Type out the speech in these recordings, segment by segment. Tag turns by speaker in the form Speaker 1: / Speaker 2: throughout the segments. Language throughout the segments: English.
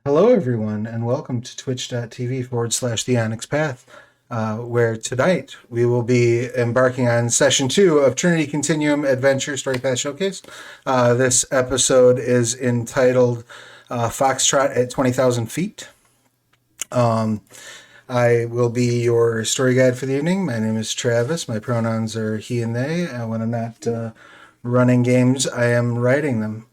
Speaker 1: Hello, everyone, and welcome to twitch.tv/The Onyx Path, where tonight we will be embarking on session 2 of Trinity Continuum Adventure Storypath Showcase. This episode is entitled Foxtrot at 20,000 Feet. I will be your story guide for the evening. My name is Travis. My pronouns are he and they. When I'm not running games, I am writing them.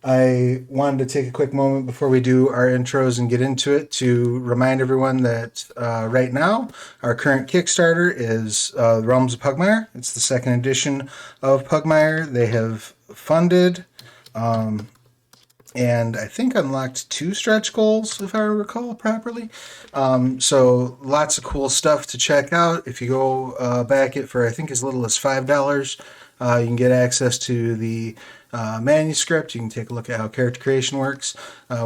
Speaker 1: I wanted to take a quick moment before we do our intros and get into it to remind everyone that right now our current Kickstarter is Realms of Pugmire. It's the second edition of Pugmire. They have funded and I think unlocked 2 stretch goals, if I recall properly. So lots of cool stuff to check out. If you go back it for I think as little as $5, you can get access to the manuscript. You can take a look at how character creation works.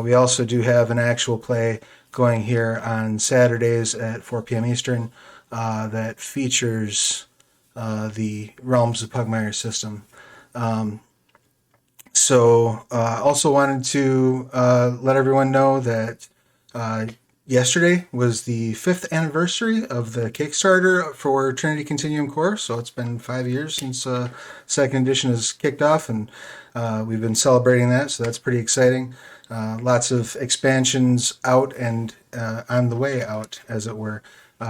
Speaker 1: We also do have an actual play going here on Saturdays at 4 p.m. Eastern that features the Realms of Pugmire system. Also wanted to let everyone know that yesterday was the 5th anniversary of the Kickstarter for Trinity Continuum Core. So it's been 5 years since second edition has kicked off, and we've been celebrating that. So that's pretty exciting. Lots of expansions out and on the way out, as it were.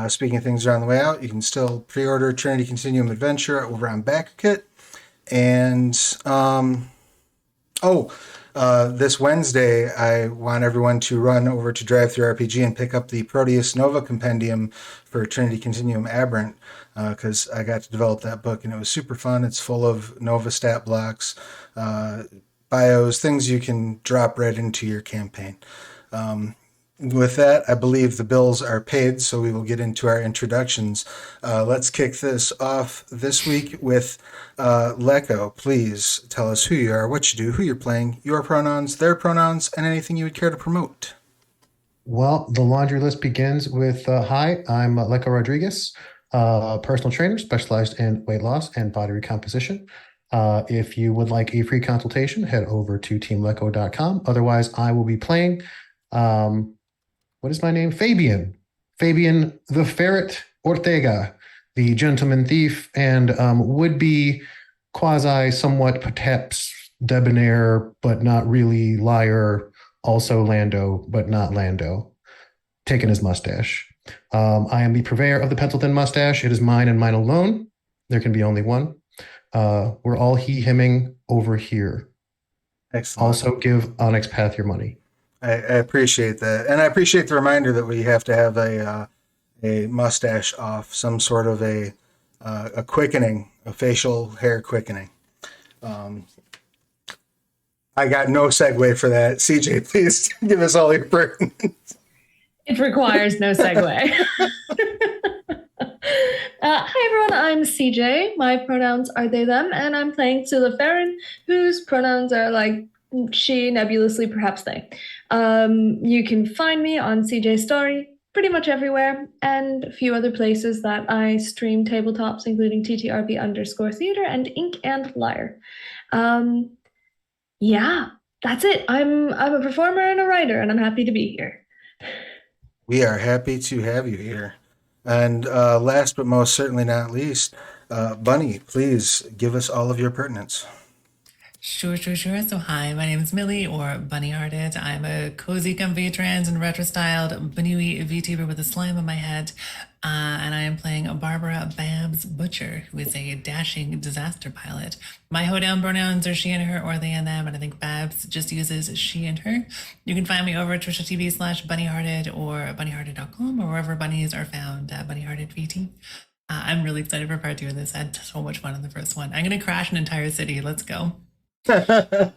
Speaker 1: Speaking of things that are on the way out, you can still pre-order Trinity Continuum Adventure over on BackKit. And this Wednesday, I want everyone to run over to DriveThruRPG and pick up the Proteus Nova Compendium for Trinity Continuum Aberrant, because I got to develop that book, and it was super fun. It's full of Nova stat blocks, bios, things you can drop right into your campaign. With that, I believe the bills are paid, so we will get into our introductions. Let's kick this off this week with Lecco. Please tell us who you are, what you do, who you're playing, your pronouns, their pronouns, and anything you would care to promote.
Speaker 2: Well, the laundry list begins with hi, I'm Lecco Rodriguez, personal trainer specialized in weight loss and body recomposition. If you would like a free consultation, head over to teamlecco.com. Otherwise, I will be playing what is my name? Fabian. Fabian the Ferret Ortega, the gentleman thief and would-be quasi somewhat perhaps debonair, but not really liar, also Lando, but not Lando, taking his mustache. I am the purveyor of the pencil-thin mustache. It is mine and mine alone. There can be only one. We're all he-hemming over here.
Speaker 1: Excellent.
Speaker 2: Also, give Onyx Path your money.
Speaker 1: I appreciate that, and I appreciate the reminder that we have to have a mustache off, some sort of a quickening, a facial hair quickening. I got no segue for that. CJ, please give us all your pertinence.
Speaker 3: It requires no segue. Hi everyone, I'm CJ. My pronouns are they, them, and I'm playing Sula Farron, whose pronouns are like she, nebulously, perhaps they. You can find me on CJ Story pretty much everywhere, and a few other places that I stream tabletops, including TTRP_theater and Ink and Lyre. Yeah, that's it. I'm a performer and a writer, and I'm happy to be here.
Speaker 1: We are happy to have you here. And last but most certainly not least, Bunny, please give us all of your pertinence.
Speaker 4: Sure. So hi, my name is Millie, or Bunny Hearted. I'm a cozy, comfy, trans, and retro-styled Banui VTuber with a slime on my head. And I am playing Barbara Babs Butcher, who is a dashing disaster pilot. My hoedown pronouns are she and her, or they and them, and I think Babs just uses she and her. You can find me over at twitch.tv/bunnyhearted or bunnyhearted.com, or wherever bunnies are found at bunnyheartedvt. I'm really excited for part 2 of this. I had so much fun in the first one. I'm going to crash an entire city. Let's go.
Speaker 1: I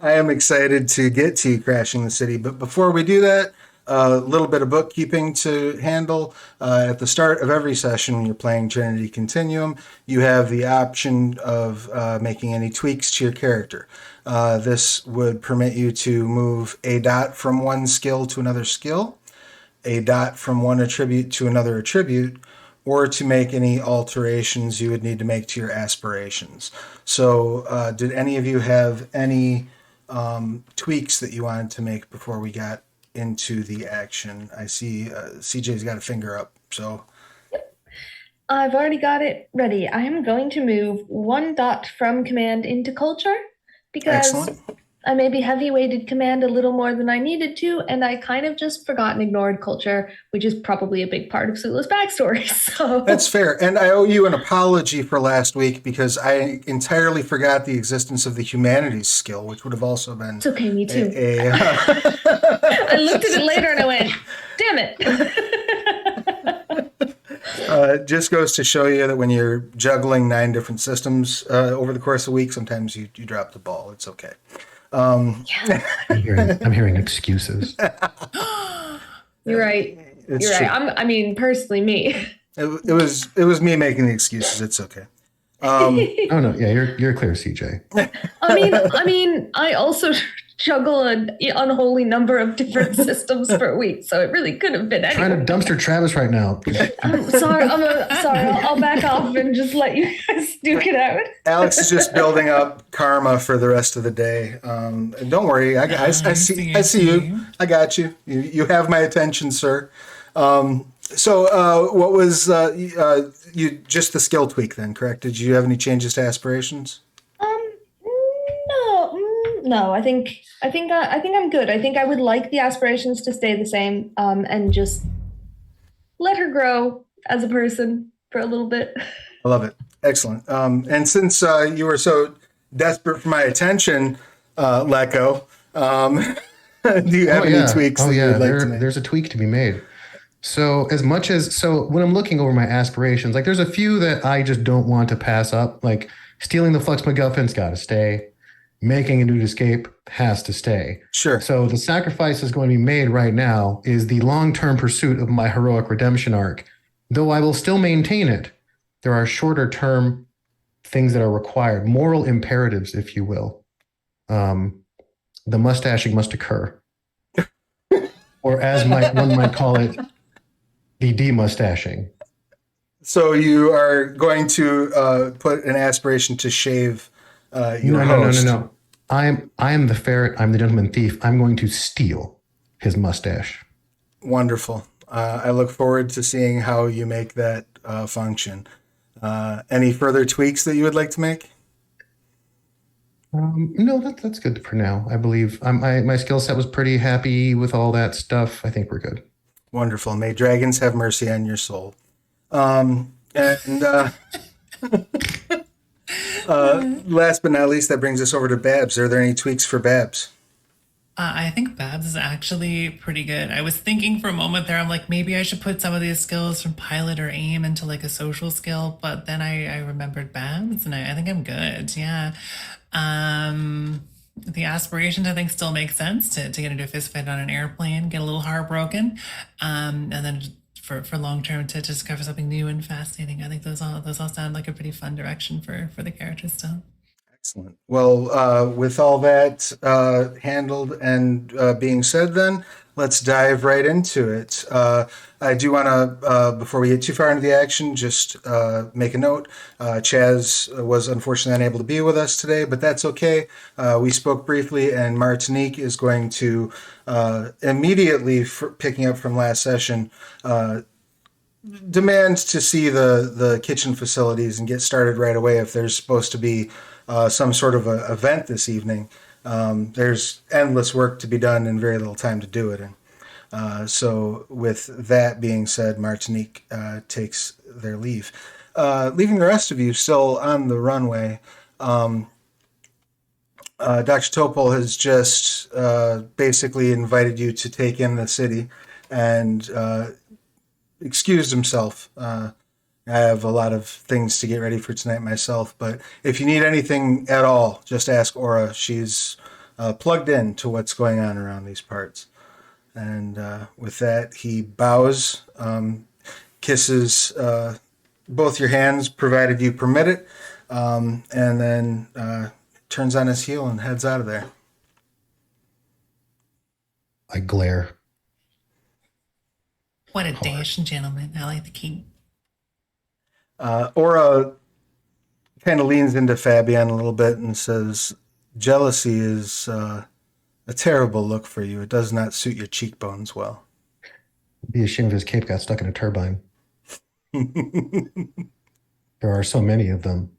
Speaker 1: am excited to get to Crashing the City, but before we do that, a little bit of bookkeeping to handle. At the start of every session, when you're playing Trinity Continuum, you have the option of making any tweaks to your character. This would permit you to move a dot from one skill to another skill, a dot from one attribute to another attribute, or to make any alterations you would need to make to your aspirations. So did any of you have any tweaks that you wanted to make before we got into the action. I see CJ's got a finger up, so
Speaker 3: I've already got it ready. I am going to move 1 dot from command into culture because
Speaker 1: excellent.
Speaker 3: I maybe heavy-weighted command a little more than I needed to, and I kind of just forgot and ignored culture, which is probably a big part of Sula's backstory. So
Speaker 1: That's fair. And I owe you an apology for last week because I entirely forgot the existence of the humanities skill, which would have also been
Speaker 3: it's okay, me too.
Speaker 1: a
Speaker 3: I looked at it later and I went, damn it.
Speaker 1: it just goes to show you that when you're juggling 9 different systems over the course of a week, sometimes you drop the ball. It's okay.
Speaker 3: Yeah,
Speaker 2: I'm hearing excuses.
Speaker 3: you're right.
Speaker 1: It's
Speaker 3: You're
Speaker 1: true.
Speaker 3: right. I mean, personally, me.
Speaker 1: It was me making the excuses. It's okay.
Speaker 2: Oh no, yeah, you're clear, CJ.
Speaker 3: I mean, I also juggle an unholy number of different systems per week, so it really could have been
Speaker 2: Trying
Speaker 3: anyone.
Speaker 2: to dumpster Travis right now.
Speaker 3: I'm sorry. Sorry. I'll back off and just let you guys duke it out.
Speaker 1: Alex is just building up karma for the rest of the day. And don't worry, I see you. I got you. You have my attention, sir. So what was you just the skill tweak then? Correct? Did you have any changes to aspirations?
Speaker 3: No, no. I think I'm good. I think I would like the aspirations to stay the same, and just let her grow as a person for a little bit.
Speaker 1: I love it. Excellent. And since you were so desperate for my attention, Lecco, do you have any tweaks that you would like to make?
Speaker 2: There's a tweak to be made. So when I'm looking over my aspirations, like there's a few that I just don't want to pass up. Like stealing the Flux MacGuffin's got to stay. Making a new escape has to stay.
Speaker 1: Sure.
Speaker 2: So the sacrifice that's going to be made right now is the long-term pursuit of my heroic redemption arc. Though I will still maintain it, there are shorter-term things that are required, moral imperatives, if you will. The mustaching must occur. Or as one might call it, the demustaching.
Speaker 1: So you are going to put an aspiration to shave your host.
Speaker 2: No. I am the ferret. I'm the gentleman thief. I'm going to steal his mustache.
Speaker 1: Wonderful. I look forward to seeing how you make that function. Any further tweaks that you would like to make?
Speaker 2: No, that's good for now. I believe my skill set was pretty happy with all that stuff. I think we're good.
Speaker 1: Wonderful. May dragons have mercy on your soul. Last but not least, that brings us over to Babs. Are there any tweaks for Babs?
Speaker 4: I think Babs is actually pretty good. I was thinking for a moment there, I'm like, maybe I should put some of these skills from pilot or aim into like a social skill, but then I remembered Babs and I think I'm good. Yeah. The aspirations I think still make sense to get into a fist fight on an airplane, get a little heartbroken, and then for long term to discover something new and fascinating. I think those all sound like a pretty fun direction for the characters still.
Speaker 1: Excellent. Well, with all that handled and being said, then let's dive right into it. I do want to, before we get too far into the action, just make a note. Chaz was unfortunately unable to be with us today, but that's okay. We spoke briefly, and Martinique is going to immediately, picking up from last session, demand to see the kitchen facilities and get started right away if there's supposed to be some sort of a event this evening. There's endless work to be done and very little time to do it in. So with that being said, Martinique takes their leave, leaving the rest of you still on the runway. Dr. Topol has just basically invited you to take in the city and excused himself. I have a lot of things to get ready for tonight myself, but if you need anything at all, just ask Aura. She's plugged in to what's going on around these parts. And with that, he bows, kisses both your hands, provided you permit it, and then turns on his heel and heads out of there.
Speaker 2: I glare.
Speaker 4: What a dashing gentleman. I like the king.
Speaker 1: Aura kind of leans into Fabian a little bit and says, jealousy is a terrible look for you. It does not suit your cheekbones well.
Speaker 2: Be ashamed if his cape got stuck in a turbine. There are so many of them.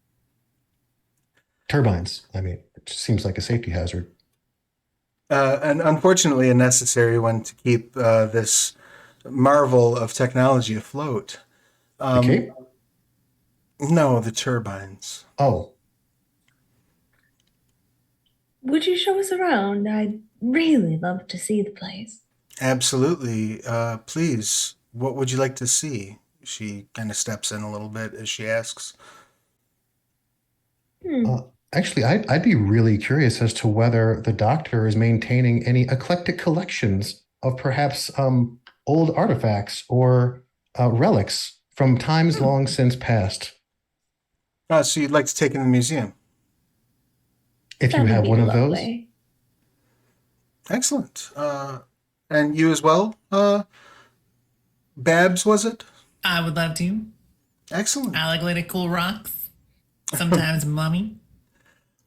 Speaker 2: Turbines. I mean, it just seems like a safety hazard.
Speaker 1: And unfortunately, a necessary one to keep this marvel of technology afloat.
Speaker 2: The cape?
Speaker 1: No, the turbines.
Speaker 2: Oh,
Speaker 3: Would you show us around? I'd really love to see the place.
Speaker 1: Absolutely. Please, what would you like to see? She kind of steps in a little bit as she asks.
Speaker 3: Hmm.
Speaker 2: actually, I'd be really curious as to whether the doctor is maintaining any eclectic collections of perhaps old artifacts or relics from times long since past.
Speaker 1: So you'd like to take in the museum?
Speaker 2: If you
Speaker 3: That would
Speaker 2: have
Speaker 3: be
Speaker 2: one of those,
Speaker 3: lovely.
Speaker 1: Excellent. And you as well? Babs, was it?
Speaker 4: I would love to.
Speaker 1: Excellent.
Speaker 4: I like really cool rocks. Sometimes mummy.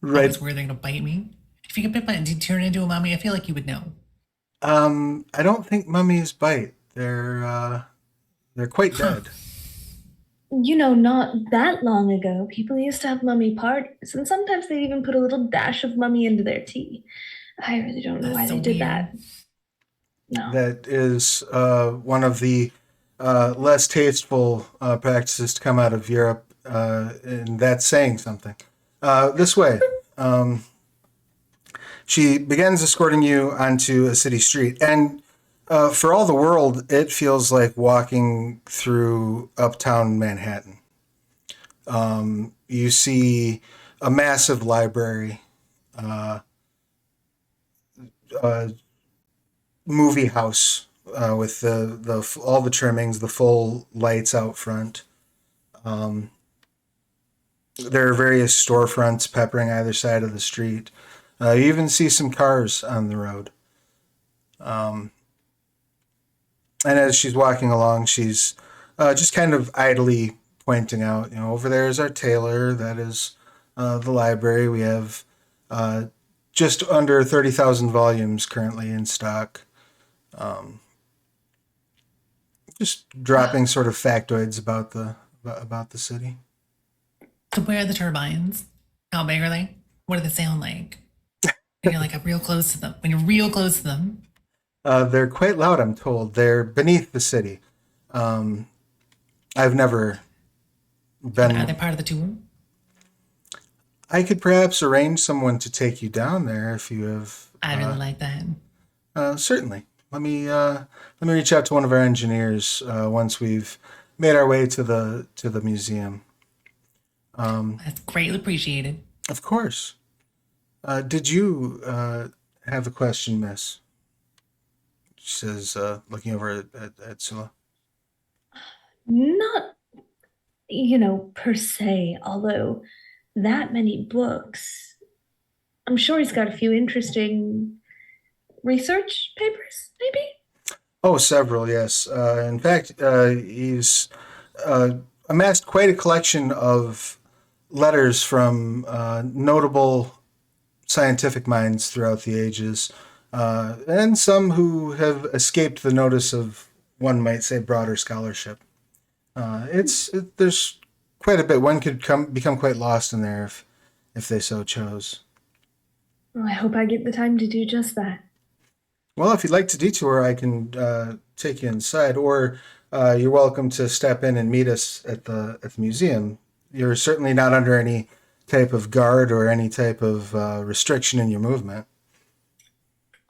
Speaker 1: Right.
Speaker 4: Always worried they're gonna bite me. If you could turn into a mummy, I feel like you would know.
Speaker 1: I don't think mummies bite. They're quite dead.
Speaker 3: You know, not that long ago, people used to have mummy parties, and sometimes they'd even put a little dash of mummy into their tea. I really don't know
Speaker 4: That's
Speaker 3: why
Speaker 4: so
Speaker 3: they did
Speaker 4: weird.
Speaker 3: that. No.
Speaker 1: That is one of the less tasteful practices to come out of Europe, and that's saying something. This way. She begins escorting you onto a city street, and for all the world, it feels like walking through uptown Manhattan. You see a massive library, a movie house with the all the trimmings, the full lights out front. There are various storefronts peppering either side of the street. You even see some cars on the road. And as she's walking along, she's just kind of idly pointing out, over there is our tailor. That is the library. We have just under 30,000 volumes currently in stock. Just dropping sort of factoids about the city.
Speaker 4: So where are the turbines? How big are they? What do they sound like? When you're like up real close to them. When you're real close to them.
Speaker 1: They're quite loud, I'm told. They're beneath the city. I've never
Speaker 4: But are they
Speaker 1: been.
Speaker 4: part of the tour?
Speaker 1: I could perhaps arrange someone to take you down there if you have.
Speaker 4: I really like that.
Speaker 1: Certainly. Let me reach out to one of our engineers once we've made our way to the museum.
Speaker 4: That's greatly appreciated.
Speaker 1: Of course. Did you have a question, Miss? She says, looking over at Sula.
Speaker 3: Not, per se, although that many books. I'm sure he's got a few interesting research papers, maybe?
Speaker 1: Oh, several, yes. In fact, he's amassed quite a collection of letters from notable scientific minds throughout the ages, and some who have escaped the notice of, one might say, broader scholarship. There's quite a bit. One could become quite lost in there if they so chose.
Speaker 3: Well, I hope I get the time to do just that.
Speaker 1: Well, if you'd like to detour, I can take you inside, or you're welcome to step in and meet us at the museum. You're certainly not under any type of guard or any type of restriction in your movement.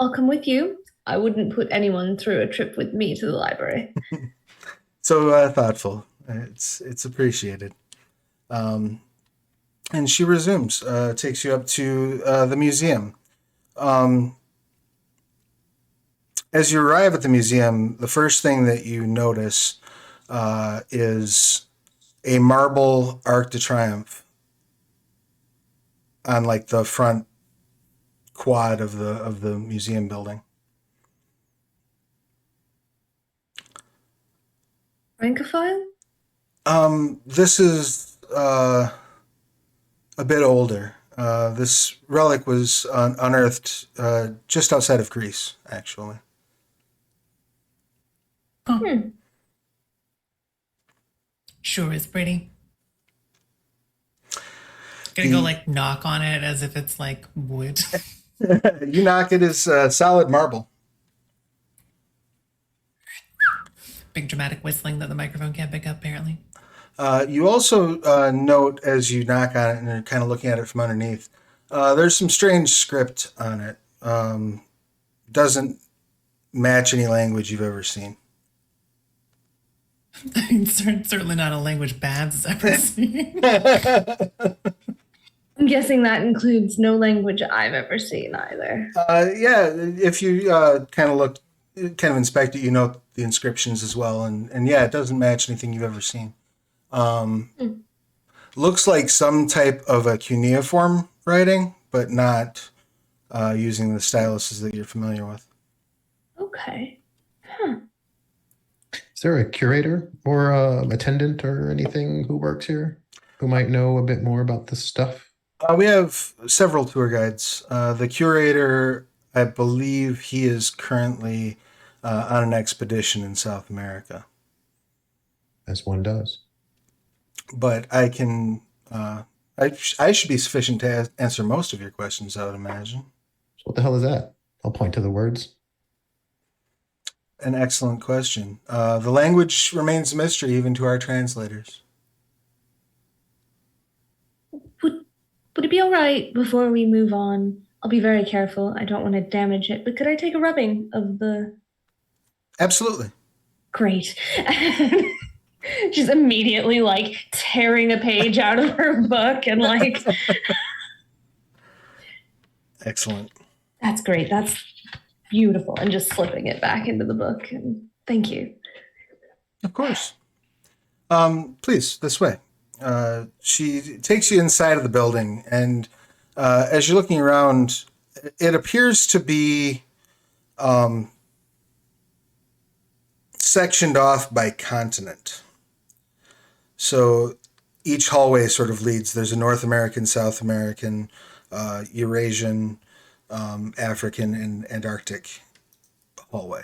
Speaker 3: I'll come with you. I wouldn't put anyone through a trip with me to the library.
Speaker 1: So thoughtful. It's appreciated. And she resumes, takes you up to the museum. As you arrive at the museum, the first thing that you notice is a marble Arc de Triomphe on like the front quad of the museum building.
Speaker 3: Francophile?
Speaker 1: This is a bit older. This relic was unearthed just outside of Greece, actually.
Speaker 4: Oh,
Speaker 3: Hmm.
Speaker 4: sure is pretty. Gonna go
Speaker 1: The
Speaker 4: like knock on it as if it's like wood.
Speaker 1: you knock it is solid marble.
Speaker 4: Big dramatic whistling that the microphone can't pick up, apparently.
Speaker 1: You also note as you knock on it and you're kind of looking at it from underneath, there's some strange script on it. Doesn't match any language you've ever seen.
Speaker 4: I mean, certainly not a language Babs has ever seen.
Speaker 3: I'm guessing that includes no language I've ever seen either.
Speaker 1: Yeah, if you kind of inspect it, you note the inscriptions as well, and yeah, it doesn't match anything you've ever seen.
Speaker 3: Hmm.
Speaker 1: Looks like some type of a cuneiform writing, but not using the styluses that you're familiar with.
Speaker 3: Okay.
Speaker 2: Is there a curator or attendant or anything who works here who might know a bit more about this stuff?
Speaker 1: We have several tour guides. The curator, I believe, he is currently on an expedition in South America,
Speaker 2: As one does.
Speaker 1: but I can. I should be sufficient to answer most of your questions, I would imagine.
Speaker 2: So what the hell is that? I'll point to the words.
Speaker 1: An excellent question. The language remains a mystery even to our translators.
Speaker 3: Would it be all right before we move on? I'll be very careful. I don't want to damage it, but could I take a rubbing of the...
Speaker 1: Absolutely.
Speaker 3: Great. She's immediately like tearing a page out of her book and like,
Speaker 1: Excellent.
Speaker 3: that's great. That's beautiful. And just slipping it back into the book. And thank you.
Speaker 1: Of course. Please, this way. She takes you inside of the building, and as you're looking around, it appears to be sectioned off by continent. So each hallway sort of leads. There's a North American, South American, Eurasian, African, and Antarctic hallway.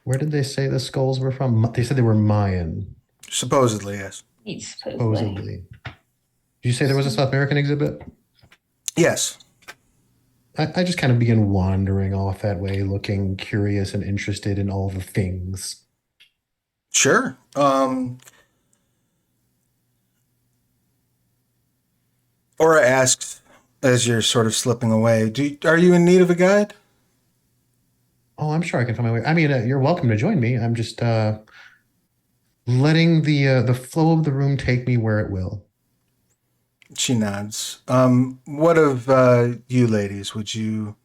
Speaker 2: Where did they say the skulls were from? They said they were Mayan,
Speaker 1: Supposedly, yes.
Speaker 2: supposedly. Did you say there was a South American exhibit?
Speaker 1: Yes.
Speaker 2: I just kind of begin wandering off that way, looking curious and interested in all the things.
Speaker 1: Sure. Aura asks as you're sort of slipping away, are you in need of a guide?
Speaker 2: Oh, I'm sure I can find my way. I mean, you're welcome to join me. I'm just letting the flow of the room take me where it will.
Speaker 1: She nods. What of you ladies? Would you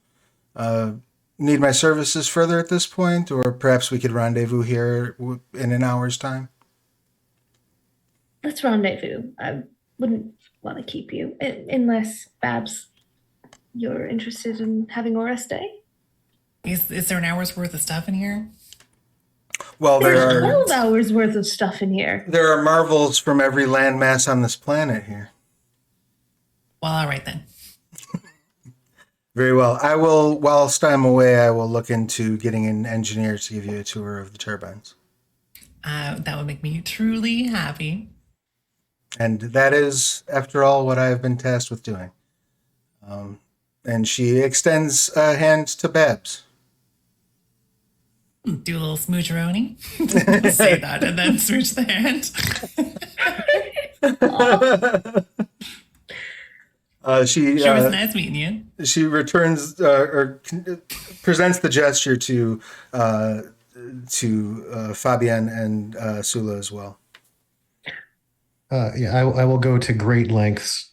Speaker 1: need my services further at this point, or perhaps we could rendezvous here in an hour's time?
Speaker 3: Let's rendezvous. I wouldn't want to keep you unless, Babs, you're interested in having Aura stay.
Speaker 4: Is there an hour's worth of stuff in here?
Speaker 1: Well,
Speaker 3: There's 12 hours worth of stuff in here.
Speaker 1: there are marvels from every landmass on this planet here.
Speaker 4: Well, all right then.
Speaker 1: Very well. I will, whilst I'm away, I will look into getting an engineer to give you a tour of the turbines.
Speaker 4: That would make me truly happy.
Speaker 1: And that is, after all, what I have been tasked with doing. And she extends a hand to Babs.
Speaker 4: Do a little smoocheroni. Say that and then smooch the hand.
Speaker 1: She
Speaker 4: Sure was nice meeting you.
Speaker 1: She returns or presents the gesture to Fabian and Sula as well.
Speaker 2: Yeah, I will go to great lengths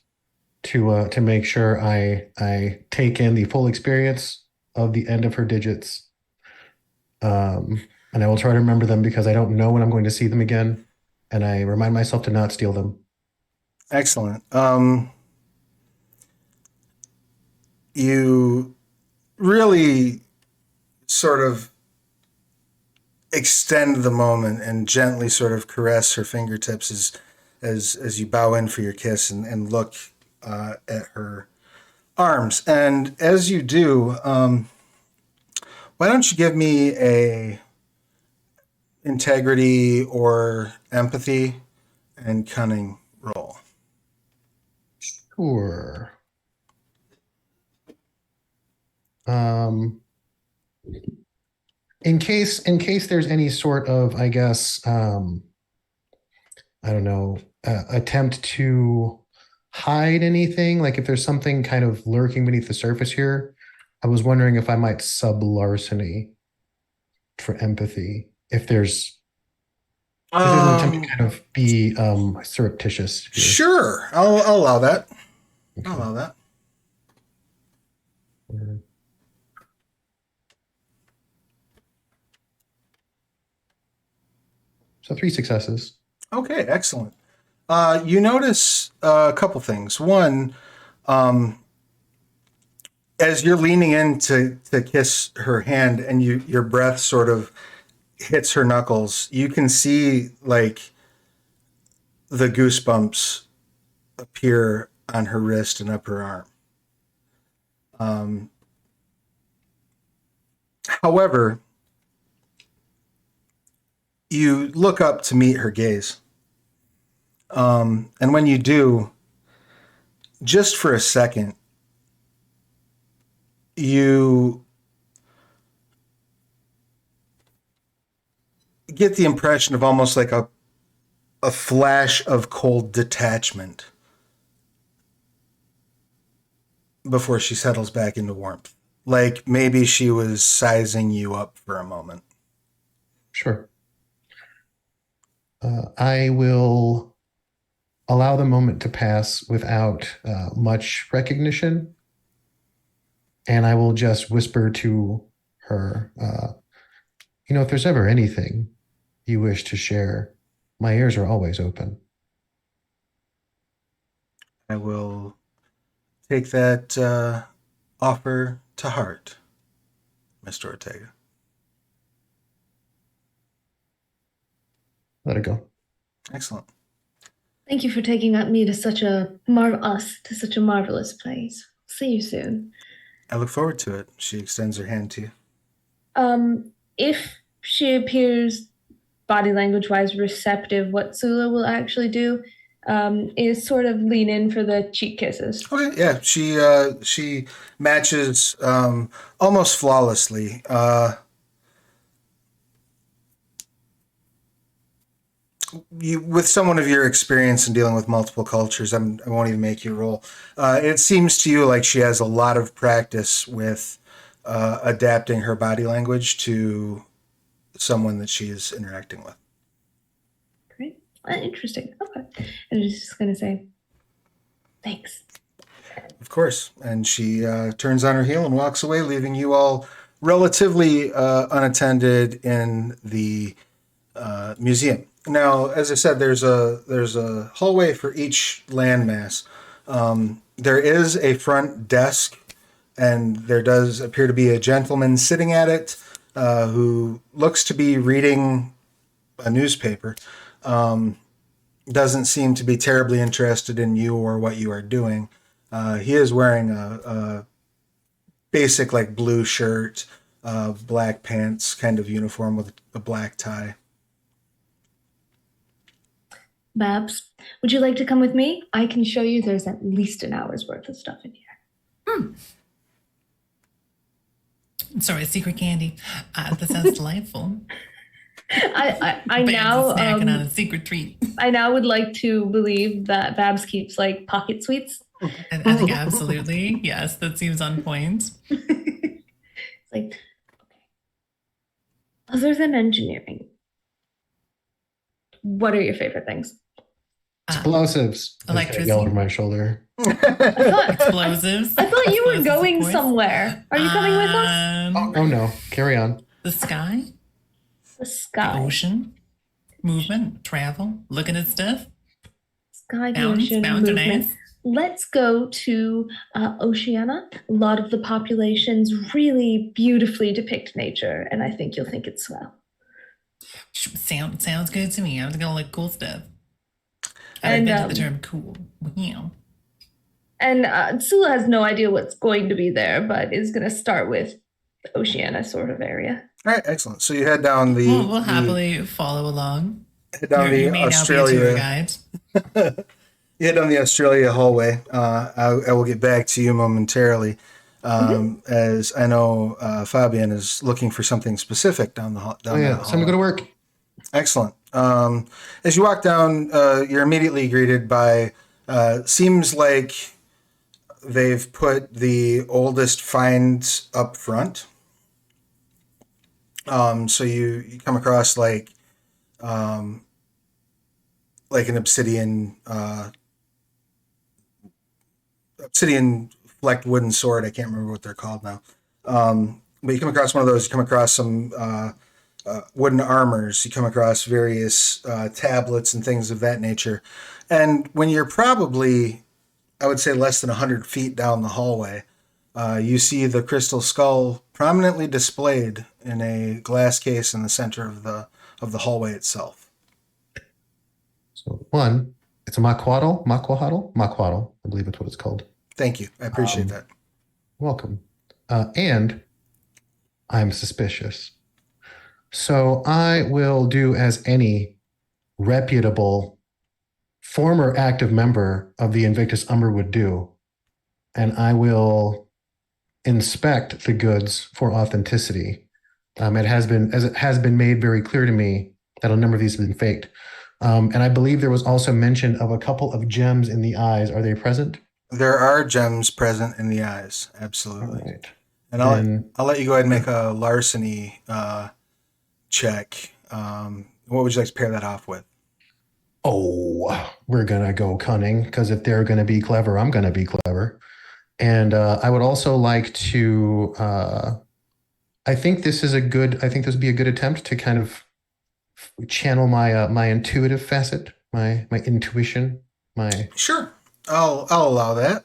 Speaker 2: to make sure I take in the full experience of the end of her digits. And I will try to remember them because I don't know when I'm going to see them again. And I remind myself to not steal them.
Speaker 1: Excellent. You really sort of extend the moment and gently sort of caress her fingertips as you bow in for your kiss and look at her arms. And as you do, why don't you give me a integrity or empathy and cunning roll?
Speaker 2: Sure. Um, in case there's any sort of, I guess, I don't know, attempt to hide anything, like if there's something kind of lurking beneath the surface here, I was wondering if I might sub larceny for empathy. If there's an attempt to kind of be surreptitious here.
Speaker 1: Sure, I'll allow that.
Speaker 2: Okay.
Speaker 1: I'll allow that.
Speaker 2: So 3 successes.
Speaker 1: Okay, excellent. You notice a couple things. One, as you're leaning in to kiss her hand and your breath sort of hits her knuckles, you can see like the goosebumps appear on her wrist and up her arm. However, you look up to meet her gaze. And when you do, just for a second, you get the impression of almost like a flash of cold detachment before she settles back into warmth. Like maybe she was sizing you up for a moment.
Speaker 2: Sure. I will allow the moment to pass without much recognition. And I will just whisper to her, if there's ever anything you wish to share, my ears are always open.
Speaker 1: I will take that offer to heart, Mr. Ortega.
Speaker 2: Let it go.
Speaker 1: Excellent.
Speaker 3: Thank you for taking me to such a marvelous place. See you soon.
Speaker 1: I look forward to it. She extends her hand to you.
Speaker 3: If she appears body language wise receptive, what Sula will actually do is sort of lean in for the cheek kisses.
Speaker 1: Okay, yeah, she matches almost flawlessly. With someone of your experience in dealing with multiple cultures, I won't even make you roll. It seems to you like she has a lot of practice with adapting her body language to someone that she is interacting with.
Speaker 3: Great. Interesting. Okay. And she's just going to say, thanks.
Speaker 1: Of course. And she turns on her heel and walks away, leaving you all relatively unattended in the museum. Now, as I said, there's a hallway for each landmass. There is a front desk, and there does appear to be a gentleman sitting at it who looks to be reading a newspaper. Doesn't seem to be terribly interested in you or what you are doing. He is wearing a basic like blue shirt, black pants kind of uniform with a black tie.
Speaker 3: Babs, would you like to come with me? I can show you there's at least an hour's worth of stuff in here.
Speaker 4: Sorry, secret candy. That sounds delightful.
Speaker 3: I
Speaker 4: Babs
Speaker 3: now
Speaker 4: is snacking on a secret treat.
Speaker 3: I now would like to believe that Babs keeps like pocket sweets.
Speaker 4: And I think absolutely, yes, that seems on point.
Speaker 3: It's like, okay. Other than engineering, what are your favorite things?
Speaker 2: Explosives.
Speaker 4: Electricity.
Speaker 2: Yell over my shoulder.
Speaker 4: Explosives.
Speaker 3: I thought you were
Speaker 4: Explosives,
Speaker 3: going
Speaker 4: of course.
Speaker 3: somewhere. Are you coming with us?
Speaker 2: Oh no, carry on.
Speaker 4: The sky,
Speaker 3: The
Speaker 4: the
Speaker 3: sky.
Speaker 4: ocean, movement, travel, looking at stuff.
Speaker 3: Sky, the
Speaker 4: Mountains,
Speaker 3: ocean,
Speaker 4: mountains are
Speaker 3: movement.
Speaker 4: nice.
Speaker 3: Let's go to Oceania. A lot of the populations really beautifully depict nature, and I think you'll think it's swell.
Speaker 4: Sounds good to me. I was gonna look cool stuff. I've
Speaker 3: And
Speaker 4: invented the term cool. Yeah.
Speaker 3: Sula has no idea what's going to be there, but is going to start with Oceania sort of area.
Speaker 1: All right, excellent. So you head down
Speaker 4: We'll happily follow along.
Speaker 1: head down
Speaker 4: You
Speaker 1: the
Speaker 4: may now be a tour
Speaker 1: Australia
Speaker 4: guide.
Speaker 1: you head down the Australia hallway. I will get back to you momentarily, as I know Fabian is looking for something specific down the
Speaker 2: Oh yeah,
Speaker 1: that
Speaker 2: time to go to work.
Speaker 1: Excellent. As you walk down, you're immediately greeted by seems like they've put the oldest finds up front. So you come across like an obsidian flecked wooden sword. I can't remember what they're called now. But you come across one of those. You come across some wooden armors. You come across various tablets and things of that nature. And when you're probably, I would say, less than 100 feet down the hallway, you see the crystal skull prominently displayed in a glass case in the center of the hallway itself.
Speaker 2: So one, it's a maquahuddle, I believe it's what it's called.
Speaker 1: Thank you. I appreciate that.
Speaker 2: Welcome. And I'm suspicious. So I will do as any reputable former active member of the Invictus Umber would do, and I will inspect the goods for authenticity. It has been made very clear to me that a number of these have been faked. And I believe there was also mention of a couple of gems in the eyes. Are they present?
Speaker 1: There are gems present in the eyes, absolutely.
Speaker 2: All right.
Speaker 1: And I'll let you go ahead and make a larceny check. What would you like to pair that off with?
Speaker 2: Oh, we're gonna go cunning, because if they're gonna be clever, I'm gonna be clever. And I would also like to. I think this would be a good attempt to kind of channel my intuitive facet, my intuition, my.
Speaker 1: Sure, I'll allow that.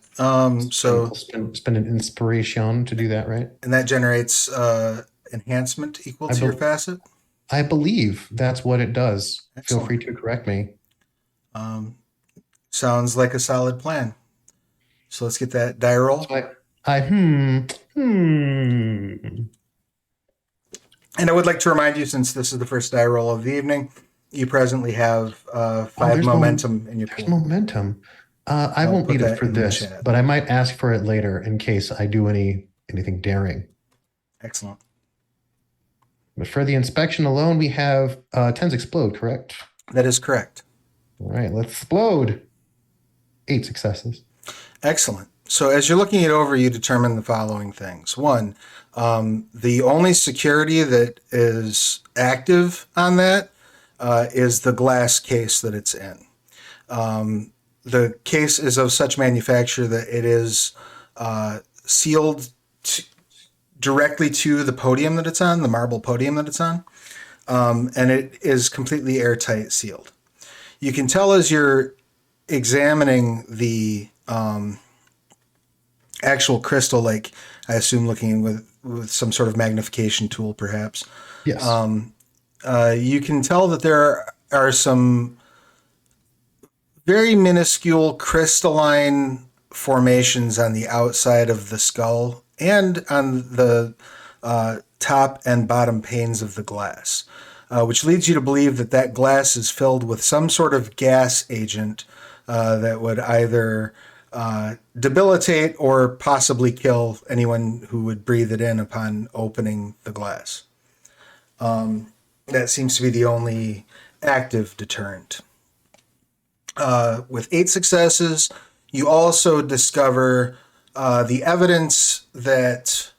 Speaker 1: So
Speaker 2: spend an inspiration to do that, right?
Speaker 1: and that generates enhancement equal to your facet.
Speaker 2: I believe that's what it does.
Speaker 1: Excellent.
Speaker 2: Feel free to correct me.
Speaker 1: Sounds like a solid plan. So let's get that die roll.
Speaker 2: So
Speaker 1: And I would like to remind you, since this is the first die roll of the evening, you presently have 5 momentum in your pool.
Speaker 2: Momentum. I won't need it for this, but I might ask for it later in case I do anything daring.
Speaker 1: Excellent.
Speaker 2: But for the inspection alone, we have 10s explode, correct?
Speaker 1: That is correct.
Speaker 2: All right, let's explode. 8 successes.
Speaker 1: Excellent. So as you're looking it over, you determine the following things. One, the only security that is active on that is the glass case that it's in. The case is of such manufacture that it is sealed directly to the podium that it's on, the marble podium that it's on, and it is completely airtight sealed. You can tell as you're examining the actual crystal, like I assume looking with some sort of magnification tool, perhaps.
Speaker 2: Yes.
Speaker 1: You can tell that there are some very minuscule crystalline formations on the outside of the skull and on the top and bottom panes of the glass, which leads you to believe that that glass is filled with some sort of gas agent that would either debilitate or possibly kill anyone who would breathe it in upon opening the glass. That seems to be the only active deterrent. With 8 successes, you also discover the evidence that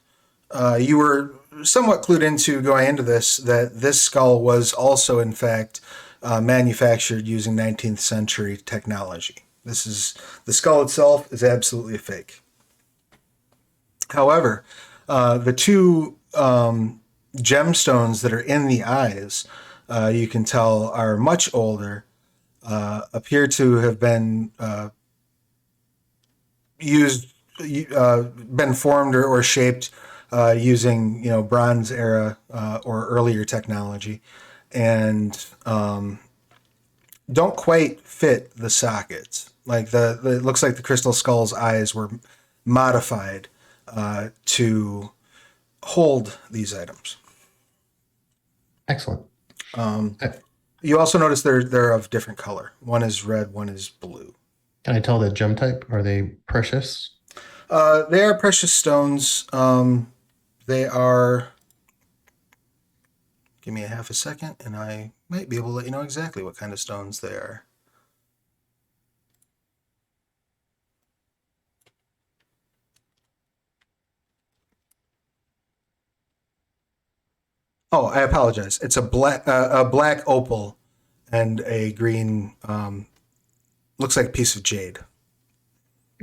Speaker 1: you were somewhat clued into going into this, that this skull was also, in fact, manufactured using 19th century technology. The skull itself is absolutely a fake. However, the 2 gemstones that are in the eyes, you can tell are much older, appear to have been been formed or shaped using Bronze era or earlier technology, and don't quite fit the sockets. Like it looks like the crystal skull's eyes were modified to hold these items.
Speaker 2: Excellent.
Speaker 1: You also notice they're of different color. One is red, one is blue.
Speaker 2: Can I tell the gem type? Are they precious?
Speaker 1: They are precious stones. They are. Give me a half a second, and I might be able to let you know exactly what kind of stones they are. Oh, I apologize. It's a black opal and a green. Looks like a piece of jade.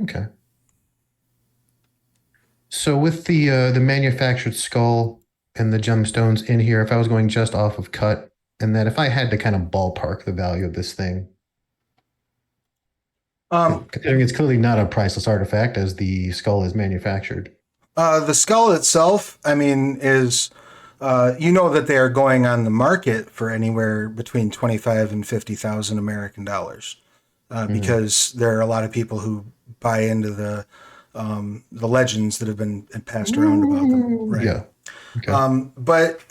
Speaker 2: Okay. So with the manufactured skull and the gemstones in here, if I was going just off of cut, and then if I had to kind of ballpark the value of this thing, considering it's clearly not a priceless artifact as the skull is manufactured.
Speaker 1: The skull itself, I mean, is you know that they are going on the market for anywhere between 25 and 50,000 American dollars, because there are a lot of people who buy into the legends that have been passed around about them. Right.
Speaker 2: Yeah. Okay.
Speaker 1: But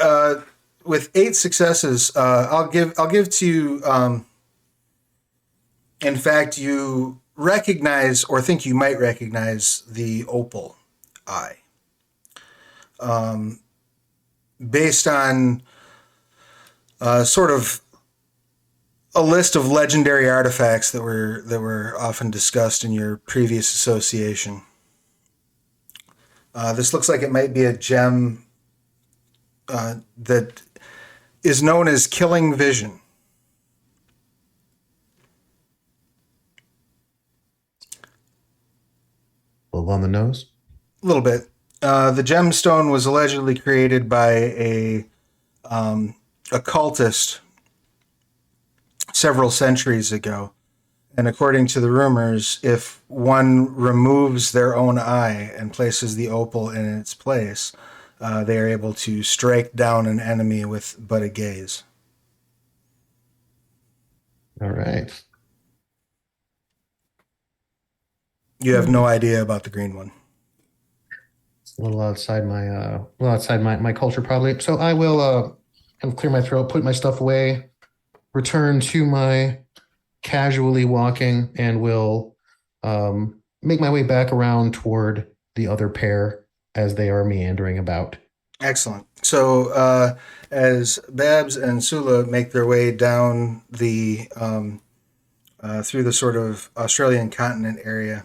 Speaker 1: with 8 successes, I'll give to you. In fact, you recognize or think you might recognize the opal eye, based on sort of a list of legendary artifacts that were often discussed in your previous association. This looks like it might be a gem that is known as Killing Vision.
Speaker 2: A little on the nose.
Speaker 1: A little bit. The gemstone was allegedly created by a cultist several centuries ago. And according to the rumors, if one removes their own eye and places the opal in its place, they are able to strike down an enemy with but a gaze.
Speaker 2: All right.
Speaker 1: You have no idea about the green one.
Speaker 2: It's a little outside my culture probably. So I will kind of clear my throat, put my stuff away, return to my casually walking, and will make my way back around toward the other pair as they are meandering about.
Speaker 1: Excellent. So as Babs and Sula make their way down the through the sort of Australian continent area,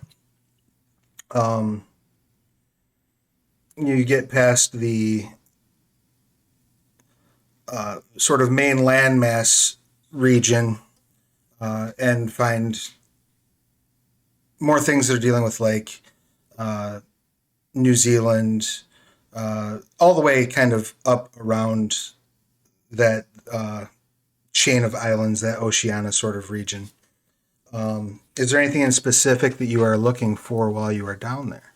Speaker 1: you get past the sort of main landmass region and find more things that are dealing with like New Zealand, all the way kind of up around that chain of islands, that Oceania sort of region. Is there anything in specific that you are looking for while you are down there?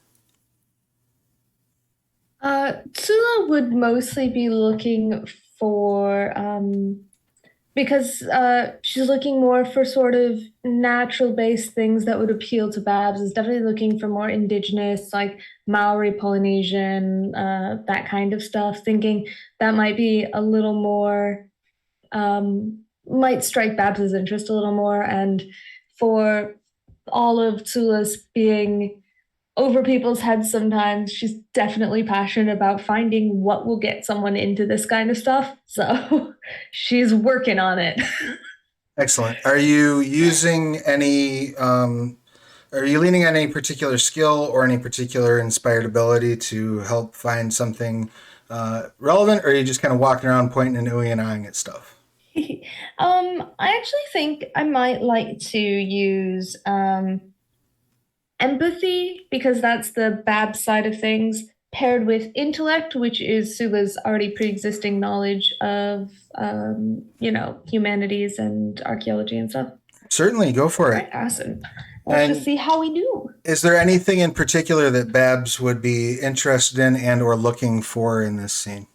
Speaker 3: Tula would mostly be looking for, because she's looking more for sort of natural-based things that would appeal to Babs. Is definitely looking for more indigenous, like Maori, Polynesian, that kind of stuff. Thinking that might be a little more, might strike Babs's interest a little more. And for all of Tula's being over people's heads sometimes, she's definitely passionate about finding what will get someone into this kind of stuff. So she's working on it.
Speaker 1: Excellent. Are you using any, are you leaning on any particular skill or any particular inspired ability to help find something relevant, or are you just kind of walking around pointing and oohing and eyeing at stuff?
Speaker 3: I actually think I might like to use empathy, because that's the Bab side of things, paired with intellect, which is Sula's already pre-existing knowledge of, humanities and archaeology and stuff.
Speaker 1: Certainly, go for it.
Speaker 3: Right, awesome. Let's just see how we do.
Speaker 1: Is there anything in particular that Babs would be interested in and or looking for in this scene?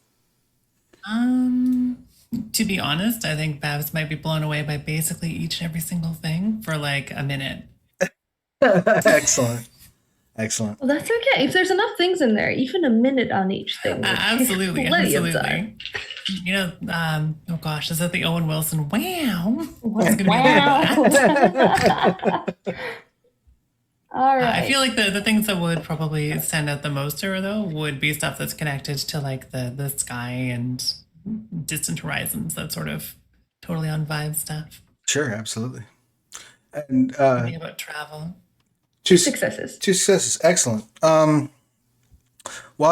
Speaker 4: To be honest, I think Babs might be blown away by basically each and every single thing for like a minute.
Speaker 1: Excellent. Excellent.
Speaker 3: Well, that's okay. If there's enough things in there, even a minute on each thing would take
Speaker 4: Absolutely,
Speaker 3: plenty of time.
Speaker 4: absolutely. You know, oh gosh, is that the Owen Wilson? Wow.
Speaker 3: Wow. All right.
Speaker 4: I feel like the things that would probably stand out the most here, though, would be stuff that's connected to like the sky and distant horizons, that sort of totally on vibe stuff.
Speaker 1: Sure, absolutely. And
Speaker 4: Something about travel.
Speaker 1: two
Speaker 3: Successes.
Speaker 1: Two successes. Excellent. While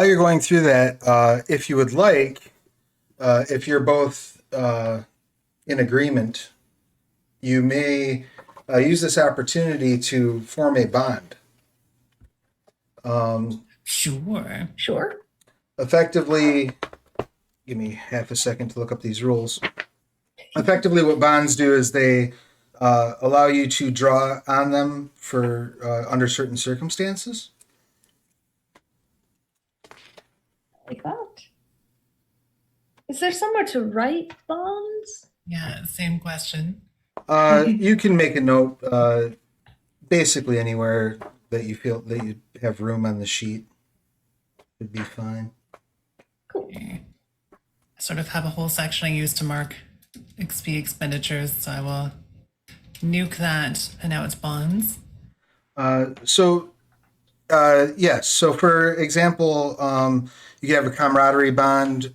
Speaker 1: you're going through that, if you would like, if you're both in agreement, you may use this opportunity to form a bond.
Speaker 4: Sure.
Speaker 3: Sure.
Speaker 1: Effectively, give me half a second to look up these rules. Effectively, what bonds do is they allow you to draw on them for under certain circumstances.
Speaker 3: Like that. Is there somewhere to write bonds?
Speaker 4: Yeah, same question.
Speaker 1: You can make a note basically anywhere that you feel that you have room on the sheet. Would be fine.
Speaker 3: Cool.
Speaker 4: Okay. I sort of have a whole section I use to mark XP expenditures, so I will nuke that, and now it's bonds.
Speaker 1: Yes. So, for example, you can have a camaraderie bond.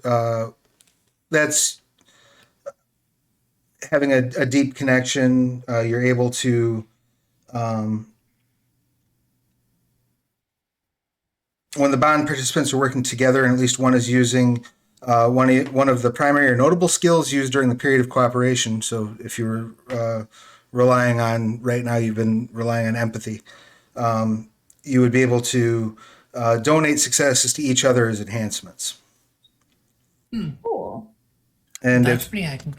Speaker 1: That's having a deep connection. You're able to, when the bond participants are working together and at least one is using one of the primary or notable skills used during the period of cooperation. So if you're relying on, right now you've been relying on empathy, you would be able to donate successes to each other as enhancements.
Speaker 3: Cool.
Speaker 1: And
Speaker 4: That's
Speaker 1: if
Speaker 4: pretty accurate.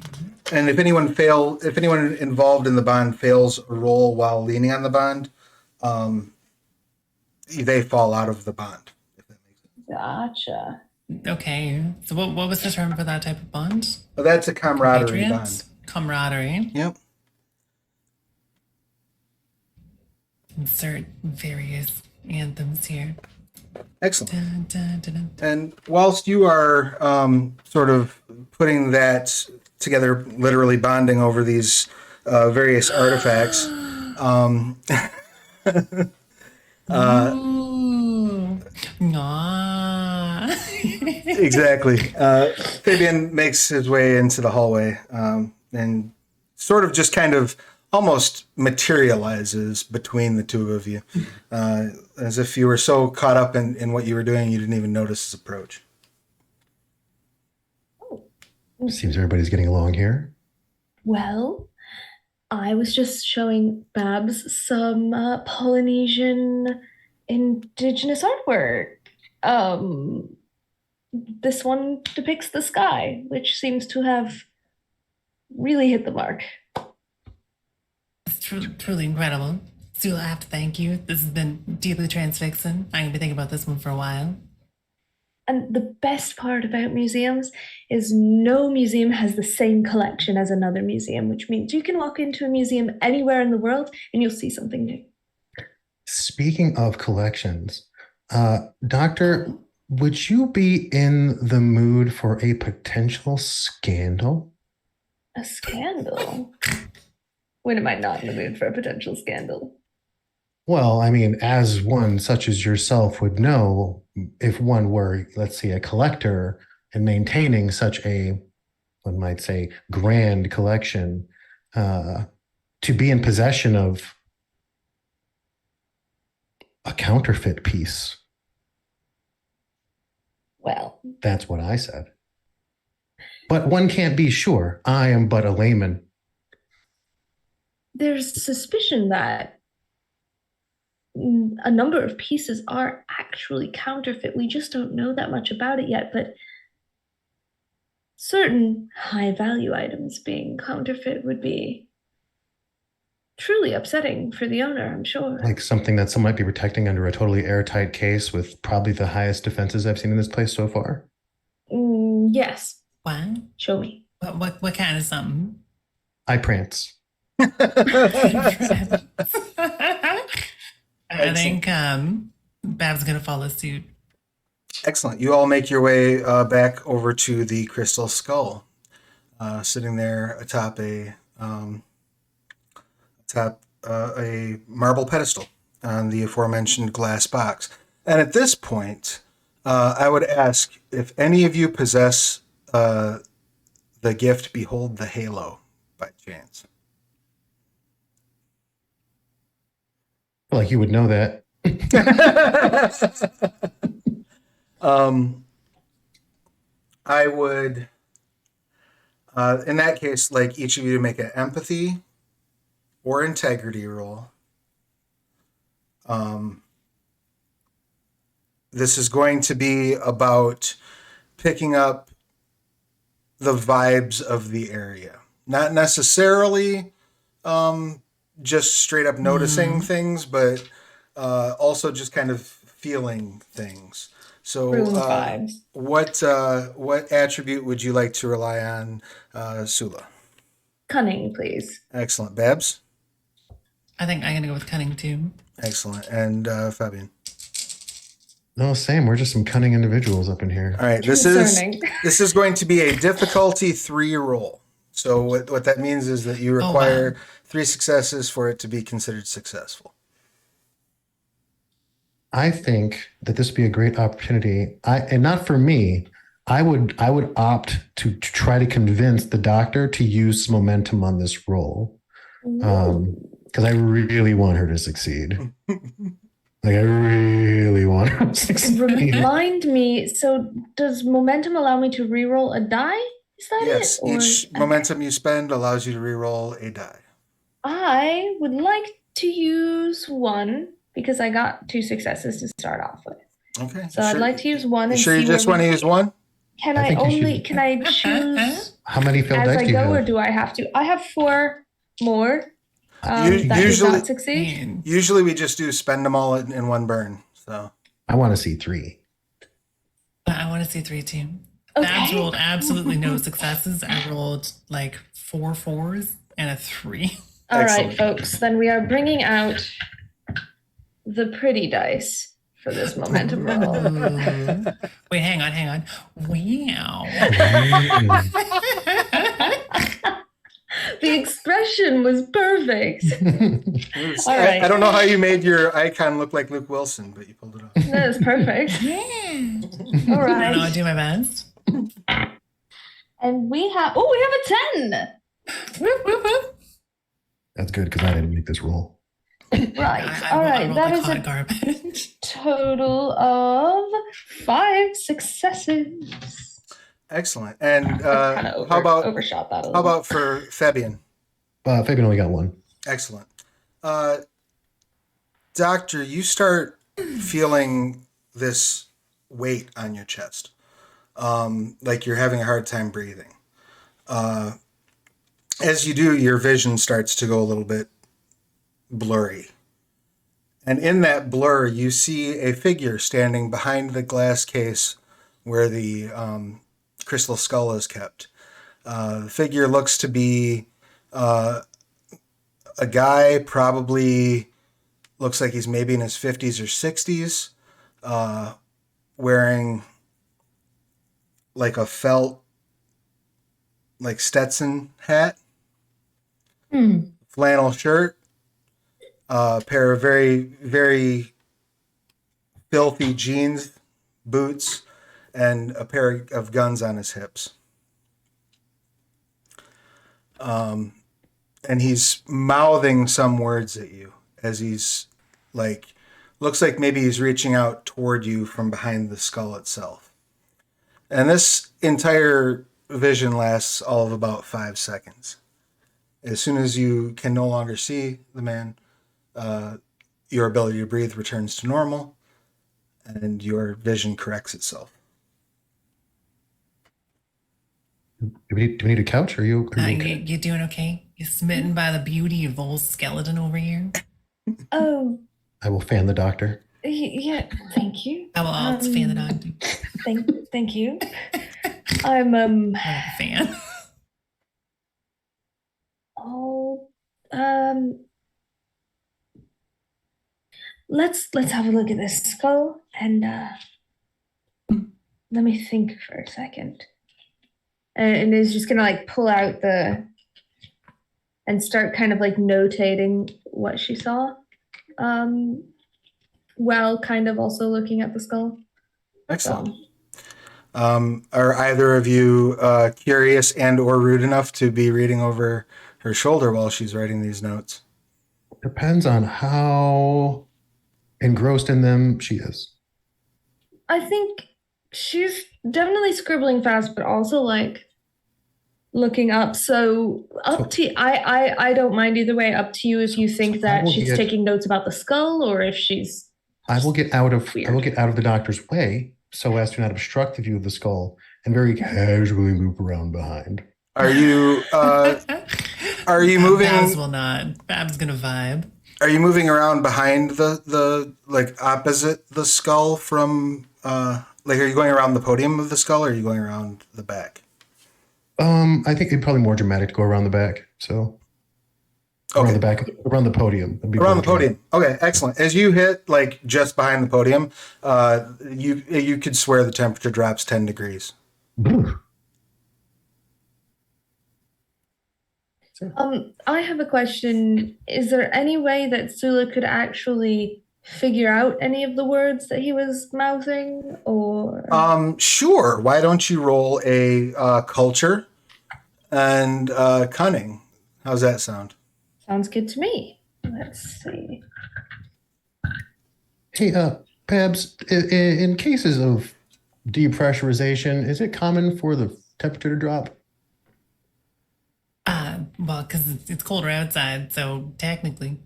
Speaker 1: and if anyone involved in the bond fails a roll while leaning on the bond, they fall out of the bond. If that makes sense.
Speaker 3: Gotcha.
Speaker 4: Okay, so what was the term for that type of bond?
Speaker 1: Well, that's a camaraderie
Speaker 4: Patriots?
Speaker 1: bond.
Speaker 4: Camaraderie.
Speaker 1: Yep.
Speaker 4: Insert various anthems here.
Speaker 1: Excellent.
Speaker 4: Dun, dun, dun, dun.
Speaker 1: And whilst you are sort of putting that together, literally bonding over these various artifacts,
Speaker 4: Ooh. Nah.
Speaker 1: exactly. Fabian makes his way into the hallway and sort of just kind of almost materializes between the two of you, as if you were so caught up in what you were doing you didn't even notice his approach.
Speaker 2: Seems everybody's getting along here.
Speaker 3: Well, I was just showing Babs some Polynesian indigenous artwork. This one depicts the sky, which seems to have really hit the mark.
Speaker 4: It's truly incredible. Sula, I have to thank you. This has been deeply transfixing. I'm going to be thinking about this one for a while.
Speaker 3: And the best part about museums is no museum has the same collection as another museum, which means you can walk into a museum anywhere in the world and you'll see something new.
Speaker 2: Speaking of collections, Doctor, would you be in the mood for a potential scandal?
Speaker 3: A scandal? When am I not in the mood for a potential scandal?
Speaker 2: Well, I mean, as one such as yourself would know, if one were, let's say, a collector and maintaining such a, one might say, grand collection, to be in possession of a counterfeit piece.
Speaker 3: Well,
Speaker 2: That's what I said. But one can't be sure. I am but a layman.
Speaker 3: there's suspicion that a number of pieces are actually counterfeit. We just don't know that much about it yet, but certain high value items being counterfeit would be truly upsetting for the owner, I'm sure.
Speaker 2: Like something that someone might be protecting under a totally airtight case with probably the highest defenses I've seen in this place so far.
Speaker 3: Yes,
Speaker 4: What?
Speaker 3: show me.
Speaker 4: What kind of something?
Speaker 2: I prance.
Speaker 4: I
Speaker 1: Excellent.
Speaker 4: think Bab's gonna follow suit.
Speaker 1: Excellent. You all make your way back over to the crystal skull, sitting there atop a marble pedestal on the aforementioned glass box. And at this point, I would ask if any of you possess the gift "Behold the Halo" by chance.
Speaker 2: I feel like you would know that.
Speaker 1: I would, in that case, like each of you to make an empathy or integrity roll. This is going to be about picking up the vibes of the area, not necessarily just straight up noticing things, but also just kind of feeling things. So,
Speaker 3: Room vibes.
Speaker 1: what attribute would you like to rely on, Sula?
Speaker 3: Cunning, please.
Speaker 1: Excellent, Babs.
Speaker 4: I think I'm gonna go with cunning too.
Speaker 1: Excellent, and Fabian.
Speaker 2: No, same. We're just some cunning individuals up in here.
Speaker 1: All right,
Speaker 3: Concerning.
Speaker 1: this is going to be a difficulty 3 roll. So what that means is that you require 3 successes for it to be considered successful.
Speaker 2: I think that this would be a great opportunity. And not for me. I would opt to try to convince the doctor to use some momentum on this roll. Because I really want her to succeed. Like I really want her to succeed.
Speaker 3: Remind me, so does momentum allow me to reroll a die? Is that
Speaker 1: Yes,
Speaker 3: it? Or-
Speaker 1: each momentum you spend allows you to re-roll a die.
Speaker 3: I would like to use 1 because I got 2 successes to start off with.
Speaker 1: Okay.
Speaker 3: So I'd like to use 1 and
Speaker 1: sure
Speaker 3: see
Speaker 1: you just
Speaker 3: where
Speaker 1: want to use 1?
Speaker 3: Can
Speaker 2: I
Speaker 3: I
Speaker 2: think you
Speaker 3: only
Speaker 2: should-
Speaker 3: can I choose
Speaker 2: How many failed
Speaker 3: as
Speaker 2: dice
Speaker 3: I
Speaker 2: do you
Speaker 3: go, or
Speaker 2: have?
Speaker 3: do I have to? I have 4 more that did
Speaker 1: Usually-
Speaker 3: not succeed.
Speaker 1: Usually we just do spend them all in 1 burn. So
Speaker 2: I want to see 3.
Speaker 4: I want to see 3 too.
Speaker 3: Okay.
Speaker 4: Babs rolled absolutely no successes. I rolled like 4 4s and a 3.
Speaker 3: All right,
Speaker 1: Excellent.
Speaker 3: folks. Then we are bringing out the pretty dice for this momentum roll.
Speaker 4: Wait, hang on. Wow.
Speaker 3: The expression was perfect. All right.
Speaker 1: I don't know how you made your icon look like Luke Wilson, but you pulled it off.
Speaker 3: That is perfect.
Speaker 4: Yeah.
Speaker 3: All
Speaker 4: I don't know, I
Speaker 3: right.
Speaker 4: do my best.
Speaker 3: And we have a 10.
Speaker 4: Whoop, whoop, whoop.
Speaker 2: That's good because I didn't make this roll.
Speaker 3: Right.
Speaker 4: I
Speaker 3: All
Speaker 4: rolled- I
Speaker 3: right.
Speaker 4: rolled
Speaker 3: That
Speaker 4: like
Speaker 3: is
Speaker 4: hot
Speaker 3: a
Speaker 4: garbage.
Speaker 3: total of 5 successes.
Speaker 1: Excellent. And
Speaker 3: Kind of
Speaker 1: how about
Speaker 3: overshot that a little.
Speaker 1: how about for Fabian?
Speaker 2: Fabian only got 1.
Speaker 1: Excellent. Doctor, you start feeling this weight on your chest, like you're having a hard time breathing. As you do, your vision starts to go a little bit blurry. And in that blur, you see a figure standing behind the glass case where the crystal skull is kept. The figure looks to be a guy, probably looks like he's maybe in his 50s or 60s, wearing like a felt, like Stetson hat, flannel shirt, a pair of very, very filthy jeans, boots, and a pair of guns on his hips. And he's mouthing some words at you as he's like, looks like maybe he's reaching out toward you from behind the skull itself. And this entire vision lasts all of about 5 seconds. As soon as you can no longer see the man, your ability to breathe returns to normal and your vision corrects itself.
Speaker 2: Do we need a couch? Are you okay?
Speaker 4: You doing okay? You smitten by the beauty of old skeleton over here?
Speaker 3: Oh,
Speaker 2: I will fan the doctor.
Speaker 3: yeah. Thank you.
Speaker 4: I will also fan the dog.
Speaker 3: Thank you. I'm
Speaker 4: I'm a fan.
Speaker 3: Oh, let's have a look at this skull and let me think for a second. And is just gonna like pull out and start kind of like notating what she saw. While kind of also looking at the skull.
Speaker 1: Excellent. Are either of you curious and or rude enough to be reading over her shoulder while she's writing these notes?
Speaker 2: Depends on how engrossed in them she is.
Speaker 3: I think she's definitely scribbling fast, but also like looking up. So up to I don't mind either way. Up to you if you think that she's taking notes about the skull or if she's.
Speaker 2: I will get out of the doctor's way so as to not obstruct the view of the skull and very casually move around behind.
Speaker 1: Are you moving?
Speaker 4: Babs will not. Babs gonna vibe.
Speaker 1: Are you moving around behind the like opposite the skull from like are you going around the podium of the skull or are you going around the back?
Speaker 2: I think it'd probably more dramatic to go around the back. So around the back, around the podium.
Speaker 1: Around the podium. Okay, excellent. As you hit like just behind the podium, you could swear the temperature drops 10 degrees.
Speaker 3: I have a question. Is there any way that Sula could actually figure out any of the words that he was mouthing, or?
Speaker 1: Sure. Why don't you roll a culture and cunning? How's that sound?
Speaker 3: Sounds good to me. Let's see.
Speaker 2: Hey, Babs, in cases of depressurization, is it common for the temperature to drop?
Speaker 4: Well, because it's colder outside, so technically.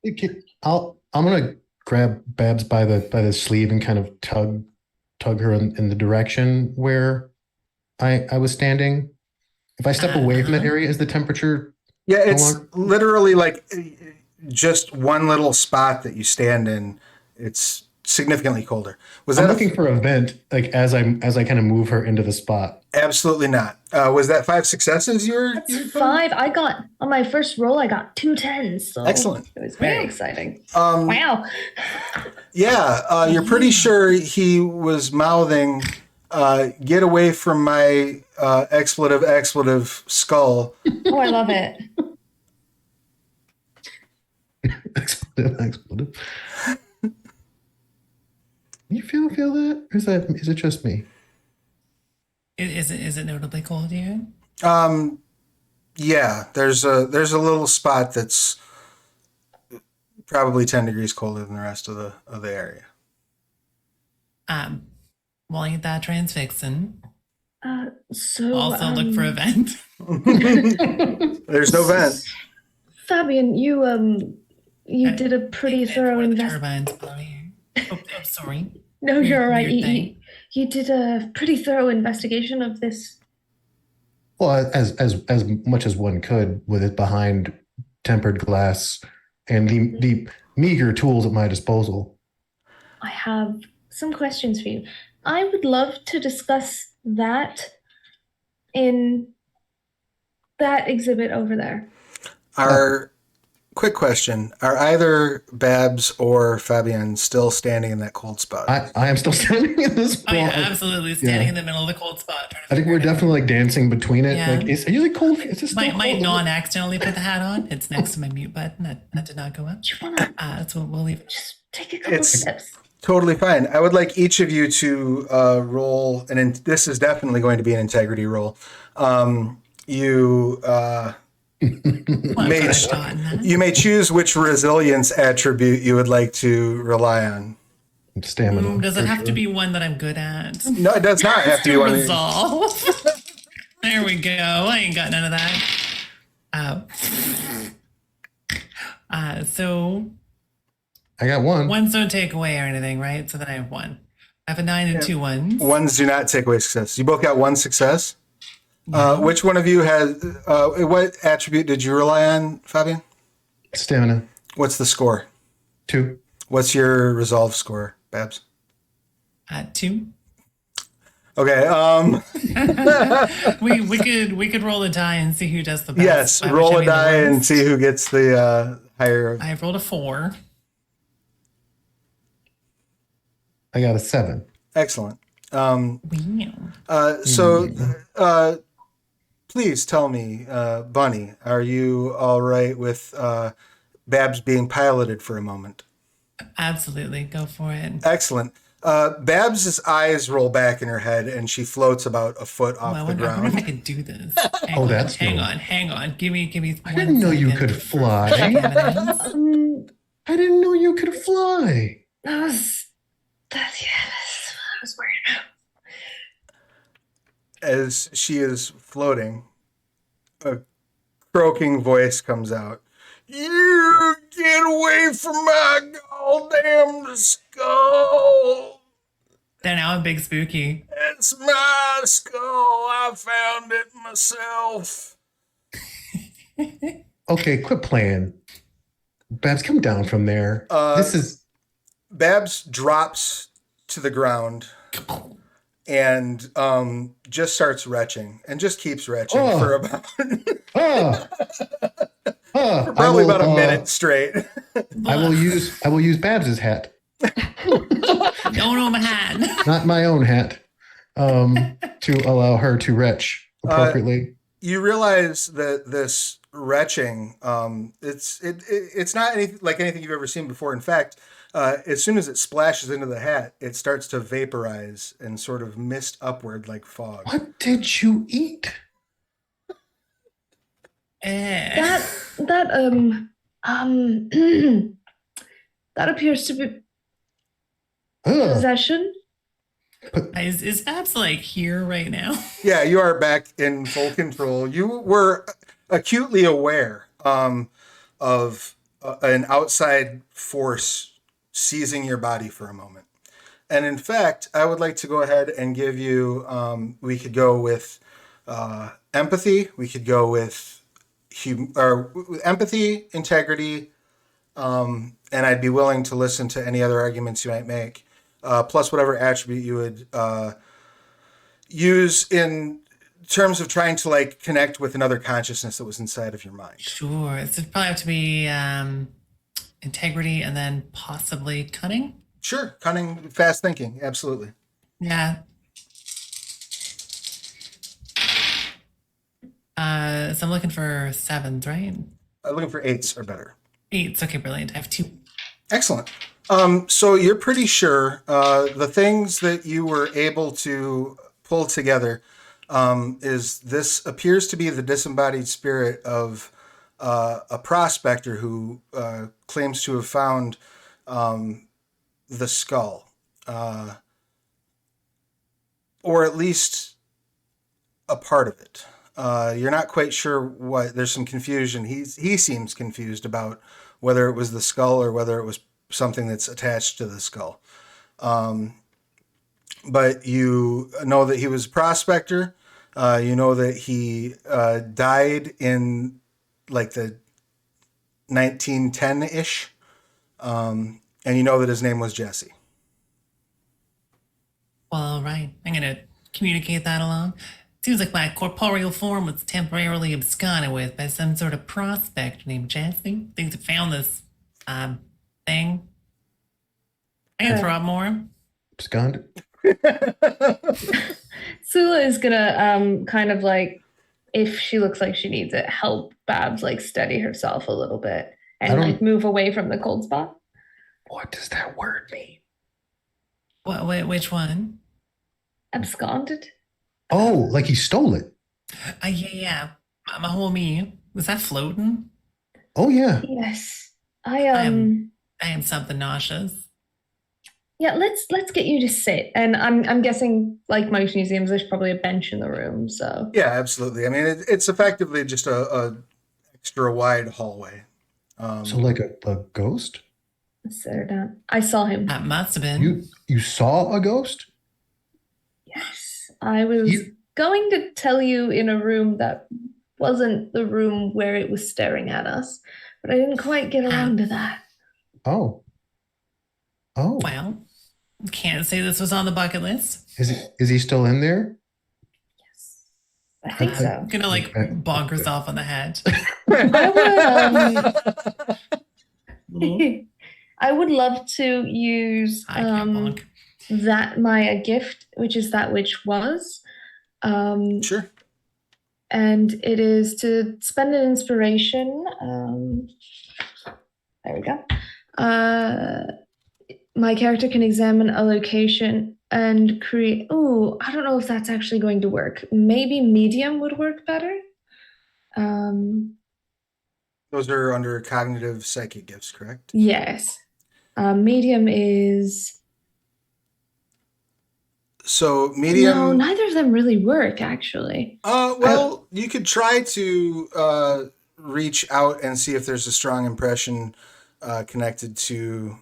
Speaker 2: I'm gonna grab Babs by the sleeve and kind of tug her in the direction where I was standing. If I step away from that area, is the temperature?
Speaker 1: Yeah, it's literally like just one little spot that you stand in. It's significantly colder.
Speaker 2: I'm looking for a vent, like as I kind of move her into the spot.
Speaker 1: Absolutely not. Was that 5 successes?
Speaker 3: That's 5. I got on my first roll. I got 2 10s. So
Speaker 1: excellent.
Speaker 3: It was very exciting.
Speaker 1: Wow. Yeah, you're pretty sure he was mouthing, "Get away from my expletive skull."
Speaker 3: Oh, I love it.
Speaker 2: expletive. You feel that? Or is it just me?
Speaker 4: Is it notably cold here?
Speaker 1: Yeah, there's a little spot that's probably 10 degrees colder than the rest of the area.
Speaker 4: Well, ain't that transfixing?
Speaker 3: So
Speaker 4: also look for a vent.
Speaker 1: There's no vent.
Speaker 3: Fabian, you did a pretty thorough
Speaker 4: investigation. Oh, sorry.
Speaker 3: No, you're all right. You did a pretty thorough investigation of this.
Speaker 2: Well, as much as one could with it behind tempered glass and the meager tools at my disposal.
Speaker 3: I have some questions for you. I would love to discuss that in that exhibit over there.
Speaker 1: Quick question. Are either Babs or Fabian still standing in that cold spot?
Speaker 2: I am still standing in this spot.
Speaker 4: Oh, yeah, absolutely. Standing in the middle of the cold spot.
Speaker 2: I think we're definitely like dancing between it. Yeah. Like, are you like cold? Is this
Speaker 4: might non-accidentally put the hat on. It's next to my mute button. That did not go up. That's what we'll leave it.
Speaker 3: Just take a couple steps.
Speaker 1: Totally fine. I would like each of you to roll, and this is definitely going to be an integrity roll. You may choose which resilience attribute you would like to rely on.
Speaker 2: Stamina.
Speaker 4: Does it have to be one that I'm good at?
Speaker 1: No, it does not have to be one.
Speaker 4: Resolve. There we go. I ain't got none of that. So
Speaker 2: I got 1.
Speaker 4: Ones don't take away or anything, right? So then I have 1. I have a 9 and 2 ones.
Speaker 1: Ones do not take away success. You both got 1 success. Which one of you has, what attribute did you rely on, Fabian?
Speaker 2: Stamina.
Speaker 1: What's the score?
Speaker 2: 2.
Speaker 1: What's your resolve score, Babs?
Speaker 4: 2.
Speaker 1: Okay.
Speaker 4: we could roll a die and see who does the best.
Speaker 1: Yes,
Speaker 4: by which
Speaker 1: roll
Speaker 4: I
Speaker 1: a
Speaker 4: mean the
Speaker 1: die and
Speaker 4: worst.
Speaker 1: see who gets the higher.
Speaker 4: I rolled a 4.
Speaker 2: I got a 7.
Speaker 1: Excellent.
Speaker 4: Wow.
Speaker 1: So, please tell me, Bunny, are you all right with Babs being piloted for a moment?
Speaker 4: Absolutely, go for it.
Speaker 1: Excellent. Babs's eyes roll back in her head, and she floats about a foot
Speaker 4: Oh,
Speaker 1: off
Speaker 4: I
Speaker 1: the
Speaker 4: wonder if I
Speaker 1: ground.
Speaker 4: could do this.
Speaker 2: Oh, that's
Speaker 4: hang
Speaker 2: dope.
Speaker 4: on. Give me
Speaker 2: I
Speaker 4: 1
Speaker 2: didn't know you
Speaker 4: second
Speaker 2: could
Speaker 4: for
Speaker 2: fly.
Speaker 4: evidence.
Speaker 2: I didn't know you could fly.
Speaker 3: That's what I was worried about.
Speaker 1: As she is floating, a croaking voice comes out. You get away from my goddamn skull!
Speaker 4: They're now a big spooky.
Speaker 1: It's my skull. I found it myself.
Speaker 2: Okay, quit playing. Babs, come down from there. This is
Speaker 1: Babs drops to the ground and just starts retching and just keeps retching
Speaker 2: Oh.
Speaker 1: for about
Speaker 2: ah, I
Speaker 1: probably
Speaker 2: will,
Speaker 1: about a minute straight.
Speaker 2: I will use Babs's hat,
Speaker 4: Don't know my hat.
Speaker 2: not my own hat, to allow her to retch appropriately.
Speaker 1: You realize that this retching, it's not like anything you've ever seen before. In fact, as soon as it splashes into the hat, it starts to vaporize and sort of mist upward like fog.
Speaker 2: What did you eat?
Speaker 3: That that appears to be
Speaker 2: Ugh.
Speaker 3: possession.
Speaker 4: Is Babs like here right now?
Speaker 1: Yeah, you are back in full control. You were acutely aware of an outside force seizing your body for a moment. And in fact, I would like to go ahead and give you, we could go with empathy, we could go with empathy, integrity, and I'd be willing to listen to any other arguments you might make, plus whatever attribute you would use in terms of trying to like connect with another consciousness that was inside of your mind.
Speaker 4: Sure. So it'd probably have to be integrity and then possibly cunning.
Speaker 1: Sure, cunning, fast thinking, absolutely.
Speaker 4: Yeah. So I'm looking for 7s, right?
Speaker 1: Looking for 8s or better.
Speaker 4: 8s. Okay, brilliant. I have 2.
Speaker 1: Excellent. So you're pretty sure the things that you were able to pull together is this appears to be the disembodied spirit of a prospector who claims to have found the skull, or at least a part of it. You're not quite sure what. There's some confusion. He seems confused about whether it was the skull or whether it was something that's attached to the skull. But you know that he was a prospector. You know that he died in like the 1910-ish. And you know that his name was Jesse.
Speaker 4: Well, all right. I'm going to communicate that along. Seems like my corporeal form was temporarily absconded with by some sort of prospector named Jesse. Things have found this thing. I can throw out more.
Speaker 2: Abscond.
Speaker 3: Sula is gonna kind of like, if she looks like she needs it, help Babs like steady herself a little bit and like move away from the cold spot.
Speaker 2: What does that word mean?
Speaker 4: What? Which one?
Speaker 3: Absconded?
Speaker 2: Oh, like he stole it.
Speaker 4: Yeah. My whole me. Was that floating?
Speaker 2: Oh yeah.
Speaker 3: Yes.
Speaker 4: I am something nauseous.
Speaker 3: Yeah, let's get you to sit. And I'm guessing, like most museums, there's probably a bench in the room. So
Speaker 1: yeah, absolutely. I mean, it's effectively just a extra wide hallway.
Speaker 2: So like a ghost?
Speaker 3: let's sit her down. I saw him.
Speaker 4: That must have been.
Speaker 2: You saw a ghost?
Speaker 3: Yes, I was going to tell you in a room that wasn't the room where it was staring at us, but I didn't quite get around to that.
Speaker 2: Oh.
Speaker 4: Well, Can't say this was on the bucket list.
Speaker 2: Is he still in there?
Speaker 3: Yes, I think so.
Speaker 4: Gonna like
Speaker 2: Okay.
Speaker 4: bonk herself on the head.
Speaker 3: I
Speaker 4: Little
Speaker 3: would, I would love to use
Speaker 4: I can't bonk.
Speaker 3: that my gift, which is that which was.
Speaker 1: Sure.
Speaker 3: And it is to spend an inspiration. There we go. My character can examine a location and create. Oh, I don't know if that's actually going to work. Maybe medium would work better.
Speaker 1: Those are under cognitive psychic gifts, correct?
Speaker 3: Yes. Medium is.
Speaker 1: So medium.
Speaker 3: No, neither of them really work, actually.
Speaker 1: Well, you could try to reach out and see if there's a strong impression connected to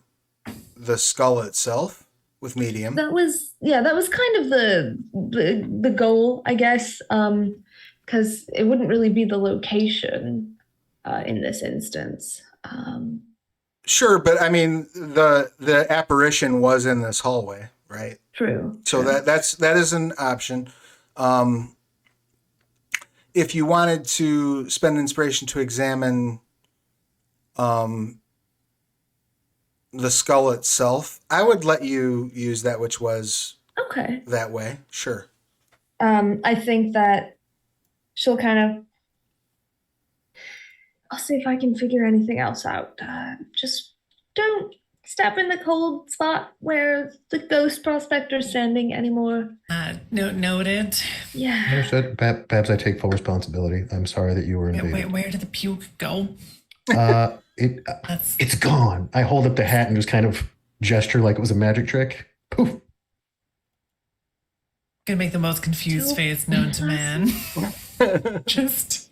Speaker 1: the skull itself with medium.
Speaker 3: That was kind of the goal, I guess, because it wouldn't really be the location in this instance.
Speaker 1: Sure, but I mean the apparition was in this hallway, right?
Speaker 3: True.
Speaker 1: So
Speaker 3: true.
Speaker 1: that is an option. If you wanted to spend inspiration to examine the skull itself, I would let you use that which was
Speaker 3: Okay.
Speaker 1: that way. Sure.
Speaker 3: I think that she'll kind of. I'll see if I can figure anything else out. Just don't step in the cold spot where the ghost prospector's standing anymore.
Speaker 4: Noted.
Speaker 3: Yeah.
Speaker 2: Understood. Babs, I take full responsibility. I'm sorry that you were invaded.
Speaker 4: Where did the puke go?
Speaker 2: It's gone. I hold up the hat and just kind of gesture like it was a magic trick. Poof.
Speaker 4: Gonna make the most confused face known to man. Just.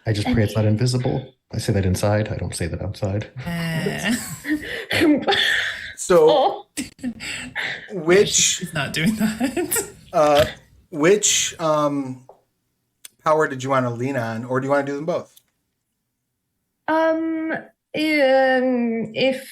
Speaker 2: I just pray it's not invisible. I say that inside. I don't say that outside.
Speaker 1: So,
Speaker 3: Oh.
Speaker 1: which
Speaker 4: She's not doing that.
Speaker 1: which power did you want to lean on, or do you want to do them both?
Speaker 3: If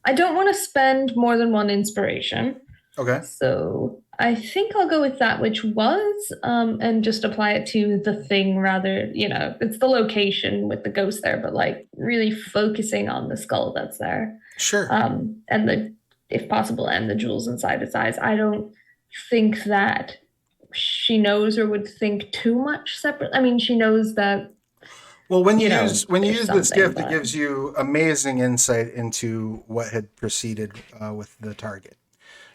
Speaker 3: I don't want to spend more than one inspiration,
Speaker 1: Okay.
Speaker 3: so I think I'll go with that which was, and just apply it to the thing rather, it's the location with the ghost there, but like really focusing on the skull that's there.
Speaker 1: Sure.
Speaker 3: And if possible, and the jewels inside its eyes. I don't think that she knows or would think too much separate. I mean, she knows that.
Speaker 1: Well, when you
Speaker 3: there's
Speaker 1: use this
Speaker 3: something,
Speaker 1: gift, it
Speaker 3: but-
Speaker 1: gives you amazing insight into what had preceded with the target.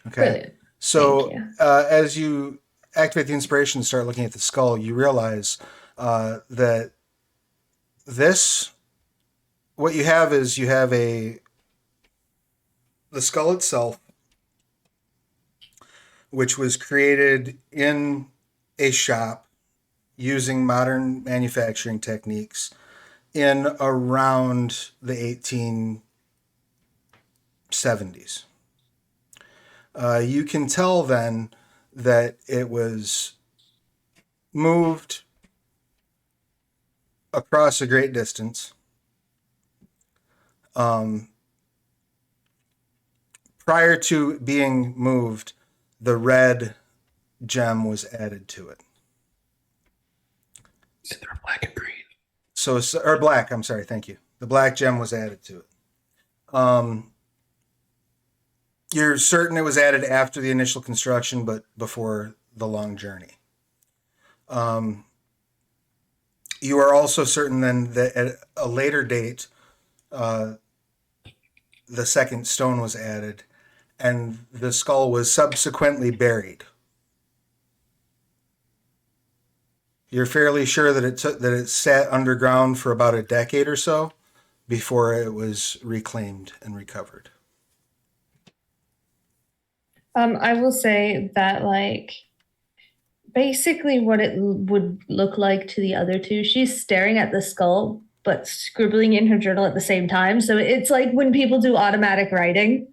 Speaker 1: Okay.
Speaker 3: Brilliant.
Speaker 1: So
Speaker 3: Thank you.
Speaker 1: as you activate the inspiration and start looking at the skull, you realize that what you have is the skull itself, which was created in a shop using modern manufacturing techniques in around the 1870s. You can tell then that it was moved across a great distance. Prior to being moved, the red gem was added to it.
Speaker 2: Is there black and green?
Speaker 1: Or black, I'm sorry, thank you. The black gem was added to it. You're certain it was added after the initial construction, but before the long journey. You are also certain then that at a later date, the second stone was added, and the skull was subsequently buried. You're fairly sure that it sat underground for about a decade or so before it was reclaimed and recovered.
Speaker 3: I will say that, like, basically what it would look like to the other two, she's staring at the skull, but scribbling in her journal at the same time. So it's like when people do automatic writing.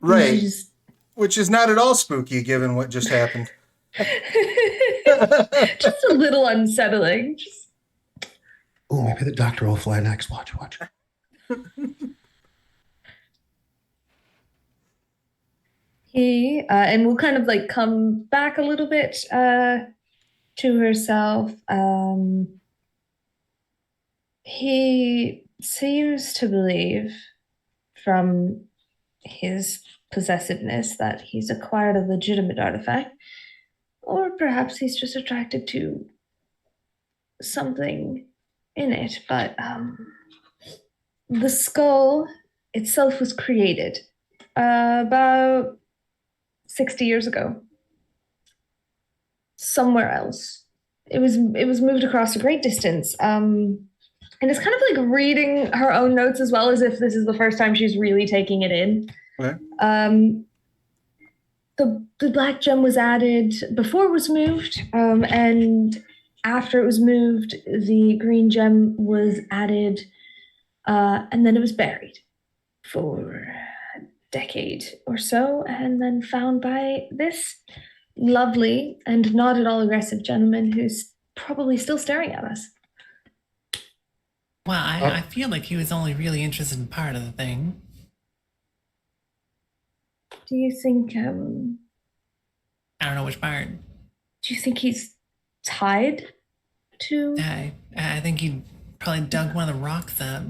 Speaker 1: Right.
Speaker 3: She's-
Speaker 1: Which is not at all spooky given what just happened.
Speaker 3: just a little unsettling.
Speaker 2: Oh, maybe the doctor will fly next. Watch.
Speaker 3: And will kind of like come back a little bit to herself. He seems to believe from his possessiveness that he's acquired a legitimate artifact, or perhaps he's just attracted to something in it. But the skull itself was created about 60 years ago, somewhere else. It was moved across a great distance. And it's kind of like reading her own notes as well, as if this is the first time she's really taking it in.
Speaker 1: Okay.
Speaker 3: The black gem was added before it was moved, and after it was moved, the green gem was added, and then it was buried for a decade or so, and then found by this lovely and not at all aggressive gentleman who's probably still staring at us.
Speaker 4: Well, I feel like he was only really interested in part of the thing.
Speaker 3: Do you think,
Speaker 4: I don't know which part.
Speaker 3: do you think he's tied to?
Speaker 4: I think he probably dug one of the rocks up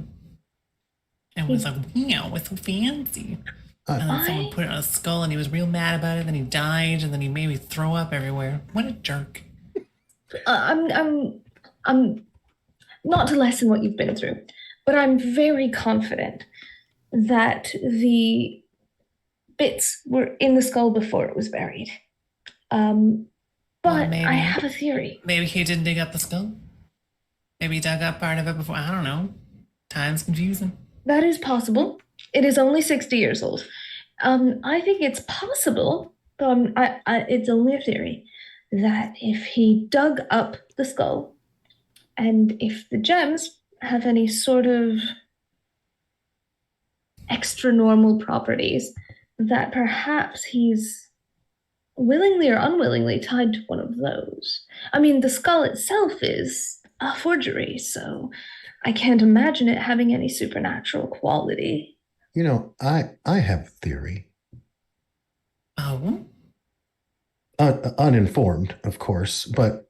Speaker 4: and was like, wow, it's so fancy. And then someone put it on a skull and he was real mad about it. Then he died and then he made me throw up everywhere. What a jerk.
Speaker 3: I'm not to lessen what you've been through, but I'm very confident that the bits were in the skull before it was buried. But
Speaker 4: maybe.
Speaker 3: I have a theory.
Speaker 4: Maybe he didn't dig up the skull. Maybe he dug up part of it before. I don't know. Time's confusing.
Speaker 3: That is possible. It is only 60 years old. I think it's possible, though it's only a theory, that if he dug up the skull and if the gems have any sort of extra normal properties, that perhaps he's willingly or unwillingly tied to one of those. I mean, the skull itself is a forgery, so I can't imagine it having any supernatural quality.
Speaker 2: You know, I have a theory.
Speaker 4: Oh?
Speaker 2: Uninformed, of course, but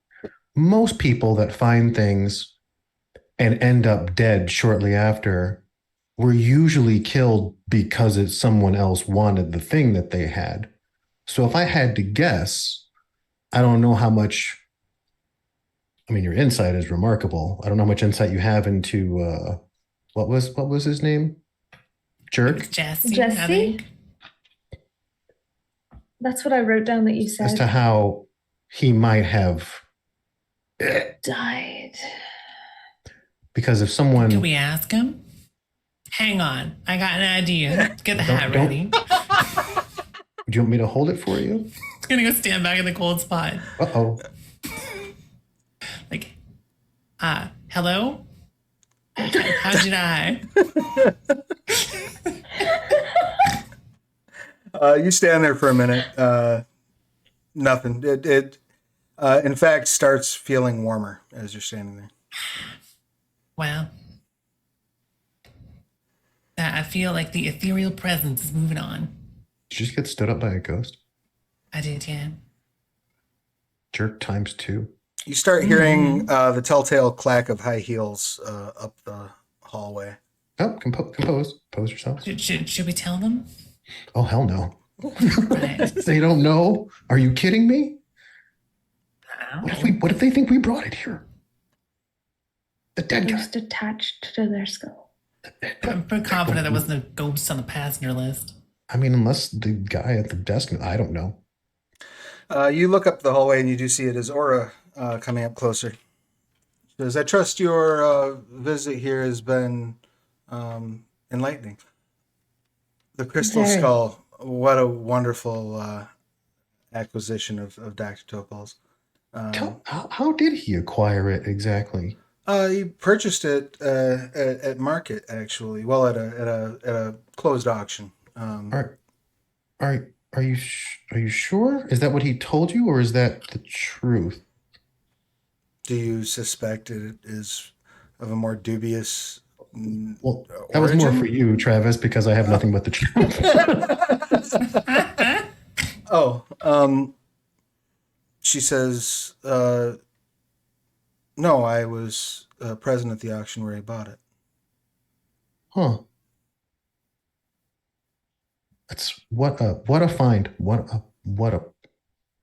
Speaker 2: most people that find things and end up dead shortly after were usually killed because someone else wanted the thing that they had. So if I had to guess, I don't know how much. I mean, your insight is remarkable. I don't know how much insight you have into what was his name? Jerk?
Speaker 4: Jesse.
Speaker 3: Jesse? That's what I wrote down that you said.
Speaker 2: As to how he might have
Speaker 3: died.
Speaker 2: Because if someone...
Speaker 4: Can we ask him? Hang on. I got an idea. Get the hat ready.
Speaker 2: Do you want me to hold it for you?
Speaker 4: It's going to go stand back in the cold spot.
Speaker 2: Uh-oh.
Speaker 4: Like, hello? How'd you die?
Speaker 1: You stand there for a minute. Nothing. It in fact, starts feeling warmer as you're standing there.
Speaker 4: Wow. I feel like the ethereal presence is moving on.
Speaker 2: Did you just get stood up by a ghost?
Speaker 4: I did, yeah.
Speaker 2: Jerk ×2.
Speaker 1: You start hearing the telltale clack of high heels up the hallway.
Speaker 2: Oh, compose yourself.
Speaker 4: Should we tell them?
Speaker 2: Oh, hell no.
Speaker 4: Right.
Speaker 2: They don't know? Are you kidding me?
Speaker 4: What
Speaker 2: What if they think we brought it here? The dead guy.
Speaker 3: Just attached to their skull.
Speaker 4: I'm pretty confident there wasn't a ghost on the passenger list.
Speaker 2: I mean, unless the guy at the desk, I don't know.
Speaker 1: You look up the hallway and you do see it as Aura coming up closer. She says, I trust your visit here has been enlightening. The crystal skull, what a wonderful acquisition of Dr. Topol's.
Speaker 2: How did he acquire it exactly?
Speaker 1: He purchased it at market, actually. Well, at a closed auction.
Speaker 2: Are you sure? Is that what he told you, or is that the truth?
Speaker 1: Do you suspect it is of a more dubious?
Speaker 2: Well, that was more for you, Travis, because I have nothing but the truth.
Speaker 1: Oh, she says, no, I was present at the auction where he bought it.
Speaker 2: Huh. That's what a find. What a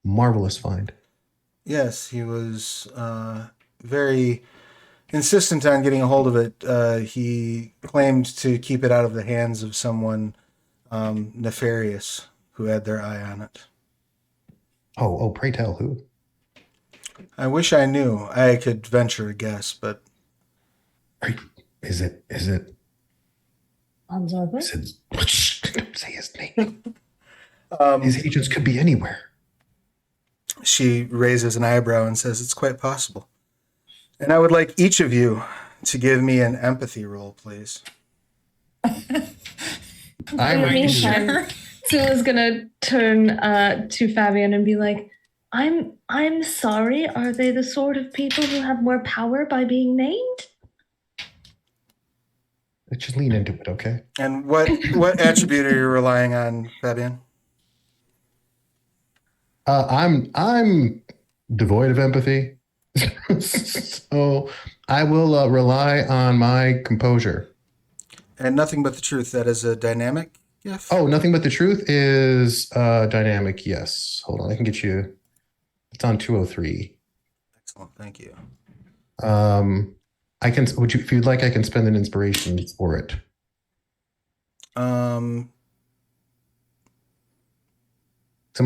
Speaker 2: marvelous find.
Speaker 1: Yes, he was very insistent on getting a hold of it. He claimed to keep it out of the hands of someone nefarious who had their eye on it.
Speaker 2: Oh, pray tell who?
Speaker 1: I wish I knew. I could venture a guess, but
Speaker 2: Is it
Speaker 3: Absorber?
Speaker 2: is it Shh, don't say his name.
Speaker 1: um,
Speaker 2: His agents could be anywhere.
Speaker 1: she raises an eyebrow and says, "It's quite possible." And I would like each of you to give me an empathy roll, please.
Speaker 2: I
Speaker 3: In the
Speaker 2: would
Speaker 3: meantime,
Speaker 4: Sure.
Speaker 3: Sula's gonna turn to Fabian and be like, I'm sorry, are they the sort of people who have more power by being named?
Speaker 2: let's just lean into it, okay?
Speaker 1: And what attribute are you relying on, Fabian?
Speaker 2: I'm devoid of empathy, so I will rely on my composure.
Speaker 1: And nothing but the truth. That is a dynamic gift.
Speaker 2: Oh, nothing but the truth is dynamic. Yes. Hold on, I can get you. It's on 203.
Speaker 1: Excellent. Thank you.
Speaker 2: I can. Would you, if you'd like, I can spend an inspiration for it. So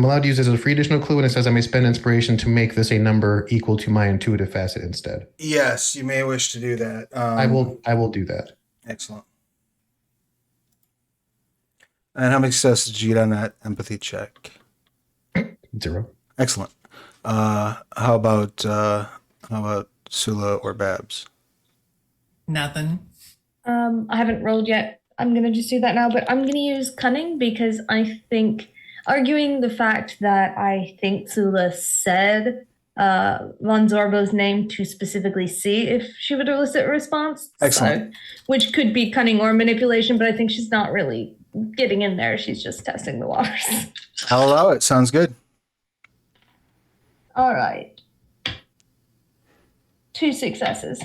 Speaker 2: I'm allowed to use this as a free additional clue, and it says I may spend inspiration to make this a number equal to my intuitive facet instead.
Speaker 1: Yes, you may wish to do that.
Speaker 2: I will do that.
Speaker 1: Excellent. And how many successes did you get on that empathy check?
Speaker 2: 0.
Speaker 1: Excellent. How about Sula or Babs?
Speaker 4: Nothing.
Speaker 3: I haven't rolled yet. I'm gonna just do that now, but I'm gonna use cunning because I think arguing the fact that I think Sula said Von Zorbo's name to specifically see if she would elicit a response.
Speaker 1: Excellent.
Speaker 3: So, which could be cunning or manipulation, but I think she's not really getting in there. She's just testing the waters.
Speaker 1: I'll allow it. Sounds good.
Speaker 3: All right. 2 successes.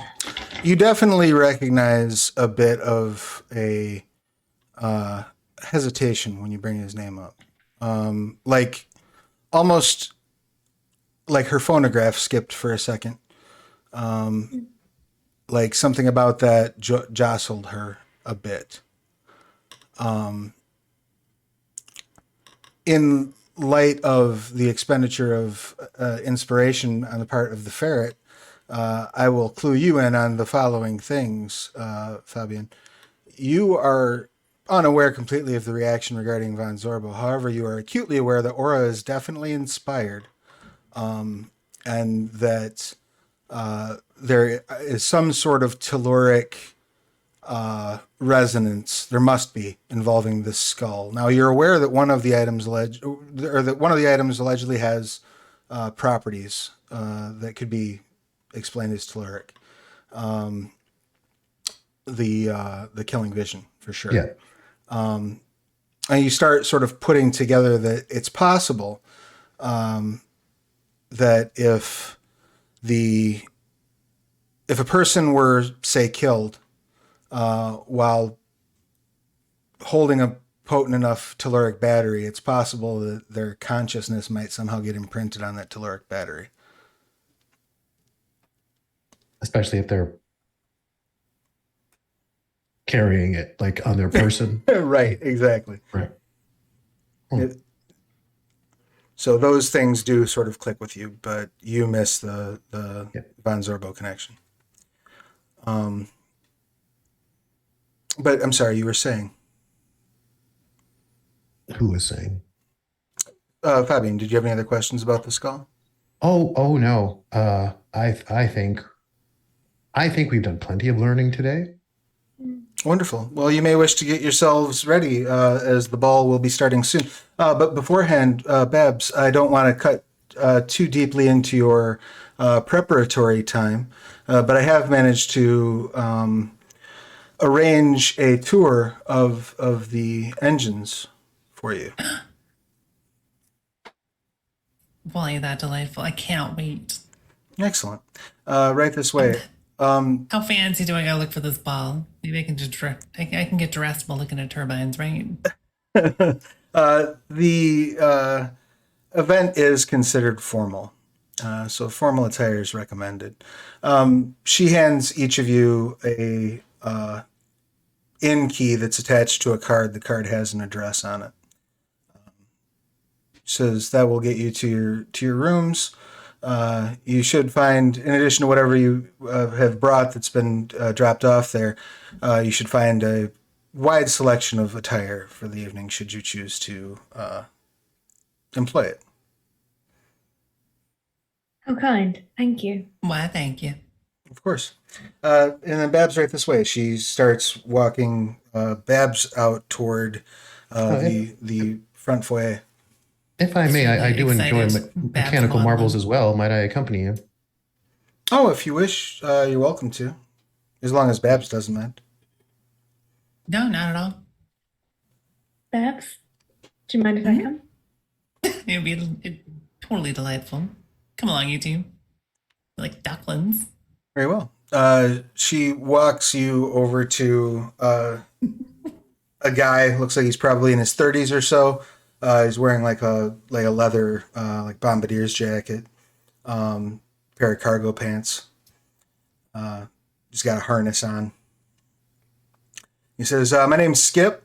Speaker 1: You definitely recognize a bit of a hesitation when you bring his name up. Like almost like her phonograph skipped for a second. Like something about that jostled her a bit. In light of the expenditure of inspiration on the part of the ferret, I will clue you in on the following things, Fabian. You are unaware completely of the reaction regarding Von Zorbo. However, you are acutely aware that Aura is definitely inspired, and that there is some sort of telluric resonance. There must be involving this skull. Now, you're aware that one of the items allegedly has properties that could be explained as telluric. The killing vision, for sure.
Speaker 2: Yeah.
Speaker 1: And you start sort of putting together that it's possible that if a person were, say, killed while holding a potent enough telluric battery, it's possible that their consciousness might somehow get imprinted on that telluric battery.
Speaker 2: Especially if they're carrying it like on their person.
Speaker 1: Right, exactly.
Speaker 2: Right.
Speaker 1: So those things do sort of click with you, but you miss the Von Zorbo connection. But I'm sorry, you were saying.
Speaker 2: Who was saying?
Speaker 1: Fabian, did you have any other questions about the skull?
Speaker 2: Oh no. I think we've done plenty of learning today.
Speaker 1: Wonderful. Well, you may wish to get yourselves ready as the ball will be starting soon. But beforehand, Babs, I don't want to cut too deeply into your preparatory time, but I have managed to arrange a tour of the engines for you.
Speaker 4: Well, ain't that delightful? I can't wait.
Speaker 1: Excellent. Right this way.
Speaker 4: How fancy do I gotta look for this ball? Maybe I can just I can get dressed while looking at turbines, right?
Speaker 1: The event is considered formal, so formal attire is recommended. She hands each of you a in key that's attached to a card. The card has an address on it. Says that will get you to your rooms. You should find, in addition to whatever you have brought that's been dropped off there, you should find a wide selection of attire for the evening should you choose to employ it.
Speaker 3: How kind. Thank you.
Speaker 4: Why, thank you.
Speaker 1: Of course. And then Babs right this way. She starts walking Babs out toward the front foyer.
Speaker 2: If I may, I do enjoy
Speaker 4: Excited.
Speaker 2: mechanical
Speaker 4: Babs
Speaker 2: marvels
Speaker 4: Waddle.
Speaker 2: as well. Might I accompany you?
Speaker 1: Oh, if you wish, you're welcome to. As long as Babs doesn't mind.
Speaker 4: No, not at all.
Speaker 3: Babs, do you mind if I come?
Speaker 4: Totally delightful. Come along, you two. Like ducklings.
Speaker 1: Very well. She walks you over to a guy. Looks like he's probably in his 30s or so. He's wearing like a leather like bombardier's jacket, pair of cargo pants. He's got a harness on. He says, "My name's Skip.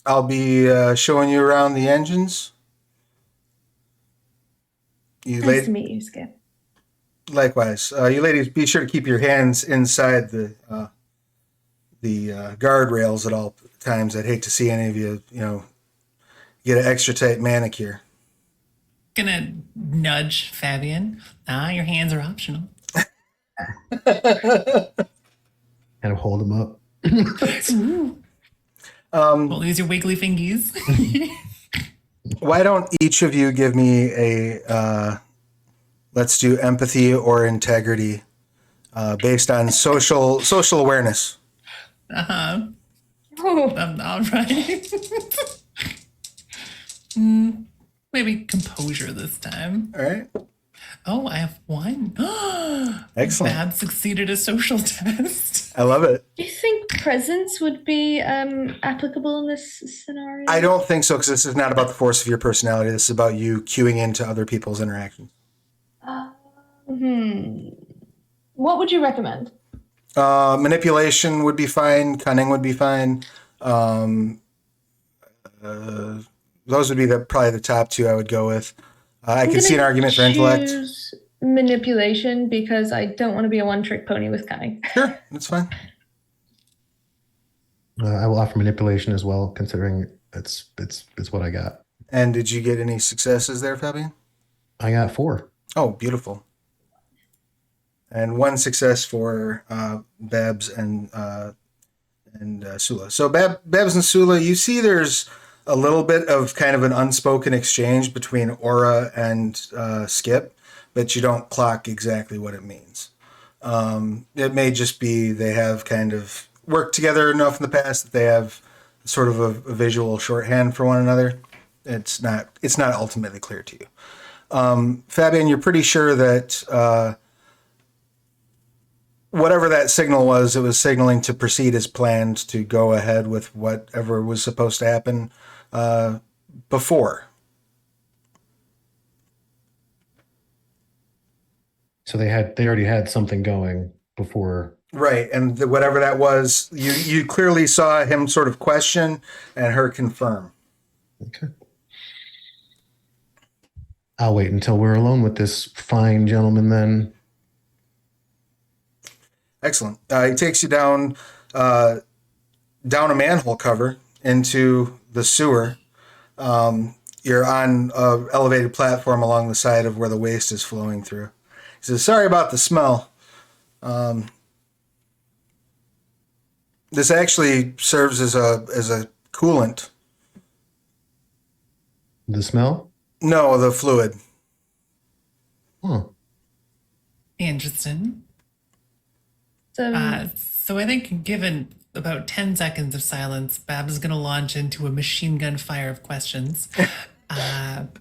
Speaker 1: I'll be showing you around the engines." You
Speaker 3: Nice to meet you, Skip.
Speaker 1: Likewise, you ladies, be sure to keep your hands inside the guardrails at all times. I'd hate to see any of you, get an extra tight manicure.
Speaker 4: Gonna nudge Fabian. Your hands are optional.
Speaker 2: Kind of hold him up.
Speaker 4: Don't lose your wiggly fingies.
Speaker 1: Why don't each of you give me a let's do empathy or integrity based on social awareness.
Speaker 3: Oh,
Speaker 4: All right. Maybe composure this time.
Speaker 1: All right.
Speaker 4: Oh, I have one.
Speaker 1: Excellent.
Speaker 4: Bab succeeded a social test.
Speaker 1: I love it.
Speaker 3: do you think presence would be applicable in this scenario?
Speaker 1: I don't think so because this is not about the force of your personality. This is about you cueing into other people's interactions.
Speaker 3: What would you recommend?
Speaker 1: Manipulation would be fine. Cunning would be fine. Those would be probably the top two I would go with. I can see an argument for intellect.
Speaker 3: Choose manipulation because I don't want to be a one-trick pony with cunning.
Speaker 1: Sure, that's fine.
Speaker 2: I will offer manipulation as well, considering it's what I got.
Speaker 1: And did you get any successes there, Fabian?
Speaker 2: I got 4.
Speaker 1: Oh, beautiful. And one success for Babs and Sula. So Babs and Sula, you see there's a little bit of kind of an unspoken exchange between Aura and Skip, but you don't clock exactly what it means. It may just be they have kind of worked together enough in the past that they have sort of a visual shorthand for one another. It's not ultimately clear to you. Fabian, you're pretty sure that whatever that signal was, it was signaling to proceed as planned, to go ahead with whatever was supposed to happen before.
Speaker 2: So they already had something going before.
Speaker 1: Right, and whatever that was, you clearly saw him sort of question and her confirm.
Speaker 2: Okay. I'll wait until we're alone with this fine gentleman then.
Speaker 1: Excellent. He takes you down a manhole cover into the sewer. You're on an elevated platform along the side of where the waste is flowing through. He says, "Sorry about the smell. This actually serves as a coolant."
Speaker 2: The smell?
Speaker 1: No, the fluid.
Speaker 2: Huh.
Speaker 4: Interesting.
Speaker 3: So,
Speaker 4: So I think given about 10 seconds of silence, Babs is going to launch into a machine gun fire of questions.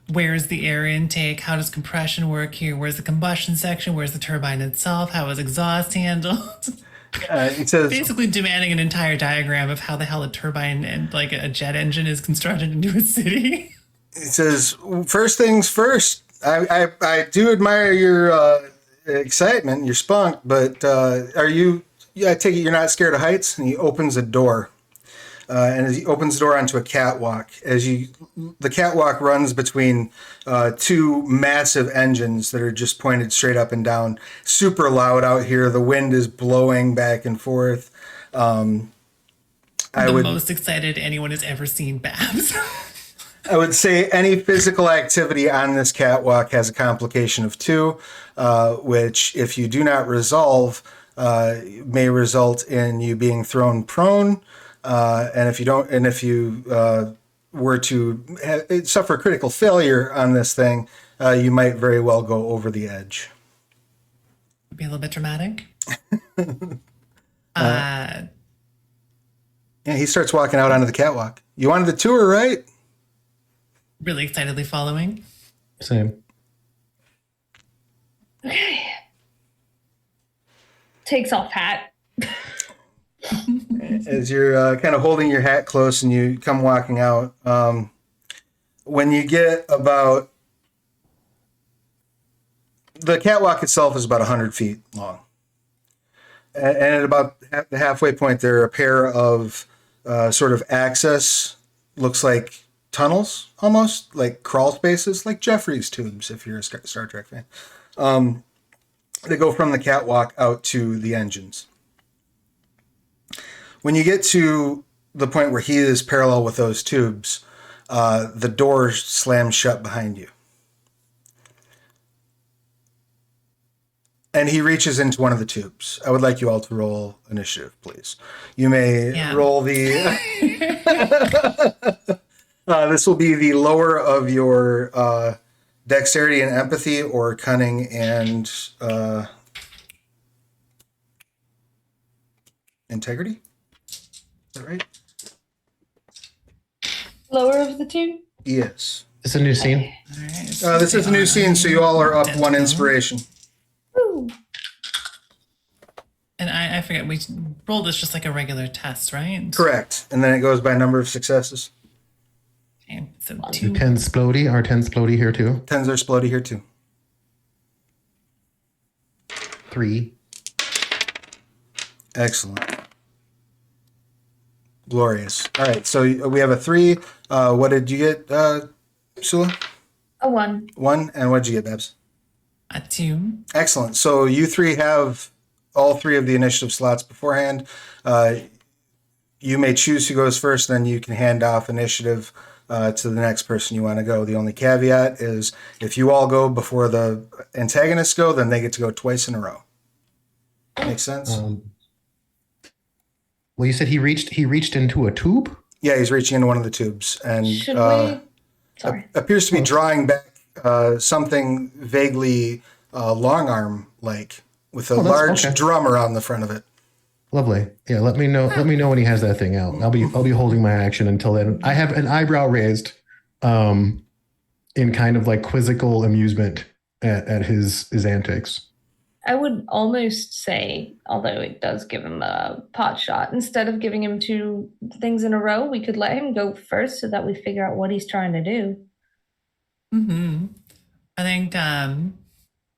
Speaker 4: Where's the air intake? How does compression work here? Where's the combustion section? Where's the turbine itself? How is exhaust handled?
Speaker 1: It says,
Speaker 4: Basically demanding an entire diagram of how the hell a turbine and like a jet engine is constructed into a city.
Speaker 1: it says, first things first. I do admire your excitement, your spunk, but are you? Yeah, I take it you're not scared of heights. And he opens a door, and as he opens the door onto a catwalk, the catwalk runs between two massive engines that are just pointed straight up and down. Super loud out here. The wind is blowing back and forth.
Speaker 4: The most excited anyone has ever seen Babs.
Speaker 1: I would say any physical activity on this catwalk has a complication of 2, which, if you do not resolve, may result in you being thrown prone. And if you were to suffer critical failure on this thing, you might very well go over the edge.
Speaker 4: Be a little bit dramatic.
Speaker 1: Yeah, he starts walking out onto the catwalk. You wanted the tour, right?
Speaker 4: Really excitedly following.
Speaker 2: Same.
Speaker 3: Okay. Takes off hat.
Speaker 1: As you're kind of holding your hat close and you come walking out, when you get about the catwalk itself is about 100 feet long, and at about the halfway point there are a pair of sort of access, looks like tunnels, almost like crawl spaces, like Jeffrey's tubes if you're a Star Trek fan. They go from the catwalk out to the engines. When you get to the point where he is parallel with those tubes, the door slams shut behind you. And he reaches into one of the tubes. I would like you all to roll initiative, please. You may roll the... this will be the lower of your dexterity and empathy, or cunning and integrity. Is that right?
Speaker 3: Lower of the 2?
Speaker 1: Yes.
Speaker 2: It's a new scene.
Speaker 4: All right,
Speaker 1: This is a new scene, so you all are up 1 inspiration.
Speaker 3: Woo.
Speaker 4: And I forget, we rolled this just like a regular test, right?
Speaker 1: Correct. And then it goes by number of successes.
Speaker 4: Okay, so
Speaker 2: The
Speaker 4: 2.
Speaker 2: 10 splody. Our 10 splody here too.
Speaker 1: 10s are splody here too.
Speaker 2: 3.
Speaker 1: Excellent. Glorious. All right, so we have a 3. What did you get, Sula?
Speaker 3: A 1.
Speaker 1: 1. And what did you get, Babs?
Speaker 4: A 2.
Speaker 1: Excellent. So you 3 have all 3 of the initiative slots beforehand. You may choose who goes first, then you can hand off initiative to the next person you want to go. The only caveat is if you all go before the antagonists go, then they get to go twice in a row. Make sense?
Speaker 2: Well, you said he reached into a tube?
Speaker 1: Yeah, he's reaching into one of the tubes and
Speaker 3: Should we? Sorry.
Speaker 1: appears to be drawing back something vaguely long arm like, with a large drum around the front of it.
Speaker 2: Lovely. Yeah, let me know when he has that thing out. I'll be holding my action until then. I have an eyebrow raised in kind of like quizzical amusement at his antics.
Speaker 3: I would almost say, although it does give him a pot shot, instead of giving him 2 things in a row, we could let him go first so that we figure out what he's trying to do.
Speaker 4: Mm-hmm. I think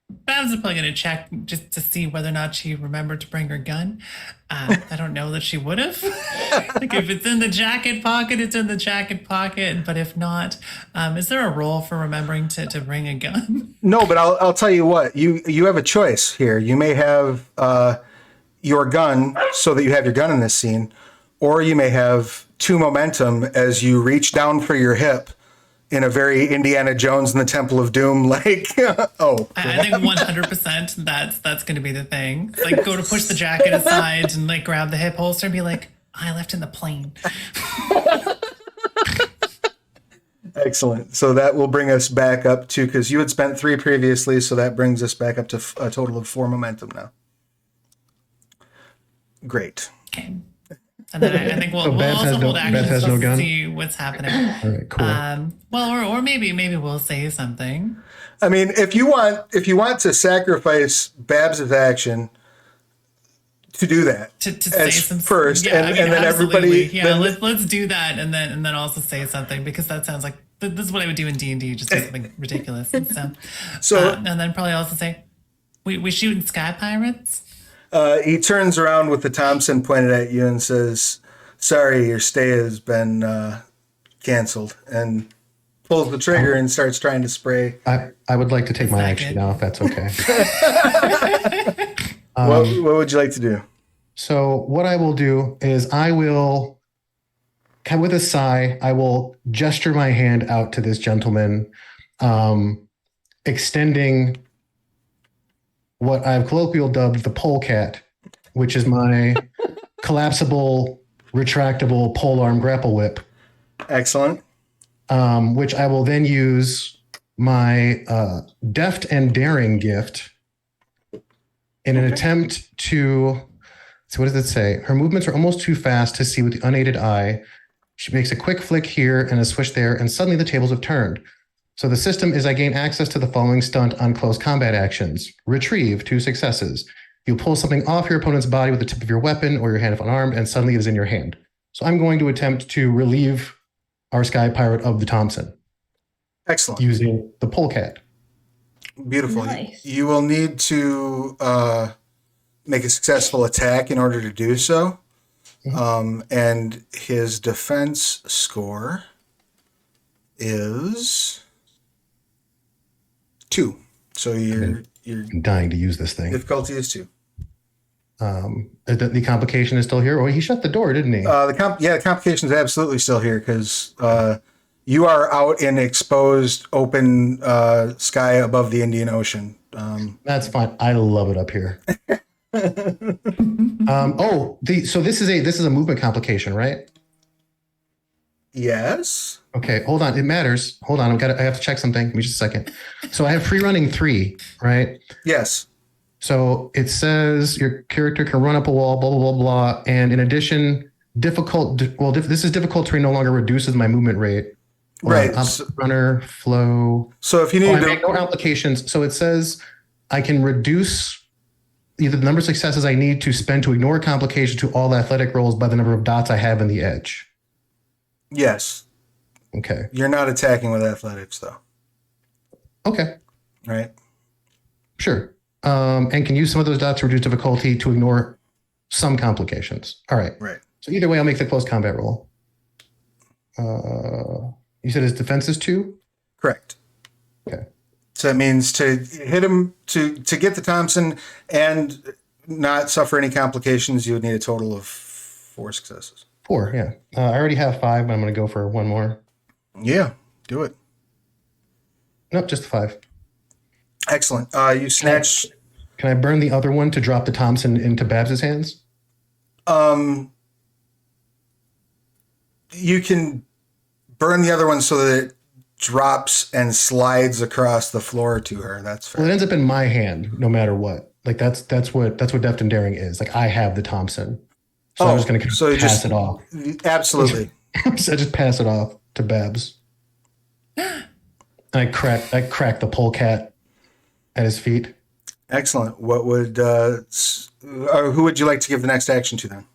Speaker 4: Babs is probably going to check just to see whether or not she remembered to bring her gun. I don't know that she would have. Like if it's in the jacket pocket, it's in the jacket pocket. But if not, is there a role for remembering to bring a gun?
Speaker 1: No, but I'll tell you what. You have a choice here. You may have your gun so that you have your gun in this scene, or you may have 2 momentum as you reach down for your hip in a very Indiana Jones and the Temple of Doom, like, oh.
Speaker 4: I think 100% that's going to be the thing. It's like go to push the jacket aside and like grab the hip holster and be like, I left in the plane.
Speaker 1: Excellent. So that will bring us back up to, because you had spent 3 previously, so that brings us back up to a total of 4 momentum now. Great.
Speaker 4: Okay. And then I think
Speaker 2: So
Speaker 4: we'll
Speaker 2: Babs
Speaker 4: also
Speaker 2: has no-
Speaker 4: hold
Speaker 2: Babs
Speaker 4: actions
Speaker 2: has
Speaker 4: just
Speaker 2: no
Speaker 4: to
Speaker 2: gun?
Speaker 4: see what's happening.
Speaker 2: All right, cool.
Speaker 4: Well, or maybe we'll say something.
Speaker 1: I mean, if you want to sacrifice Babs' action to do that
Speaker 4: To say
Speaker 1: as
Speaker 4: some
Speaker 1: first,
Speaker 4: yeah,
Speaker 1: and then
Speaker 4: absolutely.
Speaker 1: everybody,
Speaker 4: yeah.
Speaker 1: then,
Speaker 4: Let's do that, and then also say something, because that sounds like this is what I would do in D&D, just do something ridiculous. And
Speaker 1: So-
Speaker 4: and then probably also say we shooting sky pirates.
Speaker 1: he turns around with the Thompson pointed at you and says, "Sorry, your stay has been canceled," and pulls the trigger and starts trying to spray.
Speaker 2: I would like to take my
Speaker 4: that
Speaker 2: action
Speaker 4: good?
Speaker 2: now, if that's okay.
Speaker 1: What would you like to do?
Speaker 2: So what I will do is I will, kind of with a sigh, I will gesture my hand out to this gentleman, extending what I've colloquial dubbed the polecat, which is my collapsible, retractable polearm grapple whip,
Speaker 1: Excellent.
Speaker 2: which I will then use my deft and daring gift in an attempt to. So what does it say? Her movements are almost too fast to see with the unaided eye. She makes a quick flick here and a swish there, and suddenly the tables have turned. So the system is I gain access to the following stunt on close combat actions. Retrieve, 2 successes. You pull something off your opponent's body with the tip of your weapon or your hand if unarmed, and suddenly it is in your hand. So I'm going to attempt to relieve our Sky Pirate of the Thompson
Speaker 1: Excellent.
Speaker 2: using the polecat.
Speaker 1: Beautiful.
Speaker 3: Nice.
Speaker 1: You will need to make a successful attack in order to do so. And his defense score is 2. So your
Speaker 2: I'm dying to use this thing.
Speaker 1: difficulty is 2.
Speaker 2: The complication is still here. Oh, he shut the door, didn't he?
Speaker 1: The complication is absolutely still here because you are out in exposed open sky above the Indian Ocean.
Speaker 2: That's fine. I love it up here. So this is a movement complication, right?
Speaker 1: Yes.
Speaker 2: Okay, hold on. It matters. Hold on. I have to check something. Give me just a second. So I have free running 3, right?
Speaker 1: Yes.
Speaker 2: So it says your character can run up a wall, blah, blah, blah, blah. And in addition, this is difficult terrain no longer reduces my movement rate.
Speaker 1: Right.
Speaker 2: Runner, flow.
Speaker 1: So if you
Speaker 2: I
Speaker 1: need
Speaker 2: make no applications. So it says I can reduce either the number of successes I need to spend to ignore a complication to all athletic rolls by the number of dots I have in the edge.
Speaker 1: Yes.
Speaker 2: Okay.
Speaker 1: You're not attacking with athletics, though.
Speaker 2: Okay.
Speaker 1: Right.
Speaker 2: Sure. And can use some of those dots to reduce difficulty to ignore some complications. All right.
Speaker 1: Right.
Speaker 2: So either way, I'll make the close combat roll. You said his defense is 2?
Speaker 1: Correct.
Speaker 2: Okay.
Speaker 1: So that means to hit him, to get the Thompson and not suffer any complications, you would need a total of 4 successes.
Speaker 2: 4, yeah. I already have 5, but I'm going to go for 1 more.
Speaker 1: Yeah, do it.
Speaker 2: Nope, just 5.
Speaker 1: Excellent. You snatch.
Speaker 2: Can I burn the other one to drop the Thompson into Babs's hands?
Speaker 1: You can burn the other one so that it drops and slides across the floor to her. That's fair.
Speaker 2: Well, it ends up in my hand, no matter what. Like that's what Deft and Daring is. Like I have the Thompson, so I'm just going to pass it off.
Speaker 1: Absolutely.
Speaker 2: So I just pass it off to Babs. And I crack the polecat at his feet.
Speaker 1: Excellent. What would who would you like to give the next action to then?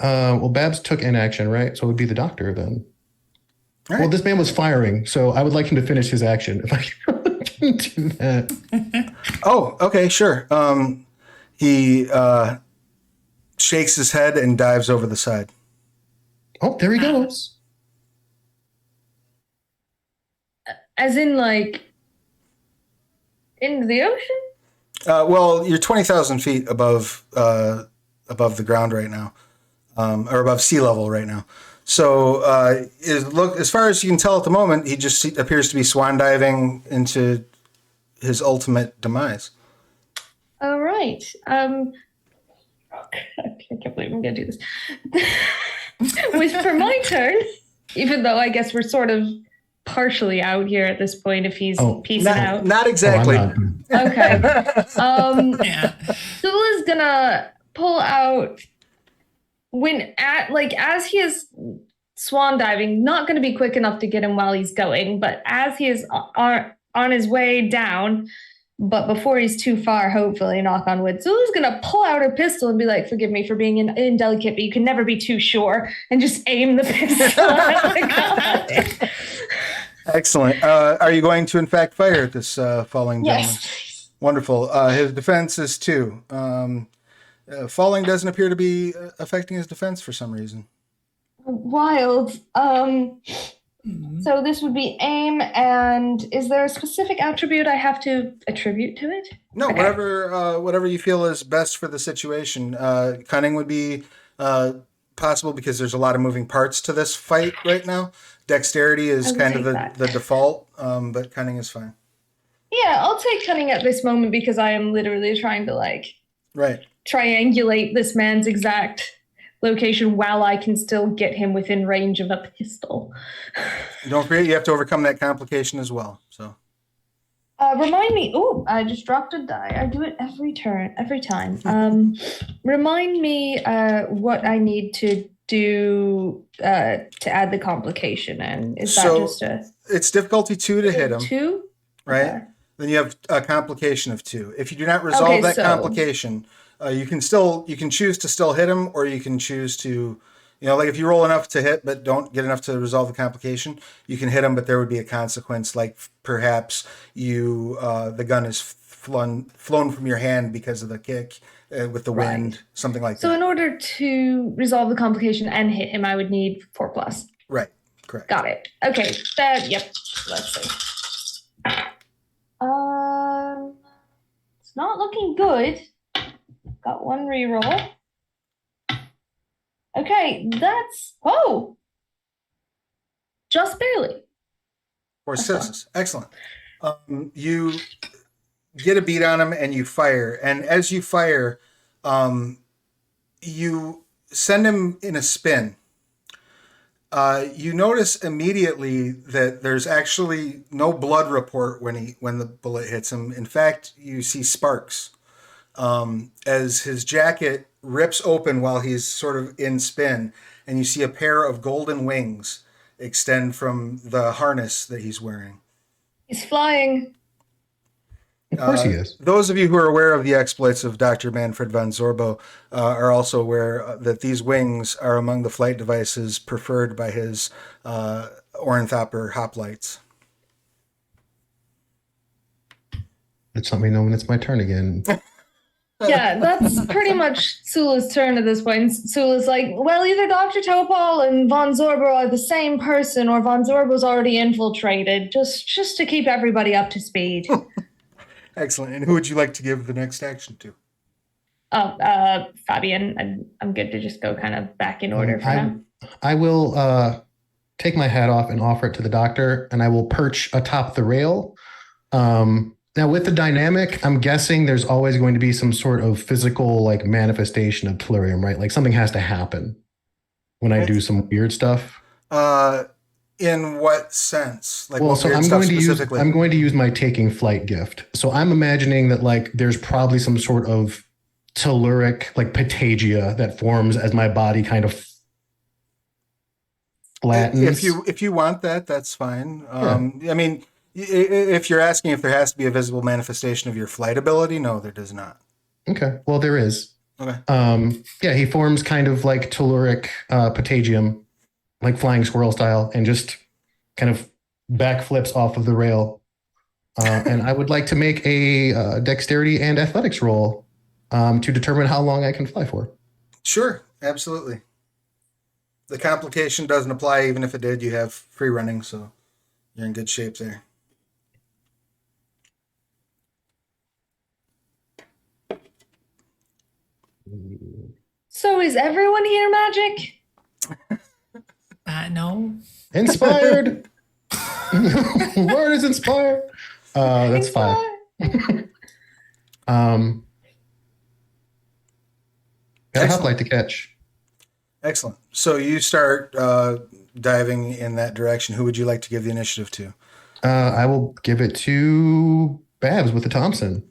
Speaker 2: Well, Babs took inaction, right? So it would be the doctor then.
Speaker 1: All right.
Speaker 2: Well, this man was firing, so I would like him to finish his action. If I can do that.
Speaker 1: Oh, okay, sure. He shakes his head and dives over the side.
Speaker 2: Oh, there he goes.
Speaker 3: As in, like, into the ocean?
Speaker 1: Well, you're 20,000 feet above the ground right now, or above sea level right now. So, as far as you can tell at the moment, he just appears to be swan diving into his ultimate demise.
Speaker 3: All right. I can't believe I'm going to do this. For my turn, even though I guess we're sort of partially out here at this point if he's piecing out.
Speaker 1: Not exactly.
Speaker 3: Okay.
Speaker 4: Yeah.
Speaker 3: Sula's gonna pull out as he is swan diving, not going to be quick enough to get him while he's going, but as he is on his way down, but before he's too far, hopefully, knock on wood, Zula's going to pull out her pistol and be like, forgive me for being indelicate, but you can never be too sure, and just aim the pistol at the guy.
Speaker 1: Excellent. Are you going to, in fact, fire at this falling gentleman?
Speaker 3: Yes.
Speaker 1: Wonderful. His defense is 2. Falling doesn't appear to be affecting his defense for some reason.
Speaker 3: Wild. So this would be aim, and is there a specific attribute I have to attribute to it?
Speaker 1: No,
Speaker 3: Okay.
Speaker 1: whatever you feel is best for the situation. Cunning would be possible because there's a lot of moving parts to this fight right now. Dexterity is
Speaker 3: I will
Speaker 1: kind of
Speaker 3: take
Speaker 1: the
Speaker 3: that.
Speaker 1: default, but cunning is fine.
Speaker 3: Yeah, I'll take cunning at this moment because I am literally trying to
Speaker 1: Right.
Speaker 3: triangulate this man's exact location while I can still get him within range of a pistol.
Speaker 1: Don't forget, you have to overcome that complication as well. So
Speaker 3: Remind me. Oh, I just dropped a die. I do it every time. Remind me what I need to do to add the complication in. Is that
Speaker 1: So,
Speaker 3: just a
Speaker 1: it's difficulty 2 to hit him,
Speaker 3: 2?
Speaker 1: right?
Speaker 3: Okay.
Speaker 1: Then you have a complication of 2. If you do not resolve
Speaker 3: Okay,
Speaker 1: that
Speaker 3: so-
Speaker 1: complication, you can choose to still hit him, or you can choose to, like if you roll enough to hit but don't get enough to resolve the complication, you can hit him, but there would be a consequence, like perhaps the gun is flown from your hand because of the kick with the wind,
Speaker 3: Right.
Speaker 1: something like
Speaker 3: So
Speaker 1: that.
Speaker 3: in order to resolve the complication and hit him, I would need 4+.
Speaker 1: Right. Correct.
Speaker 3: Got it. Okay. Yep. Let's see. It's not looking good. Got 1 reroll. Okay, just barely.
Speaker 1: 4 successes. Excellent. You get a beat on him and you fire. And as you fire, you send him in a spin. You notice immediately that there's actually no blood report when the bullet hits him. In fact, you see sparks as his jacket rips open while he's sort of in spin, and you see a pair of golden wings extend from the harness that he's wearing.
Speaker 3: He's flying.
Speaker 2: Of course he is.
Speaker 1: Those of you who are aware of the exploits of Dr. Manfred von Zorbo are also aware that these wings are among the flight devices preferred by his ornithopter hoplites.
Speaker 2: Just let me know when it's my turn again.
Speaker 3: Yeah, that's pretty much Sula's turn at this point. Sula's like, well, either Dr. Topol and Von Zorbo are the same person, or Von Zorbo's already infiltrated, just to keep everybody up to speed.
Speaker 1: Excellent. And who would you like to give the next action to?
Speaker 3: Oh, Fabian. I'm good to just go kind of back in order for now.
Speaker 2: I will take my hat off and offer it to the doctor, and I will perch atop the rail. Now, with the dynamic, I'm guessing there's always going to be some sort of physical manifestation of tellurium, right? Like something has to happen when I do some weird stuff.
Speaker 1: In what sense?
Speaker 2: Well, so I'm going to use my taking flight gift. So I'm imagining that there's probably some sort of telluric patagia that forms as my body kind of flattens.
Speaker 1: If you want that, that's fine.
Speaker 2: Yeah.
Speaker 1: I mean, if you're asking if there has to be a visible manifestation of your flight ability, no, there does not.
Speaker 2: Okay. Well, there is.
Speaker 1: Okay.
Speaker 2: Yeah, he forms kind of like telluric patagium, like flying squirrel style, and just kind of backflips off of the rail. And I would like to make a dexterity and athletics roll to determine how long I can fly for.
Speaker 1: Sure, absolutely. The complication doesn't apply. Even if it did, you have free running, so you're in good shape there.
Speaker 3: So is everyone here magic?
Speaker 4: No.
Speaker 2: Inspired. Word is inspired. That's 5. Got a hoplite to catch.
Speaker 1: Excellent. So you start diving in that direction. Who would you like to give the initiative to?
Speaker 2: I will give it to Babs with the Thompson.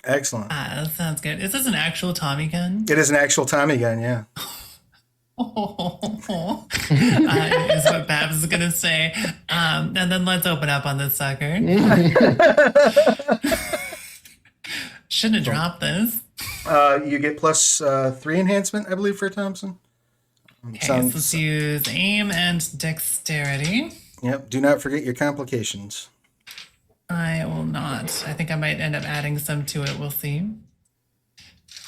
Speaker 1: Excellent.
Speaker 4: That sounds good. Is this an actual Tommy gun?
Speaker 1: It is an actual Tommy gun, yeah.
Speaker 4: Is what Babs is going to say. And then let's open up on this sucker. Shouldn't have dropped this.
Speaker 1: You get plus 3 enhancement, I believe, for Thompson.
Speaker 4: Okay, so let's use aim and dexterity.
Speaker 1: Yep. Do not forget your complications.
Speaker 4: I will not. I think I might end up adding some to it. We'll see.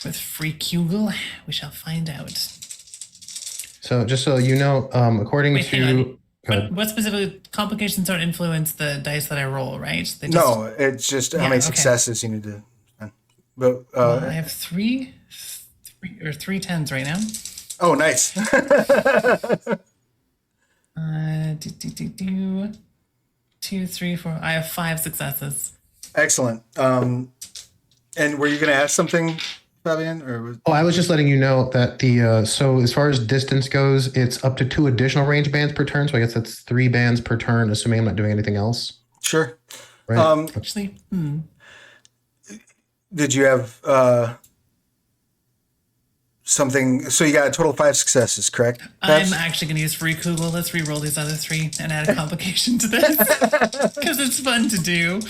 Speaker 4: With free Kugel, we shall find out.
Speaker 2: So just so you know, according
Speaker 4: Wait,
Speaker 2: to...
Speaker 4: What specific complications don't influence the dice that I roll, right? They just,
Speaker 1: No, it's just how many successes you need to spend. But
Speaker 4: I have three 10s right now.
Speaker 1: Oh, nice.
Speaker 4: 2, 3, 4. I have 5 successes.
Speaker 1: Excellent. And were you going to ask something, Fabian?
Speaker 2: I was just letting you know that the so as far as distance goes, it's up to 2 additional range bands per turn. So I guess that's 3 bands per turn, assuming I'm not doing anything else.
Speaker 1: Sure.
Speaker 2: Right.
Speaker 4: Actually,
Speaker 1: did you have something? So you got a total of 5 successes, correct?
Speaker 4: I'm actually going to use free Kugel. Let's re-roll these other 3 and add a complication to this because it's fun to do.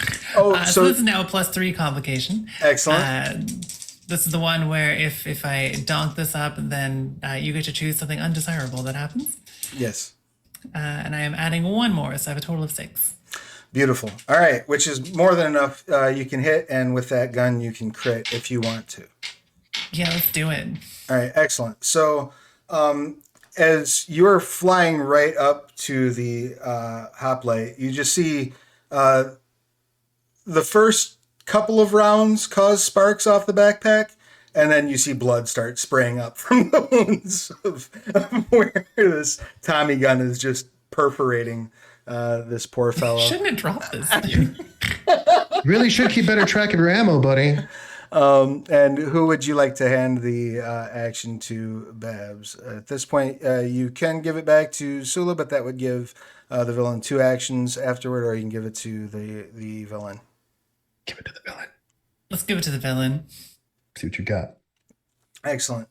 Speaker 4: So this is now a +3 complication.
Speaker 1: Excellent.
Speaker 4: This is the one where if I donk this up, then you get to choose something undesirable that happens.
Speaker 1: Yes.
Speaker 4: And I am adding 1 more, so I have a total of 6.
Speaker 1: Beautiful. All right, which is more than enough. You can hit, and with that gun, you can crit if you want to.
Speaker 4: Yeah, let's do it.
Speaker 1: All right, excellent. So as you're flying right up to the hoplite, you just see the first couple of rounds cause sparks off the backpack, and then you see blood start spraying up from the wounds of where this Tommy gun is just perforating this poor fellow.
Speaker 4: Shouldn't have dropped this.
Speaker 2: Really should keep better track of your ammo, buddy.
Speaker 1: And who would you like to hand the action to, Babs? At this point, you can give it back to Sula, but that would give the villain 2 actions afterward, or you can give it to the villain.
Speaker 2: Give it to the villain.
Speaker 4: Let's give it to the villain.
Speaker 2: See what you got.
Speaker 1: Excellent.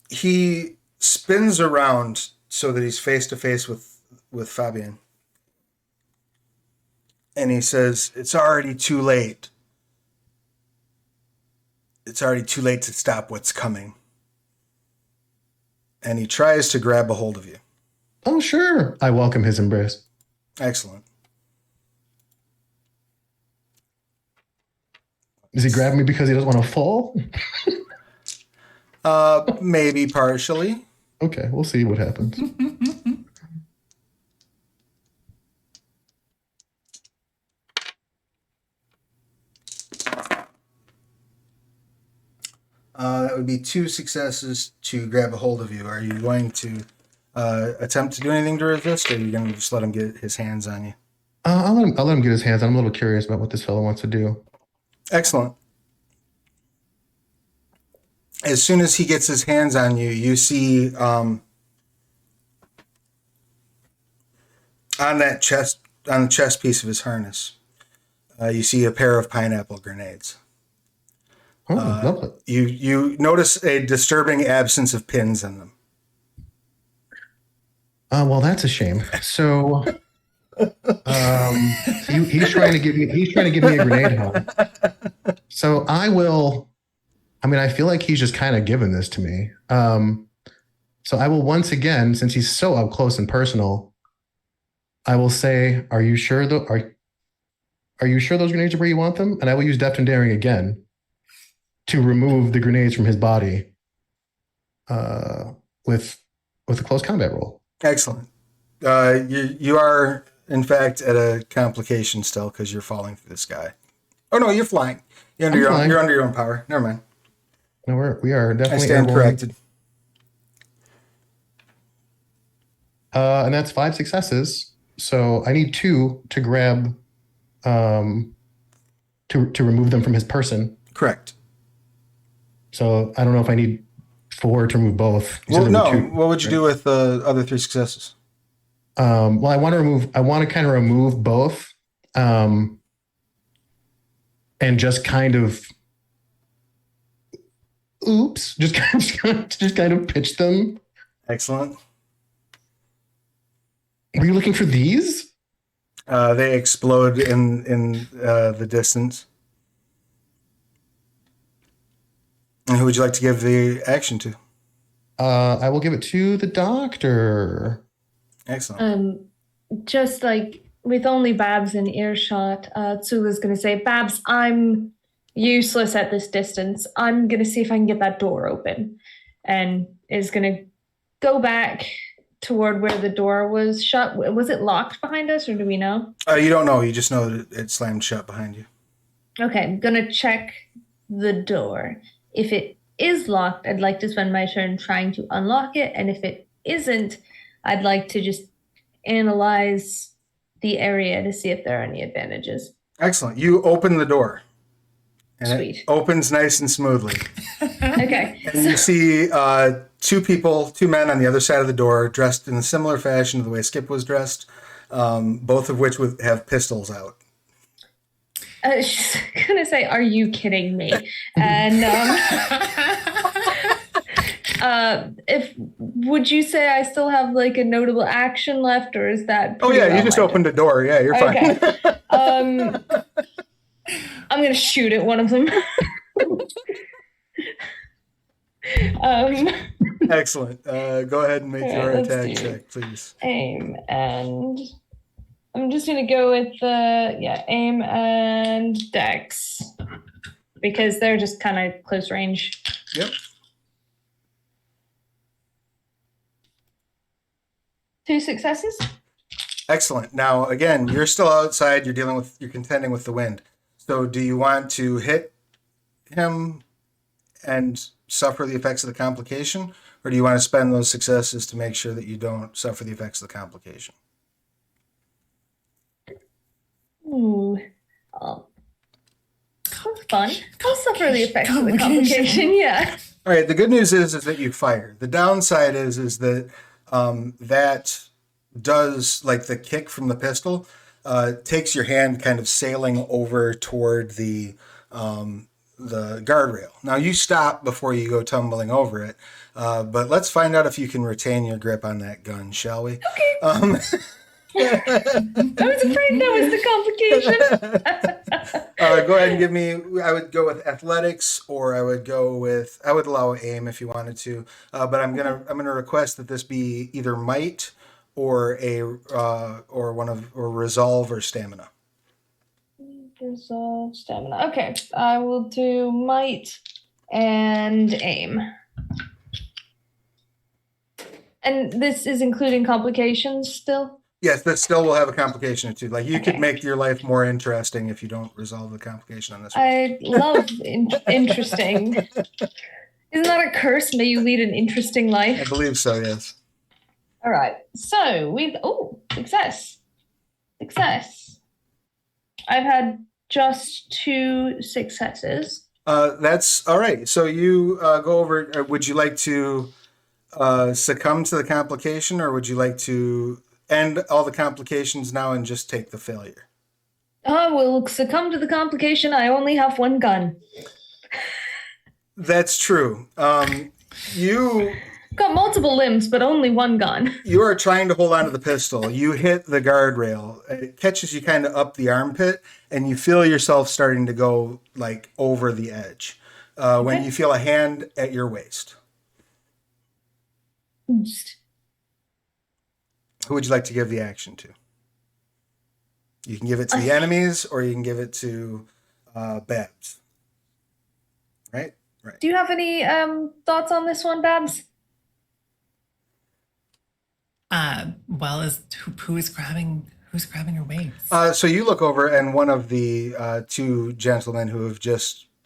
Speaker 1: He spins around so that he's face to face with Fabian. And he says, "It's already too late. It's already too late to stop what's coming." And he tries to grab a hold of you.
Speaker 2: Oh, sure. I welcome his embrace.
Speaker 1: Excellent.
Speaker 2: Is he grabbing me because he doesn't want to fall?
Speaker 1: Maybe partially.
Speaker 2: Okay, we'll see what happens.
Speaker 1: That would be 2 successes to grab a hold of you. Are you going to attempt to do anything to resist, or are you going to just let him get his hands on you?
Speaker 2: I'll let him get his hands on. I'm a little curious about what this fellow wants to do.
Speaker 1: Excellent. As soon as he gets his hands on you, you see on the chest piece of his harness, you see a pair of pineapple grenades.
Speaker 2: Oh, lovely.
Speaker 1: You notice a disturbing absence of pins in them.
Speaker 2: Well, that's a shame. So, he's trying to give me a grenade home. So I will. I mean, I feel like he's just kind of given this to me. So I will once again, since he's so up close and personal, I will say, "Are you sure? Are you sure those grenades are where you want them?" And I will use Deft and Daring again to remove the grenades from his body with a close combat roll.
Speaker 1: Excellent. You are, in fact, at a complication still because you're falling through the sky. Oh, no, you're flying. You're under your own power. Never mind.
Speaker 2: No, we are definitely.
Speaker 1: I stand corrected.
Speaker 2: And that's 5 successes. So I need 2 to grab, to remove them from his person.
Speaker 1: Correct.
Speaker 2: So I don't know if I need 4 to remove both.
Speaker 1: Well, no. 2, what would you do with the other 3 successes?
Speaker 2: Well, I want to kind of remove both, and just kind of, just kind of pitch them
Speaker 1: Excellent.
Speaker 2: Were you looking for these?
Speaker 1: They explode in the distance. And who would you like to give the action to?
Speaker 2: I will give it to the doctor.
Speaker 1: Excellent.
Speaker 3: Just like with only Babs in earshot, Tsula's gonna say, Babs, I'm useless at this distance. I'm gonna see if I can get that door open. And is gonna go back toward where the door was shut. Was it locked behind us, or do we know?
Speaker 1: You don't know. You just know that it slammed shut behind you.
Speaker 3: Okay, I'm gonna check the door. If it is locked, I'd like to spend my turn trying to unlock it, and if it isn't, I'd like to just analyze the area to see if there are any advantages.
Speaker 1: Excellent. You open the door. And
Speaker 3: Sweet.
Speaker 1: it opens nice and smoothly.
Speaker 3: Okay.
Speaker 1: And you see two men on the other side of the door dressed in a similar fashion to the way Skip was dressed, both of which have pistols out.
Speaker 3: She's gonna say, "Are you kidding me?" And if would you say I still have like a notable action left, or is that?
Speaker 1: Oh yeah, you just opened a door. Yeah, you're fine.
Speaker 3: Okay. I'm gonna shoot at one of them.
Speaker 1: Excellent. Go ahead and make your attack check, please.
Speaker 3: Aim, and I'm just gonna go with aim and dex because they're just kind of close range.
Speaker 1: Yep.
Speaker 3: 2 successes.
Speaker 1: Excellent. Now again, you're still outside. You're contending with the wind. So do you want to hit him and suffer the effects of the complication, or do you want to spend those successes to make sure that you don't suffer the effects of the complication?
Speaker 3: Ooh. Oh. Fun. I'll suffer the effects of the complication, yeah.
Speaker 1: All right, the good news is that you fire. The downside is that that does, like the kick from the pistol, takes your hand kind of sailing over toward the guardrail. Now you stop before you go tumbling over it, but let's find out if you can retain your grip on that gun, shall we?
Speaker 3: Okay. I was afraid that was the complication.
Speaker 1: Go ahead and give me. I would go with athletics, or I would allow aim if you wanted to, but I'm gonna request that this be either might or resolve or stamina.
Speaker 3: Resolve stamina. Okay, I will do might and aim. And this is including complications still?
Speaker 1: Yes, that still will have a complication or two. Like you could make your life more interesting if you don't resolve the complication on this one.
Speaker 3: I love interesting. Isn't that a curse? May you lead an interesting life?
Speaker 1: I believe so, yes.
Speaker 3: All right. So success. Success. I've had just 2 successes.
Speaker 1: That's all right. So you go over. Would you like to succumb to the complication, or would you like to end all the complications now and just take the failure?
Speaker 3: I will succumb to the complication. I only have 1 gun.
Speaker 1: That's true. You
Speaker 3: got multiple limbs, but only 1 gun.
Speaker 1: You are trying to hold on to the pistol. You hit the guardrail. It catches you kind of up the armpit, and you feel yourself starting to go like over the edge when you feel a hand at your waist.
Speaker 3: Boost.
Speaker 1: Who would you like to give the action to? You can give it to the enemies, or you can give it to Babs. Right? Right.
Speaker 3: Do you have any thoughts on this one, Babs?
Speaker 4: Well, who's grabbing your waist?
Speaker 1: So you look over, and one of the 2 gentlemen who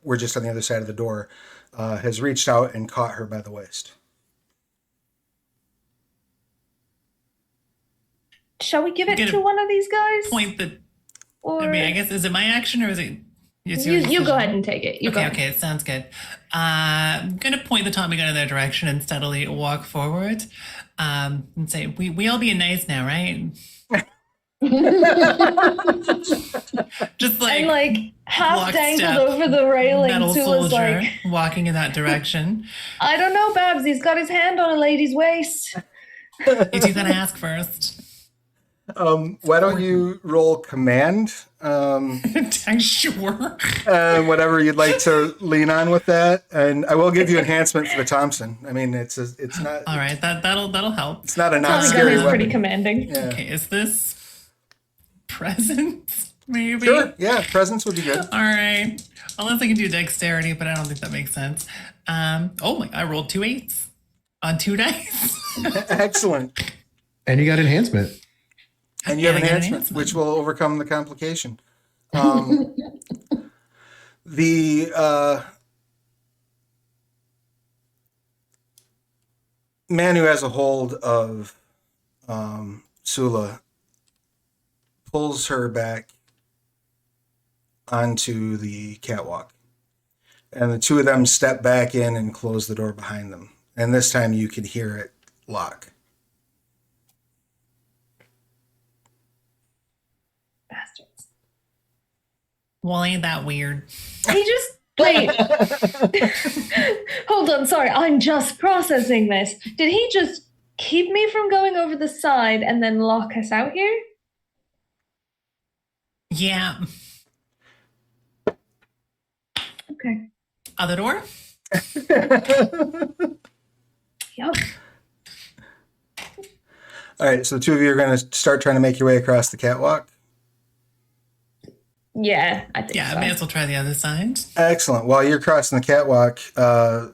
Speaker 1: were just on the other side of the door has reached out and caught her by the waist.
Speaker 3: Shall we give it to one of these guys?
Speaker 4: I mean, I guess, is it my action or is it?
Speaker 3: You go ahead and take it.
Speaker 4: Okay, it sounds good. I'm going to point the Tommy gun in their direction and steadily walk forward and say, we all being nice now, right? Just like,
Speaker 3: And like half
Speaker 4: lockstep,
Speaker 3: dangled over the railing,
Speaker 4: metal
Speaker 3: Sula's
Speaker 4: soldier
Speaker 3: like,
Speaker 4: walking in that direction.
Speaker 3: I don't know, Babs. He's got his hand on a lady's waist.
Speaker 4: You do gotta ask first.
Speaker 1: Why don't you roll command?
Speaker 4: Sure.
Speaker 1: Whatever you'd like to lean on with that, and I will give you enhancement for the Thompson. I mean, it's not.
Speaker 4: All right, that'll help.
Speaker 1: It's not a not
Speaker 3: Tommy gun
Speaker 1: scary
Speaker 3: is pretty
Speaker 1: weapon.
Speaker 3: commanding.
Speaker 1: Yeah.
Speaker 4: Okay, is this presence? Maybe.
Speaker 1: Sure. Yeah, presence would be good.
Speaker 4: All right. Unless I can do dexterity, but I don't think that makes sense. Oh my! I rolled 2 8s on 2 dice.
Speaker 1: Excellent.
Speaker 2: And you got enhancement.
Speaker 1: And you have
Speaker 4: I got
Speaker 1: enhancement, which will overcome the complication. The man who has a hold of Sula pulls her back onto the catwalk. And the two of them step back in and close the door behind them. And this time you can hear it lock.
Speaker 3: Bastards.
Speaker 4: Well, ain't that weird?
Speaker 3: He just wait. Hold on, sorry. I'm just processing this. Did he just keep me from going over the side and then lock us out here?
Speaker 4: Yeah.
Speaker 3: Okay.
Speaker 4: Other door?
Speaker 3: Yup.
Speaker 1: All right, so the two of you are going to start trying to make your way across the catwalk.
Speaker 3: Yeah, I think
Speaker 4: Yeah,
Speaker 3: so.
Speaker 4: I may as well try the other side.
Speaker 1: Excellent. While you're crossing the catwalk,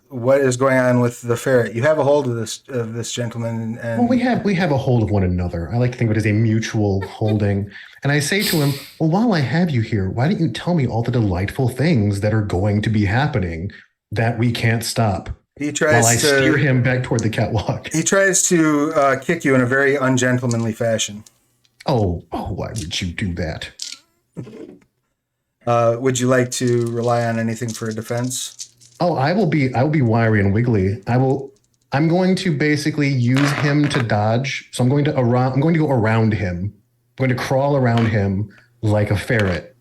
Speaker 1: what is going on with the ferret? You have a hold of this gentleman, and
Speaker 2: Well, we have a hold of one another. I like to think of it as a mutual holding. And I say to him, well, while I have you here, why don't you tell me all the delightful things that are going to be happening that we can't stop?
Speaker 1: he tries
Speaker 2: While I
Speaker 1: to
Speaker 2: steer him back toward the catwalk.
Speaker 1: he tries to kick you in a very ungentlemanly fashion.
Speaker 2: Oh, why would you do that?
Speaker 1: Would you like to rely on anything for a defense?
Speaker 2: Oh, I will be wiry and wiggly. I'm going to basically use him to dodge. So I'm going to go around him. I'm going to crawl around him like a ferret.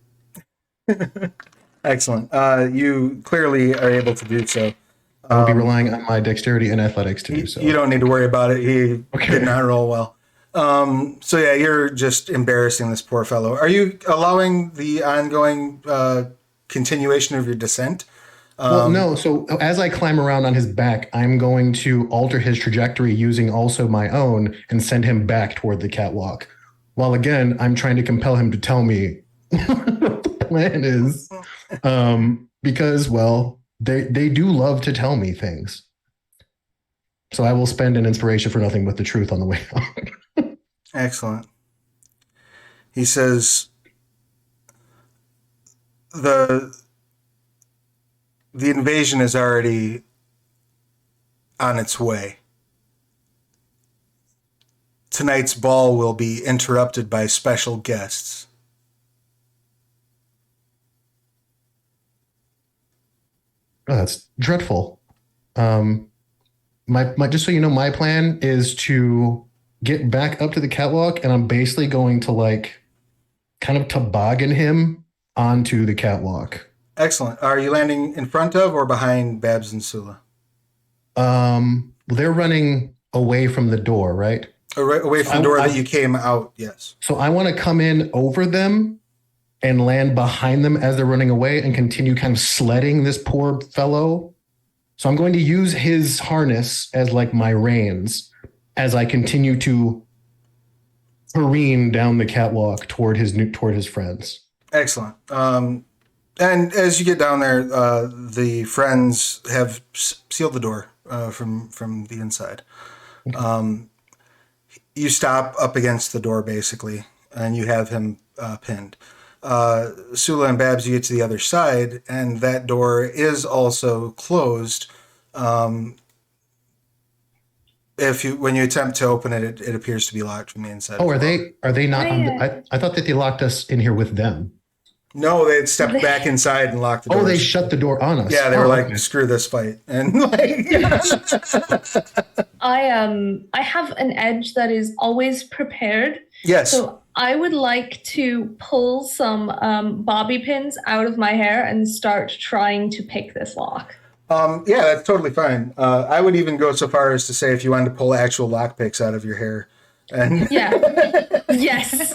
Speaker 1: Excellent. You clearly are able to do so.
Speaker 2: I will be relying on my dexterity and athletics to do so.
Speaker 1: You don't need to worry about it. He
Speaker 2: Okay.
Speaker 1: did not roll well. So yeah, you're just embarrassing this poor fellow. Are you allowing the ongoing continuation of your descent?
Speaker 2: Well, no. So as I climb around on his back, I'm going to alter his trajectory using also my own and send him back toward the catwalk. While again, I'm trying to compel him to tell me what the plan is. Because, well, they do love to tell me things. So I will spend an inspiration for nothing but the truth on the way out.
Speaker 1: Excellent. He says, the invasion is already on its way. Tonight's ball will be interrupted by special guests.
Speaker 2: Oh, that's dreadful. My just so you know, my plan is to get back up to the catwalk, and I'm basically going to like kind of toboggan him onto the catwalk.
Speaker 1: Excellent. Are you landing in front of or behind Babs and Sula?
Speaker 2: They're running away from the door, right?
Speaker 1: Away from the door that you came out, yes.
Speaker 2: So I want to come in over them and land behind them as they're running away and continue kind of sledding this poor fellow. So I'm going to use his harness as like my reins as I continue to careen down the catwalk toward his friends.
Speaker 1: Excellent. And as you get down there, the friends have sealed the door from the inside. You stop up against the door, basically, and you have him pinned. Sula and Babs, you get to the other side, and that door is also closed. When you attempt to open it, it appears to be locked from the inside.
Speaker 2: Oh, are they not? I thought that they locked us in here with them.
Speaker 1: No, they had stepped back inside and locked the door.
Speaker 2: Oh, they shut the door on us.
Speaker 1: Yeah, they were like,
Speaker 2: okay.
Speaker 1: "Screw this fight," and like.
Speaker 3: I have an edge that is always prepared.
Speaker 1: Yes.
Speaker 3: So I would like to pull some bobby pins out of my hair and start trying to pick this lock.
Speaker 1: Yeah, that's totally fine. I would even go so far as to say if you wanted to pull actual lockpicks out of your hair. And
Speaker 3: Yeah. Yes.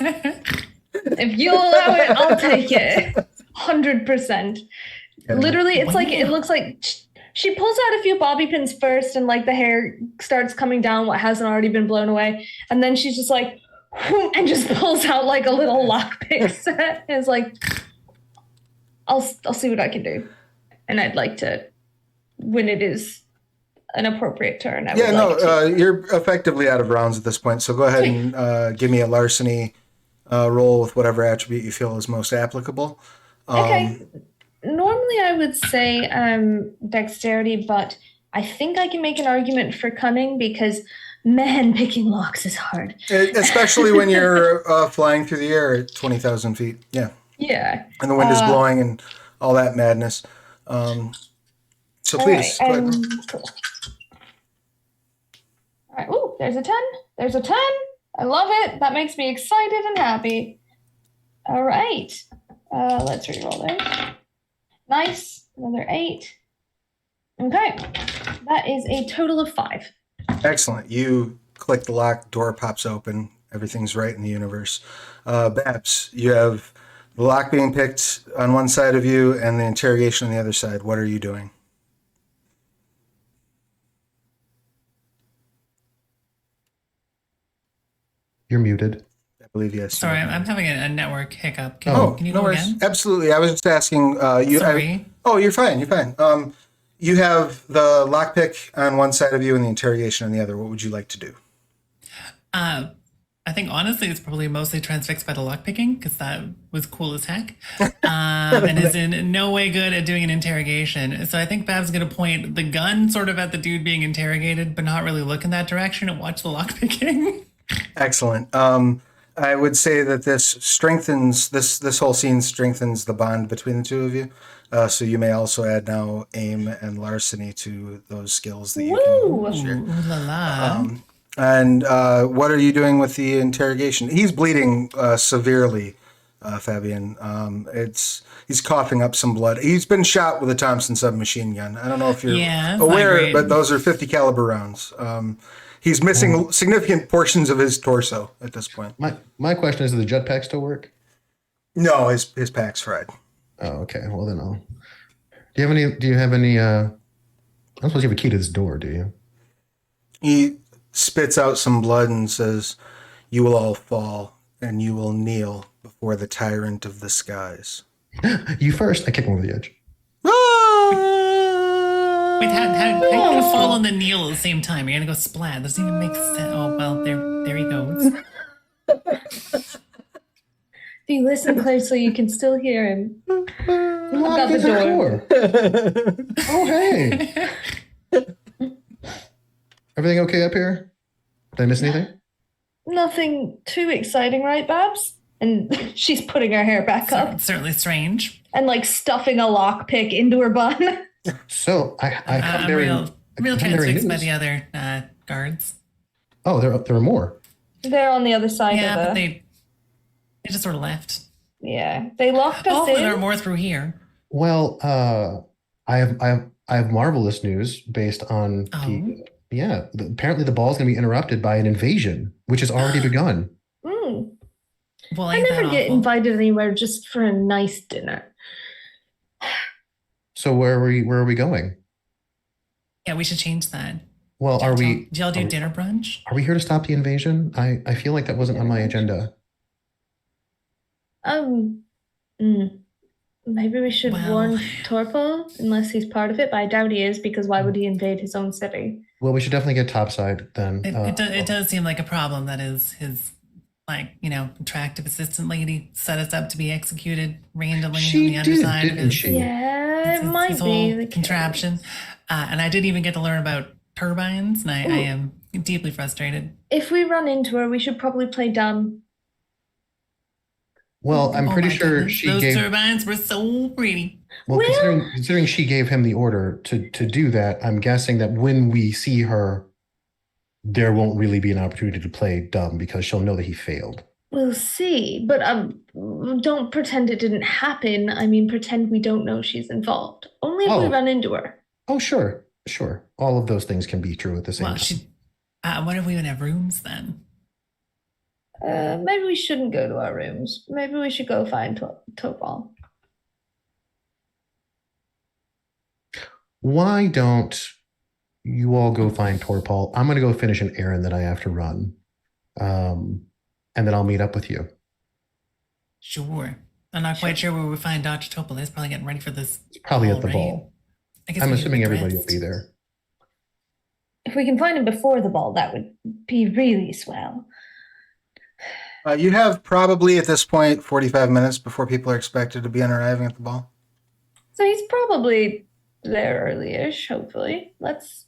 Speaker 3: If you'll allow it, I'll take it. 100%. Literally, it's like, it looks like she pulls out a few bobby pins first and like the hair starts coming down what hasn't already been blown away. And then she's just like, and just pulls out like a little lockpick set. And it's like, I'll see what I can do. And I'd like to, when it is an appropriate turn, I would like to.
Speaker 1: You're effectively out of rounds at this point. So go ahead and give me a larceny roll with whatever attribute you feel is most applicable.
Speaker 3: Okay. Normally I would say dexterity, but I think I can make an argument for cunning because, man, picking locks is hard.
Speaker 1: Especially when you're flying through the air at 20,000 feet. Yeah.
Speaker 3: Yeah.
Speaker 1: And the wind is blowing and all that madness. So please,
Speaker 3: all right,
Speaker 1: go ahead.
Speaker 3: cool. All right. Ooh, there's a 10. There's a 10. I love it. That makes me excited and happy. All right. Let's reroll there. Nice. Another 8. Okay. That is a total of 5.
Speaker 1: Excellent. You click the lock, door pops open, everything's right in the universe. Babs, you have the lock being picked on one side of you and the interrogation on the other side. What are you doing?
Speaker 2: You're muted.
Speaker 1: I believe yes.
Speaker 4: Sorry, I'm having a network hiccup. Can you
Speaker 1: no
Speaker 4: go
Speaker 1: worries.
Speaker 4: again?
Speaker 1: Absolutely. I was just asking.
Speaker 4: Sorry.
Speaker 1: You're fine. You're fine. You have the lockpick on one side of you and the interrogation on the other. What would you like to do?
Speaker 4: I think honestly, it's probably mostly transfixed by the lockpicking because that was cool as heck, and is in no way good at doing an interrogation. So I think Bab's going to point the gun sort of at the dude being interrogated, but not really look in that direction and watch the lockpicking.
Speaker 1: Excellent. I would say that this strengthens this whole scene strengthens the bond between the two of you. So you may also add now aim and larceny to those skills that you can share.
Speaker 4: Ooh la la.
Speaker 1: And what are you doing with the interrogation? He's bleeding severely, Fabian. He's coughing up some blood. He's been shot with a Thompson submachine gun. I don't know if you're aware, but those are 50 caliber rounds. He's missing significant portions of his torso at this point.
Speaker 2: My question is, does the jetpack still work?
Speaker 1: No, his pack's fried.
Speaker 2: Oh, okay. Well, then I'll. Do you have any? I don't suppose you have a key to this door, do you?
Speaker 1: He spits out some blood and says, "You will all fall, and you will kneel before the tyrant of the skies."
Speaker 2: You first. I kick him over the edge.
Speaker 4: Wait, how you gonna fall on the kneel at the same time? You're gonna go splat. That doesn't even make sense. Oh well, there he goes.
Speaker 3: If you listen closely, you can still hear him.
Speaker 2: Lock
Speaker 3: got the
Speaker 2: door. Oh, hey. Everything okay up here? Did I miss anything?
Speaker 3: Nothing too exciting, right, Babs? And she's putting her hair back up
Speaker 4: Certainly strange.
Speaker 3: and like stuffing a lockpick into her bun.
Speaker 2: So I come bearing
Speaker 4: Real transfixed by
Speaker 2: news.
Speaker 4: the other guards.
Speaker 2: Oh, there are more.
Speaker 3: They're on the other side
Speaker 4: Yeah,
Speaker 3: of
Speaker 4: but
Speaker 3: the.
Speaker 4: they just sort of left.
Speaker 3: Yeah, they locked us
Speaker 4: Hopefully
Speaker 3: in.
Speaker 4: there are more through here.
Speaker 2: Well, I have marvelous news based on apparently the ball is going to be interrupted by an invasion, which has already begun.
Speaker 3: Mm.
Speaker 4: Well,
Speaker 3: I
Speaker 4: ain't
Speaker 3: never
Speaker 4: that
Speaker 3: get
Speaker 4: awful?
Speaker 3: invited anywhere just for a nice dinner.
Speaker 2: So where are we going?
Speaker 4: Yeah, we should change that.
Speaker 2: Well,
Speaker 4: Do y'all do dinner brunch?
Speaker 2: Are we here to stop the invasion? I feel like that wasn't on my agenda.
Speaker 3: Maybe we should
Speaker 4: Well-
Speaker 3: warn Torpo, unless he's part of it, but I doubt he is, because why would he invade his own city?
Speaker 2: Well, we should definitely get topside then.
Speaker 4: It does seem like a problem that his attractive assistant lady set us up to be executed randomly
Speaker 2: She
Speaker 4: on the underside
Speaker 2: did,
Speaker 4: of
Speaker 2: didn't
Speaker 4: his,
Speaker 2: she?
Speaker 3: Yeah, it
Speaker 4: his
Speaker 3: might
Speaker 4: whole
Speaker 3: be the
Speaker 4: contraption. And I did even get to learn about turbines, and I am deeply frustrated.
Speaker 3: If we run into her, we should probably play dumb.
Speaker 2: Well, I'm
Speaker 4: Oh
Speaker 2: pretty
Speaker 4: my
Speaker 2: sure
Speaker 4: goodness,
Speaker 2: she
Speaker 4: those
Speaker 2: gave.
Speaker 4: turbines were so pretty.
Speaker 2: Well,
Speaker 3: Well-
Speaker 2: considering she gave him the order to do that, I'm guessing that when we see her, there won't really be an opportunity to play dumb because she'll know that he failed.
Speaker 3: We'll see, but don't pretend it didn't happen. I mean, pretend we don't know she's involved. Only if we
Speaker 2: Oh,
Speaker 3: run into her.
Speaker 2: oh, sure, sure. All of those things can be true at the same
Speaker 4: Well,
Speaker 2: time.
Speaker 4: what if we even have rooms then?
Speaker 3: Maybe we shouldn't go to our rooms. Maybe we should go find Topal.
Speaker 2: Why don't you all go find Torpal? I'm gonna go finish an errand that I have to run. And then I'll meet up with you.
Speaker 4: Sure. I'm not quite sure where we find Dr. Topol is. Probably getting ready for this
Speaker 2: It's probably
Speaker 4: ball,
Speaker 2: at the
Speaker 4: right?
Speaker 2: ball.
Speaker 4: I guess
Speaker 2: I'm
Speaker 4: we should
Speaker 2: assuming
Speaker 4: be
Speaker 2: everybody will
Speaker 4: dressed.
Speaker 2: be there.
Speaker 3: If we can find him before the ball, that would be really swell.
Speaker 1: You have probably at this point 45 minutes before people are expected to be arriving at the ball.
Speaker 3: So he's probably there early-ish, hopefully. Let's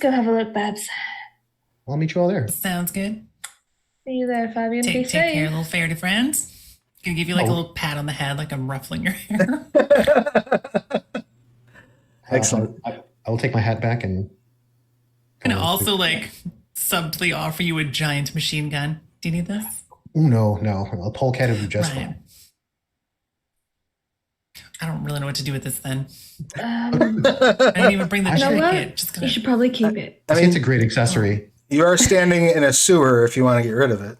Speaker 3: go have a look, Babs.
Speaker 2: I'll meet you all there.
Speaker 4: Sounds good.
Speaker 3: See you there, Fabian. Be
Speaker 4: Take care,
Speaker 3: safe.
Speaker 4: little fairy friends. Gonna give you like a
Speaker 2: Oh.
Speaker 4: little pat on the head, like I'm ruffling your hair.
Speaker 1: Excellent.
Speaker 2: I will take my hat back and
Speaker 4: And also like subtly offer you a giant machine gun. Do you need this?
Speaker 2: Oh no, a polecat would be just
Speaker 4: Right.
Speaker 2: fine.
Speaker 4: I don't really know what to do with this then.
Speaker 3: Um,
Speaker 4: I didn't even bring the
Speaker 2: You know
Speaker 3: what?
Speaker 4: jacket. Just
Speaker 3: you
Speaker 4: gonna.
Speaker 3: should probably keep it.
Speaker 2: I mean, it's a great accessory.
Speaker 1: You are standing in a sewer if you want to get rid of it.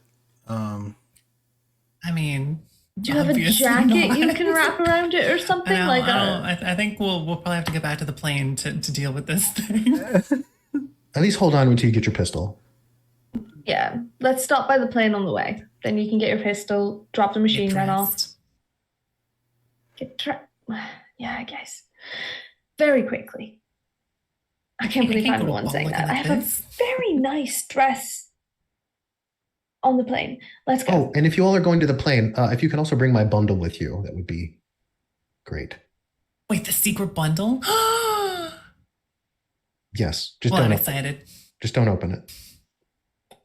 Speaker 4: I mean,
Speaker 3: Do you have a
Speaker 4: obviously
Speaker 3: jacket
Speaker 4: not.
Speaker 3: you can wrap around it or something?
Speaker 4: I know,
Speaker 3: like
Speaker 4: I think we'll probably have to get back to the plane to deal with this thing.
Speaker 2: At least hold on until you get your pistol.
Speaker 3: Yeah. Let's stop by the plane on the way. Then you can get your pistol, drop the machine gun off. Yeah, I guess. Very quickly. I can't believe I'm the one saying that. I have a very nice dress on the plane. Let's go.
Speaker 2: Oh, and if you all are going to the plane, if you can also bring my bundle with you, that would be great.
Speaker 4: Wait, the secret bundle?
Speaker 2: Yes, just
Speaker 4: Well, I'm
Speaker 2: don't
Speaker 4: excited.
Speaker 2: just don't open it.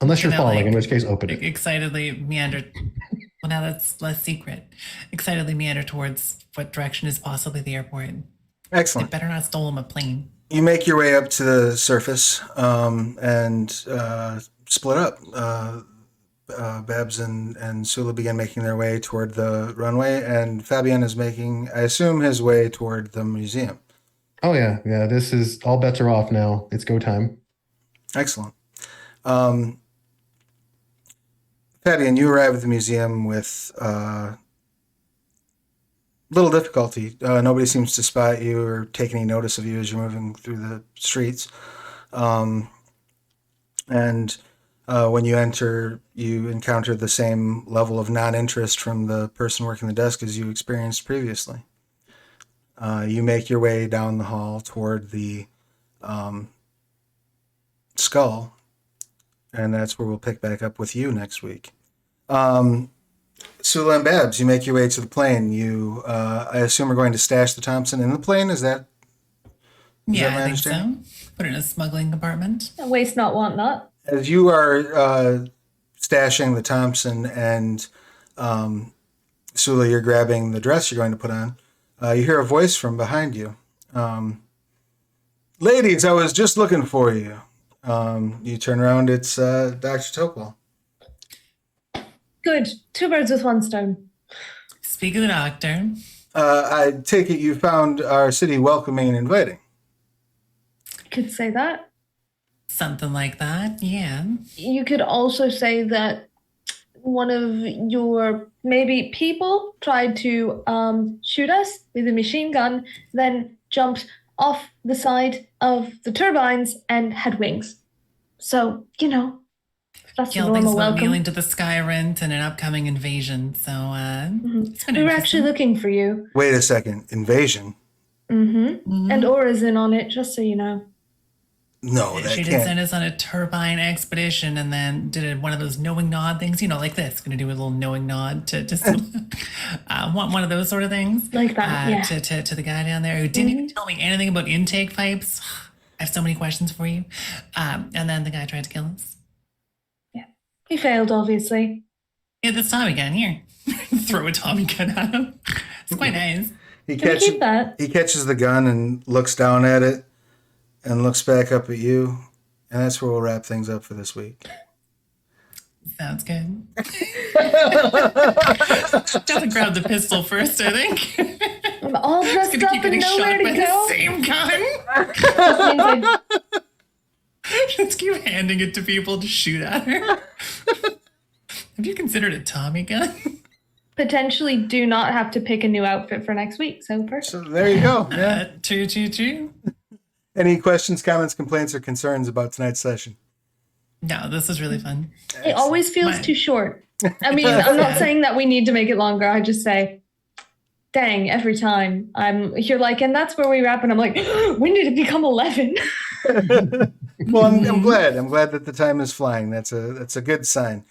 Speaker 2: Unless you're
Speaker 4: You know,
Speaker 2: falling,
Speaker 4: like,
Speaker 2: in which case open it.
Speaker 4: Excitedly meander. Well, now that's less secret. Excitedly meander towards what direction is possibly the airport. They
Speaker 1: Excellent.
Speaker 4: better not stolen a plane.
Speaker 1: You make your way up to the surface and split up. Babs and Sula begin making their way toward the runway, and Fabian is making, I assume, his way toward the museum.
Speaker 2: Oh yeah. This is all bets are off now. It's go time.
Speaker 1: Excellent. Fabian, you arrive at the museum with little difficulty. Nobody seems to spot you or take any notice of you as you're moving through the streets. And when you enter, you encounter the same level of non-interest from the person working the desk as you experienced previously. You make your way down the hall toward the skull, and that's where we'll pick back up with you next week. Sula and Babs, you make your way to the plane. You, I assume, are going to stash the Thompson in the plane. Is that
Speaker 4: Yeah,
Speaker 1: my
Speaker 4: I think
Speaker 1: understanding?
Speaker 4: so. Put it in a smuggling compartment.
Speaker 3: Waste not, want not.
Speaker 1: As you are stashing the Thompson and Sula, you're grabbing the dress you're going to put on, you hear a voice from behind you. Ladies, I was just looking for you. You turn around, it's Dr. Topol.
Speaker 3: Good. Two birds with one stone.
Speaker 4: Speak of the doctor.
Speaker 1: I take it you found our city welcoming and inviting.
Speaker 3: Could say that.
Speaker 4: Something like that, yeah.
Speaker 3: You could also say that one of your maybe people tried to shoot us with a machine gun, then jumped off the side of the turbines and had wings. So, that's the
Speaker 4: Kill things
Speaker 3: normal
Speaker 4: about
Speaker 3: welcome.
Speaker 4: kneeling to the sky rent and an upcoming invasion. So it's been
Speaker 3: We were
Speaker 4: interesting.
Speaker 3: actually looking for you.
Speaker 1: Wait a second, invasion?
Speaker 3: And Aura's in on it, just so you know.
Speaker 1: No, that
Speaker 4: She did
Speaker 1: can't.
Speaker 4: send us on a turbine expedition and then did one of those knowing nod things, like this. Going to do a little knowing nod to one of those sort of things.
Speaker 3: Like that, yeah.
Speaker 4: To the guy down there who didn't even tell me anything about intake pipes. I have so many questions for you. And then the guy tried to kill us.
Speaker 3: Yeah. He failed, obviously.
Speaker 4: Yeah, this Tommy gun here. Throw a Tommy gun at him. It's quite nice.
Speaker 1: He
Speaker 3: Can we keep that?
Speaker 1: He catches the gun and looks down at it and looks back up at you. And that's where we'll wrap things up for this week.
Speaker 4: Sounds good. Gotta grab the pistol first, I think.
Speaker 3: I'm all dressed
Speaker 4: Gonna
Speaker 3: up
Speaker 4: keep
Speaker 3: and
Speaker 4: getting
Speaker 3: nowhere
Speaker 4: shot
Speaker 3: to
Speaker 4: by
Speaker 3: go.
Speaker 4: the same gun.
Speaker 3: This means
Speaker 4: Just keep handing it to people to shoot at her. Have you considered a Tommy gun?
Speaker 3: potentially do not have to pick a new outfit for next week. So perfect.
Speaker 1: So there you go. Yeah.
Speaker 4: True.
Speaker 1: Any questions, comments, complaints, or concerns about tonight's session?
Speaker 4: No, this is really fun.
Speaker 3: It always feels
Speaker 4: Mine.
Speaker 3: too short. I mean, I'm not saying that we need to make it longer. I just say, dang, every time you're like, and that's where we wrap. And I'm like, when did it become 11?
Speaker 1: Well, I'm glad. I'm glad that the time is flying. That's a good sign.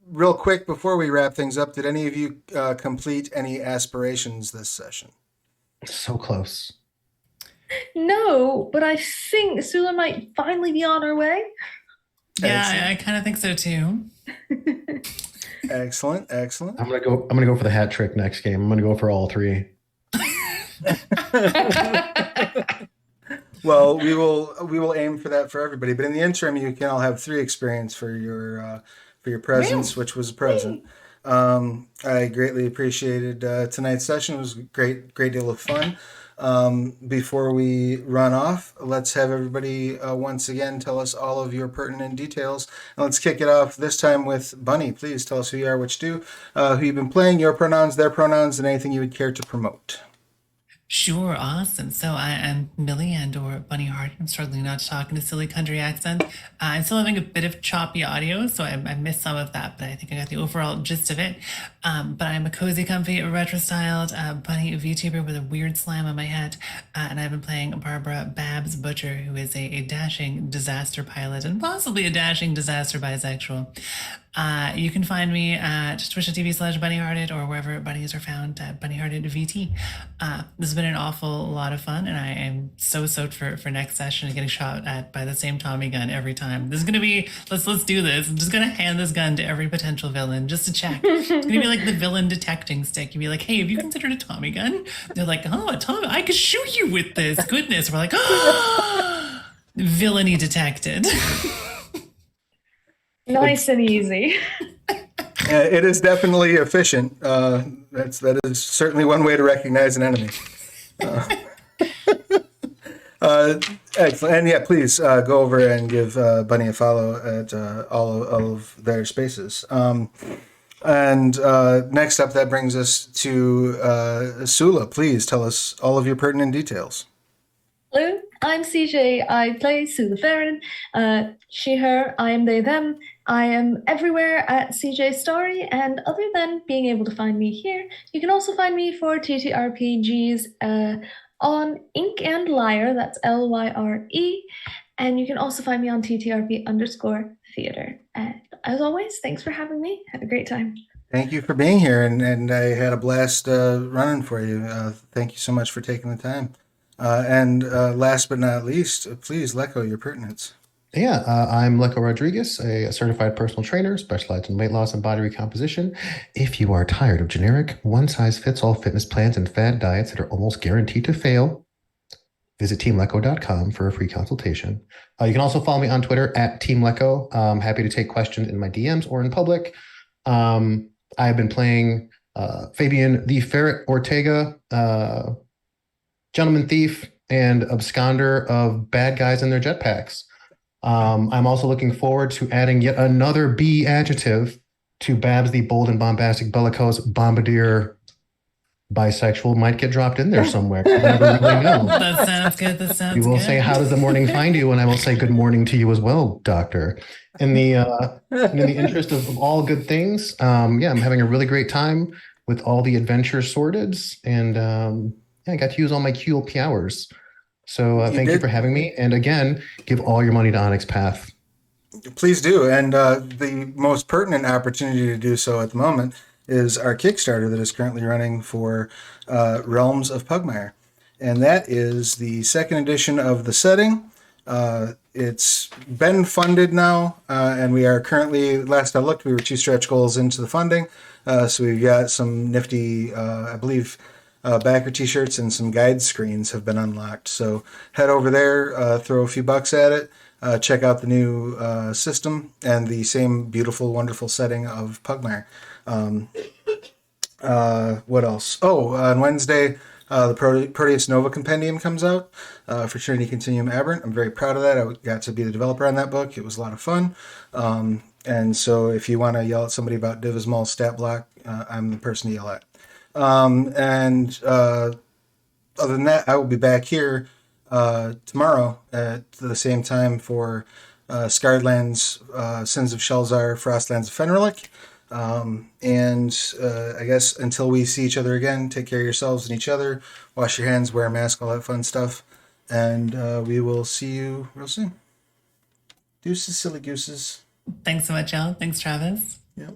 Speaker 1: Real quick before we wrap things up, did any of you complete any aspirations this session?
Speaker 2: So close.
Speaker 3: No, but I think Sula might finally be on her way.
Speaker 4: Yeah, I kind of think so too.
Speaker 1: Excellent.
Speaker 2: I'm gonna go for the hat trick next game. I'm gonna go for all three.
Speaker 1: Well, we will aim for that for everybody. But in the interim, you can all have 3 experience for your presence, which was a present. I greatly appreciated tonight's session. It was a great deal of fun. Before we run off, let's have everybody once again tell us all of your pertinent details. And let's kick it off this time with Bunny. Please tell us who you are, what you do, who you've been playing, your pronouns, their pronouns, and anything you would care to promote.
Speaker 4: Sure, awesome. So I am Millie or Bunny Hart. I'm struggling not to talk in a silly country accent. I'm still having a bit of choppy audio, so I missed some of that, but I think I got the overall gist of it. But I'm a cozy, comfy, retro-styled bunny VTuber with a weird slam on my head. And I've been playing Barbara Babs Butcher, who is a dashing disaster pilot and possibly a dashing disaster bisexual. You can find me at twitch.tv/bunnyhearted or wherever bunnies are found at bunnyheartedvt. This has been an awful lot of fun, and I am so stoked for next session and getting shot at by the same Tommy gun every time. This is gonna be let's do this. I'm just gonna hand this gun to every potential villain just to check. It's gonna be like the villain detecting stick. You'd be like, hey, have you considered a Tommy gun? They're like, oh, a Tommy, I could shoot you with this. Goodness. We're like, oh, villainy detected.
Speaker 3: Nice and easy.
Speaker 1: It is definitely efficient. That is certainly one way to recognize an enemy. Excellent. And yeah, please go over and give Bunny a follow at all of their spaces. And next up, that brings us to Sula. Please tell us all of your pertinent details.
Speaker 3: Hello, I'm CJ. I play Sula Farron. She, her, I am they, them. I am everywhere at CJ Story, and other than being able to find me here, you can also find me for TTRPGs on Ink and Lyre, that's Lyre, and you can also find me on TTRP_theater. And as always, thanks for having me. Had a great time.
Speaker 1: Thank you for being here, and I had a blast running for you. Thank you so much for taking the time. And last but not least, please, Lecco, your pertinence.
Speaker 2: Yeah, I'm Lecco Rodriguez, a certified personal trainer specialized in weight loss and body recomposition. If you are tired of generic, one-size-fits-all fitness plans and fad diets that are almost guaranteed to fail, visit teamlecco.com for a free consultation. You can also follow me on Twitter at teamlecco. I'm happy to take questions in my DMs or in public. I've been playing Fabian the Ferret Ortega, Gentleman Thief, and Absconder of bad guys in their jetpacks. I'm also looking forward to adding yet another B adjective to Babs the bold and bombastic bellicose bombardier bisexual might get dropped in there somewhere. I never really know.
Speaker 4: That sounds good.
Speaker 2: You will say, how does the morning find you? And I will say, good morning to you as well, doctor. In the interest of all good things, I'm having a really great time with all the adventure sorted. And I got to use all my QLP hours. So thank you for having me. And again, give all your money to Onyx Path.
Speaker 1: Please do. And the most pertinent opportunity to do so at the moment is our Kickstarter that is currently running for Realms of Pugmire. And that is the second edition of the setting. It's been funded now, and we are currently, last I looked, we were 2 stretch goals into the funding. So we've got some nifty, I believe, backer t-shirts and some guide screens have been unlocked. So head over there, throw a few bucks at it. check out the new system and the same beautiful, wonderful setting of Pugmire. What else? Oh, on Wednesday, the Proteus Nova Compendium comes out for Trinity Continuum Aberrant. I'm very proud of that. I got to be the developer on that book. It was a lot of fun. And so if you want to yell at somebody about Divismal Stat Block, I'm the person to yell at. Other than that, I will be back here tomorrow at the same time for Scarred Lands, Sins of Shelzar, Frostlands of Fenrilik. I guess until we see each other again, take care of yourselves and each other, wash your hands, wear a mask, all that fun stuff. And we will see you real soon. Deuces, silly gooses.
Speaker 4: Thanks so much, y'all. Thanks, Travis.
Speaker 1: Yep.